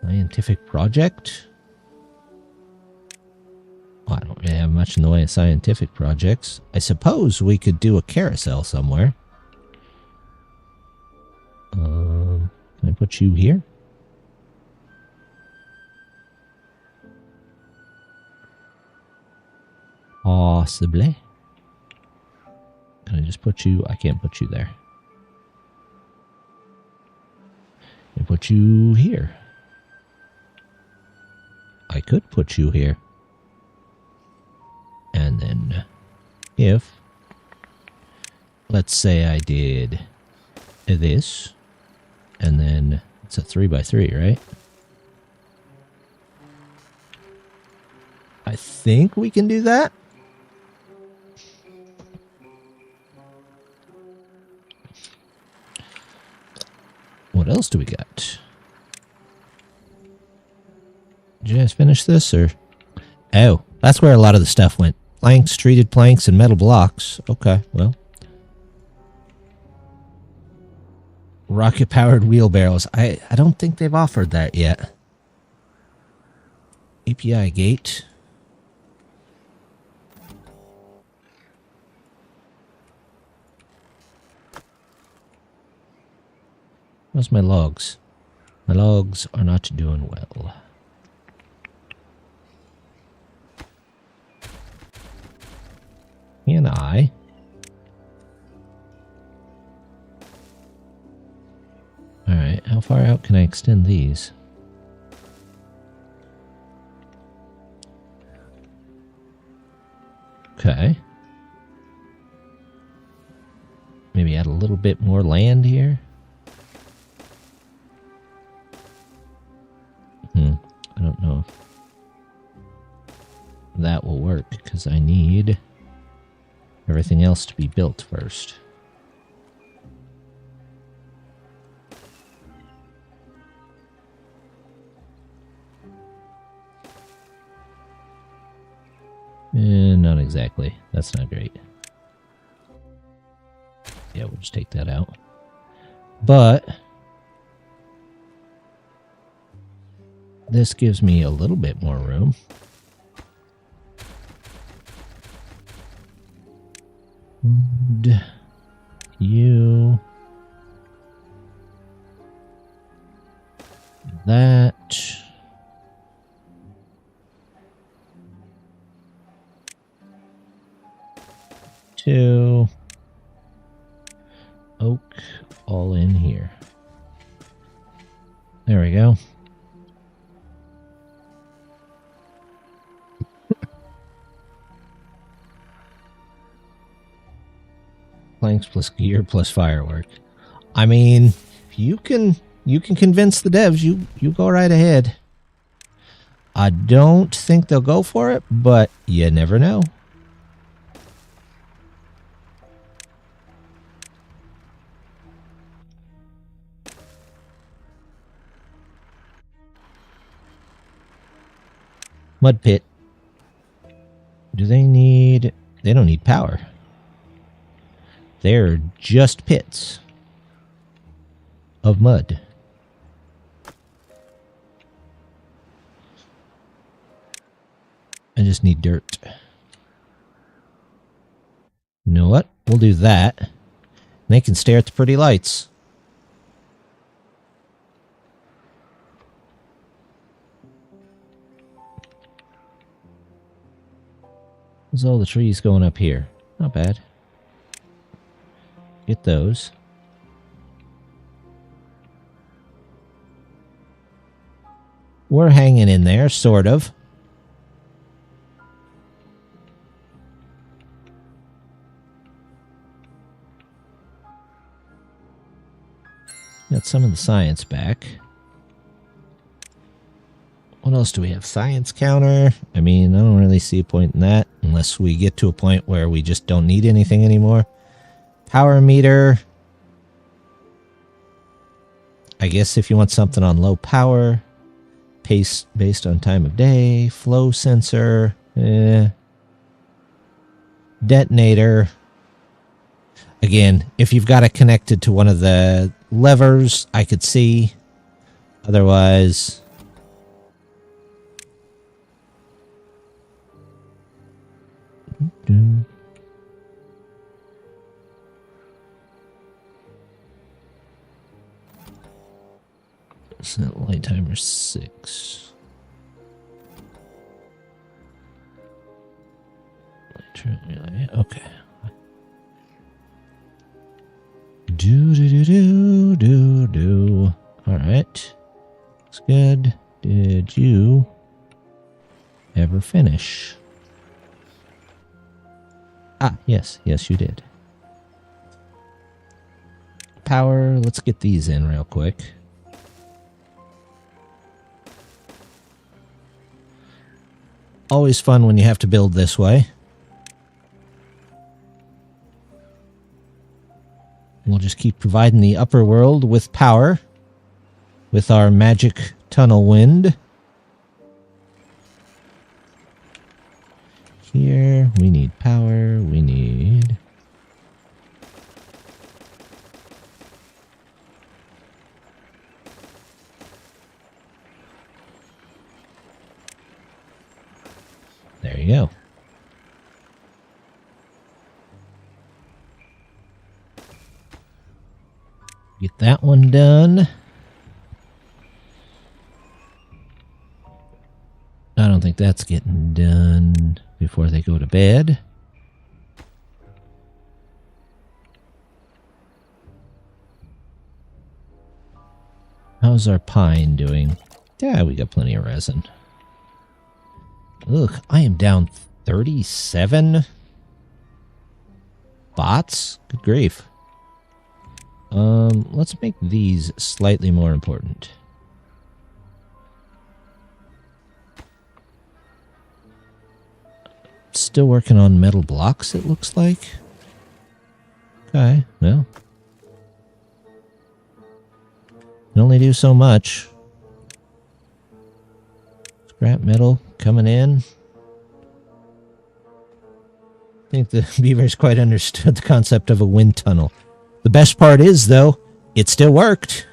Scientific project? Well, I don't really have much in the way of scientific projects. I suppose we could do a carousel somewhere. Can I put you here? Possibly. Can I just put you? I can't put you there. I put you here. I could put you here. And then if, let's say I did this, and then it's a 3x3, right? I think we can do that. What else do we got? Did you guys finish this, or? Oh, that's where a lot of the stuff went. Planks, treated planks, and metal blocks. Okay, well. Rocket-powered wheelbarrows. I don't think they've offered that yet. API gate. Where's my logs? My logs are not doing well. Can I? Alright, how far out can I extend these? Okay. Maybe add a little bit more land here. I don't know if that will work because I need everything else to be built first. Not exactly. That's not great. Yeah, we'll just take that out. But this gives me a little bit more room. And you. That. Two. Oak all in here. There we go. Planks plus gear plus firework. I mean, if you can convince the devs, you go right ahead. I don't think they'll go for it, but you never know. Mud pit. Do they need... They don't need power. They're just pits of mud. I just need dirt. You know what? We'll do that. They can stare at the pretty lights. There's all the trees going up here. Not bad. Get those. We're hanging in there, sort of. Got some of the science back. What else do we have? Science counter. I mean, I don't really see a point in that unless we get to a point where we just don't need anything anymore. Power meter. I guess if you want something on low power, pace based on time of day, flow sensor, detonator. Again, if you've got it connected to one of the levers, I could see. Otherwise... Set light timer 6. Okay. Do. All right. Looks good. Did you ever finish? Ah, yes, you did. Power. Let's get these in real quick. Always fun when you have to build this way. We'll just keep providing the upper world with power with our magic tunnel wind. Here, we need power, we need... There you go. Get that one done. I don't think that's getting done before they go to bed. How's our pine doing? Yeah, we got plenty of resin. Ugh, I am down 37 bots? Good grief. Let's make these slightly more important. Still working on metal blocks, it looks like. Okay, well. Can only do so much. Scrap metal coming in. I think the beavers quite understood the concept of a wind tunnel. The best part is, though, it still worked.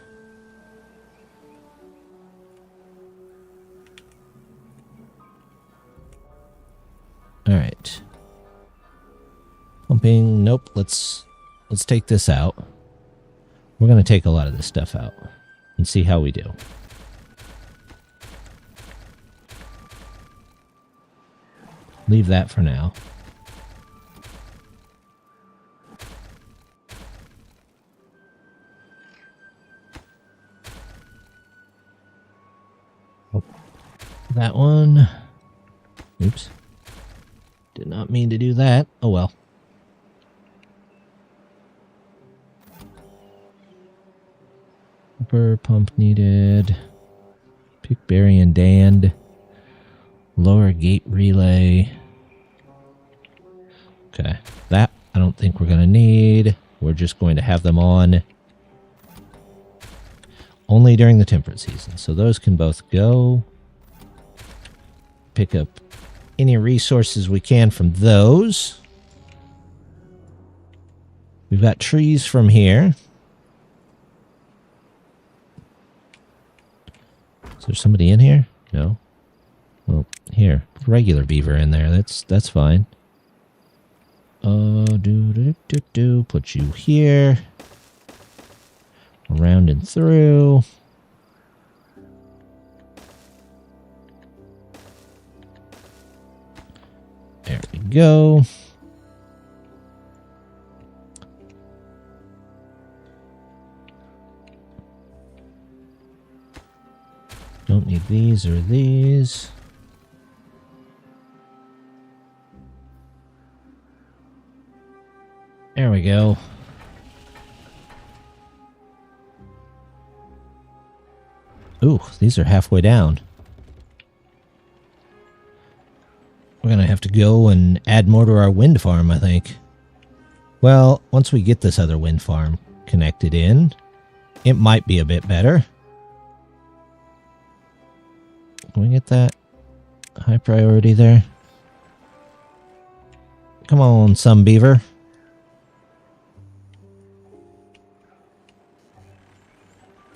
Alright. Pumping. Nope. Let's take this out. We're going to take a lot of this stuff out and see how we do. Leave that for now. Oh, that one. Oops. Did not mean to do that. Oh well. Upper pump needed. Pickberry and Dand. Lower gate relay. Okay. That I don't think we're going to need. We're just going to have them on only during the temperate season. So those can both go. Pick up any resources we can from those. We've got trees from here. Is there somebody in here? No. Well, here, regular beaver in there. That's fine. Put you here. Around and through. There we go. Don't need these or these. There we go. Ooh, these are halfway down. We're going to have to go and add more to our wind farm, I think. Well, once we get this other wind farm connected in, it might be a bit better. Can we get that high priority there? Come on, some beaver.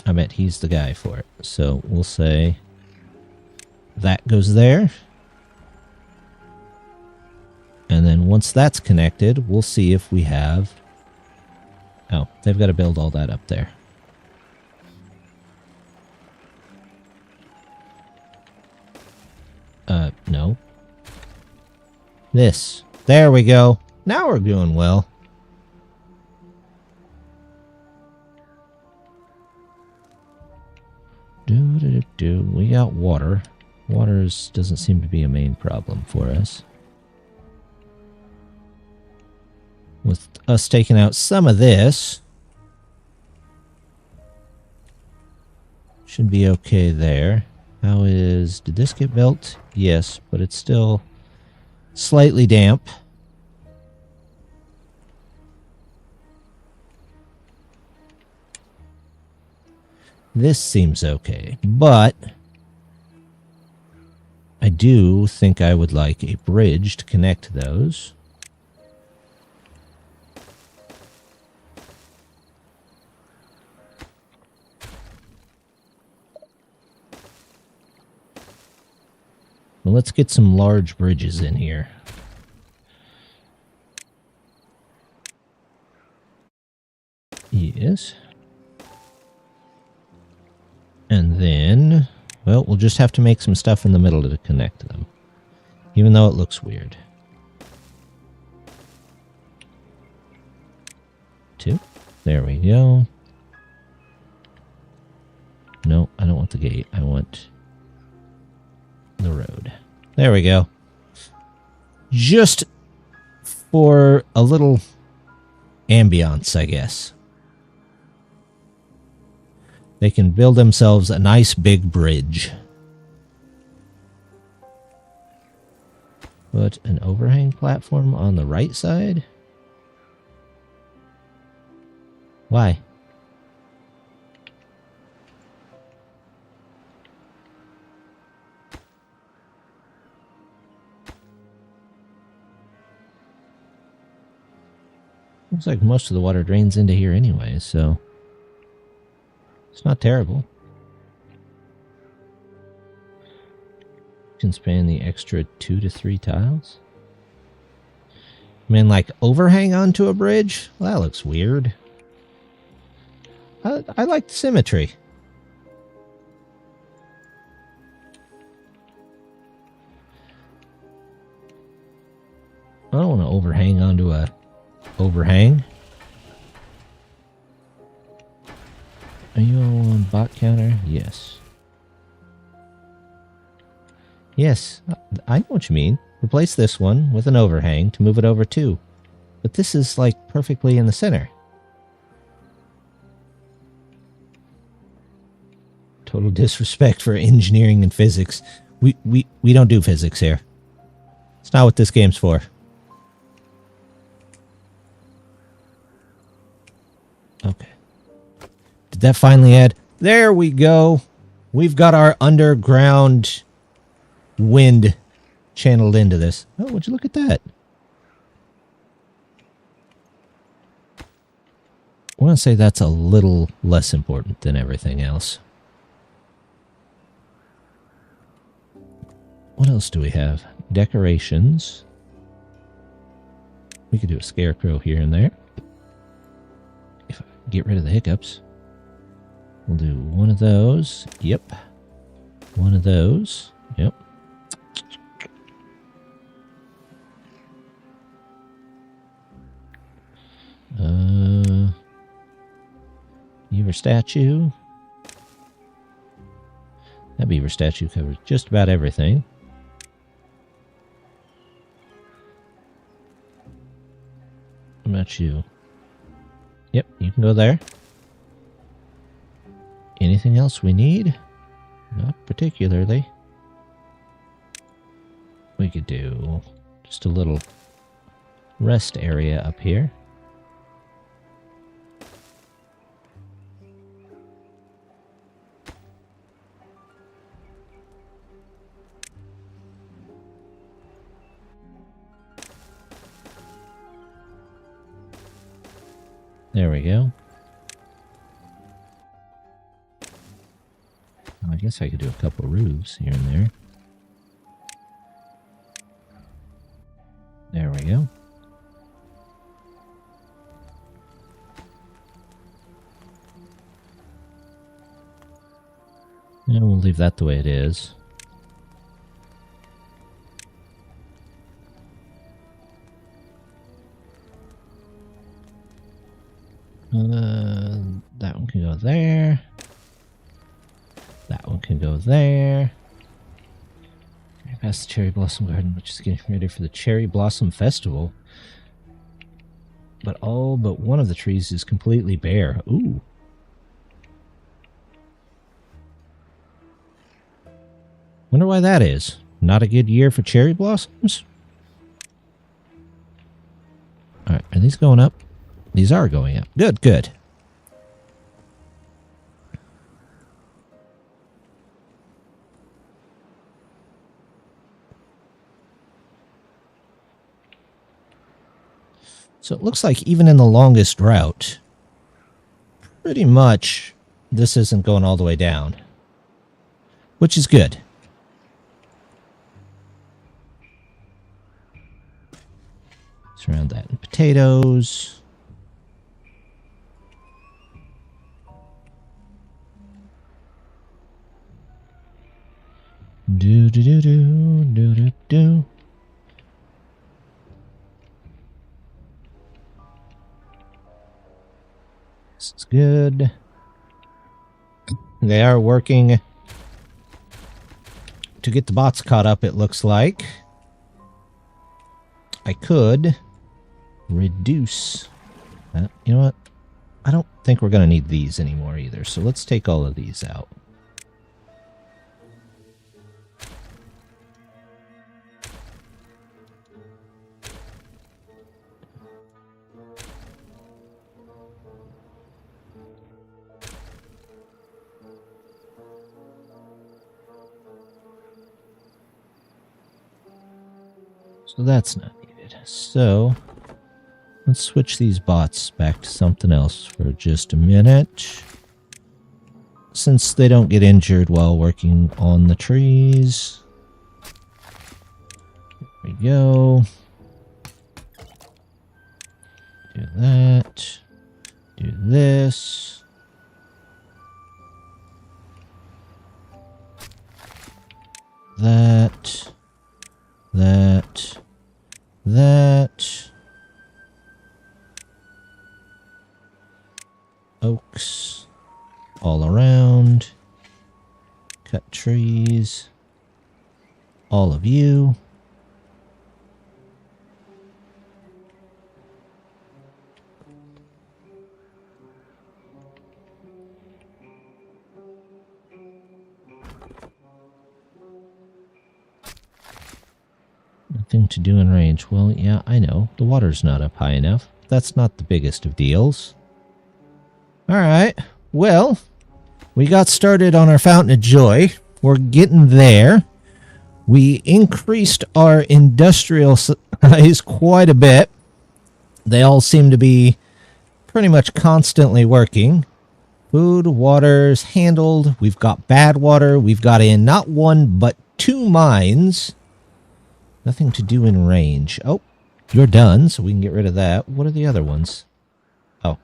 I bet he's the guy for it. So we'll say that goes there. And then once that's connected, we'll see if we have... Oh, they've got to build all that up there. No. This. There we go. Now we're doing well. We got water. Water doesn't seem to be a main problem for us. With us taking out some of this, should be okay there. Did this get built? Yes, but it's still slightly damp. This seems okay, but I do think I would like a bridge to connect those. Well, let's get some large bridges in here. Yes. And then, well, we'll just have to make some stuff in the middle to connect them. Even though it looks weird. 2. There we go. No, I don't want the gate. I want the road. There we go. Just for a little ambiance, I guess. They can build themselves a nice big bridge. Put an overhang platform on the right side? Why? Looks like most of the water drains into here anyway, so it's not terrible. You can span the extra 2 to 3 tiles. I mean, like, overhang onto a bridge? Well, that looks weird. I like the symmetry. I don't want to overhang onto a overhang. Are you on bot counter? Yes. Yes, I know what you mean. Replace this one with an overhang to move it over too. But this is like perfectly in the center. Total disrespect for engineering and physics. We don't do physics here. It's not what this game's for. Okay. Did that finally add? There we go. We've got our underground wind channeled into this. Oh, would you look at that? I want to say that's a little less important than everything else. What else do we have? Decorations. We could do a scarecrow here and there. If I get rid of the hiccups. We'll do one of those. Yep. One of those. Yep. Beaver statue. That beaver statue covers just about everything. What about you? Yep, you can go there. Anything else we need? Not particularly. We could do just a little rest area up here. There we go. I guess I could do a couple roofs here and there. There we go. And we'll leave that the way it is. That one can go there. That one can go there. Past the Cherry Blossom Garden, which is getting ready for the Cherry Blossom Festival. But all but one of the trees is completely bare. Ooh. Wonder why that is. Not a good year for cherry blossoms? Alright, are these going up? These are going up. Good, good. So it looks like even in the longest route, pretty much this isn't going all the way down, which is good. Surround that in potatoes. Do do do do do do do. This is good. They are working to get the bots caught up, it looks like. I could reduce. You know what? I don't think we're going to need these anymore either, so let's take all of these out. So that's not needed. So let's switch these bots back to something else for just a minute. Since they don't get injured while working on the trees. There we go. Do that. Do this. That. That. That. Oaks all around. Cut trees. All of you. Nothing to do in range. Well, yeah, I know. The water's not up high enough. That's not the biggest of deals. Alright. Well, we got started on our Fountain of Joy. We're getting there. We increased our industrial size quite a bit. They all seem to be pretty much constantly working. Food, water's handled. We've got bad water. We've got in not one, but 2 mines. Nothing to do in range. Oh, you're done, so we can get rid of that. What are the other ones? Oh,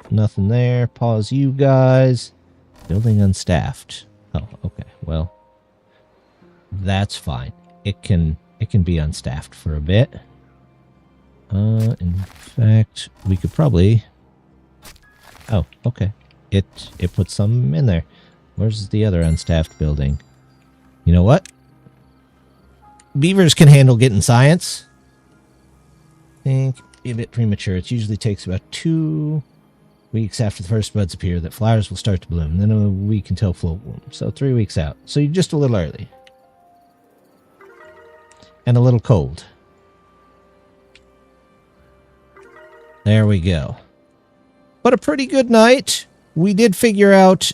nothing there. Pause you guys. Building unstaffed. Oh, okay. Well, that's fine. It can be unstaffed for a bit. In fact, we could probably... Oh, okay. It puts some in there. Where's the other unstaffed building? You know what? Beavers can handle getting science. I think be a bit premature. It usually takes about 2 weeks after the first buds appear that flowers will start to bloom. Then a week until full bloom. So 3 weeks out. So you're just a little early. And a little cold. There we go. But a pretty good night. We did figure out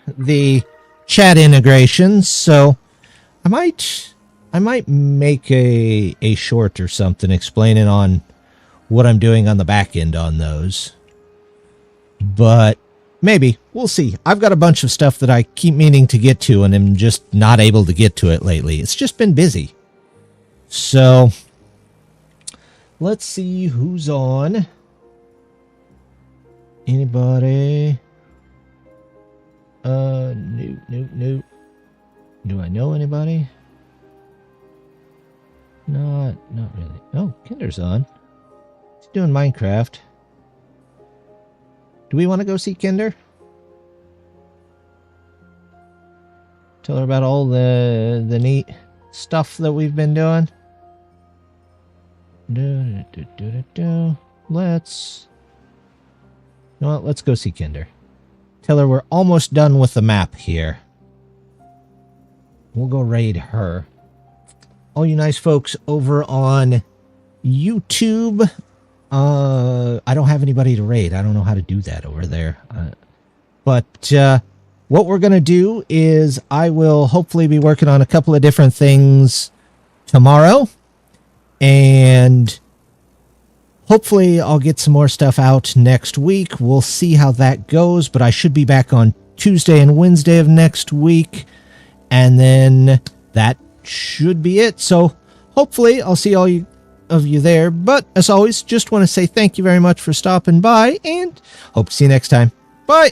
the chat integration, so I might make a short or something explaining on what I'm doing on the back end on those. But maybe. We'll see. I've got a bunch of stuff that I keep meaning to get to and am just not able to get to it lately. It's just been busy. So, let's see who's on. Anybody? Nope. Do I know anybody? Not really. Oh, Kinder's on. He's doing Minecraft. Do we want to go see Kinder? Tell her about all the neat stuff that we've been doing. Let's... You know what? Let's go see Kinder. Tell her we're almost done with the map here. We'll go raid her. All you nice folks over on YouTube, I don't have anybody to raid. I don't know how to do that over there. But what we're going to do is I will hopefully be working on a couple of different things tomorrow. And hopefully I'll get some more stuff out next week. We'll see how that goes. But I should be back on Tuesday and Wednesday of next week. And then that should be it. So hopefully I'll see all of you there. But as always, just want to say thank you very much for stopping by. And hope to see you next time. Bye.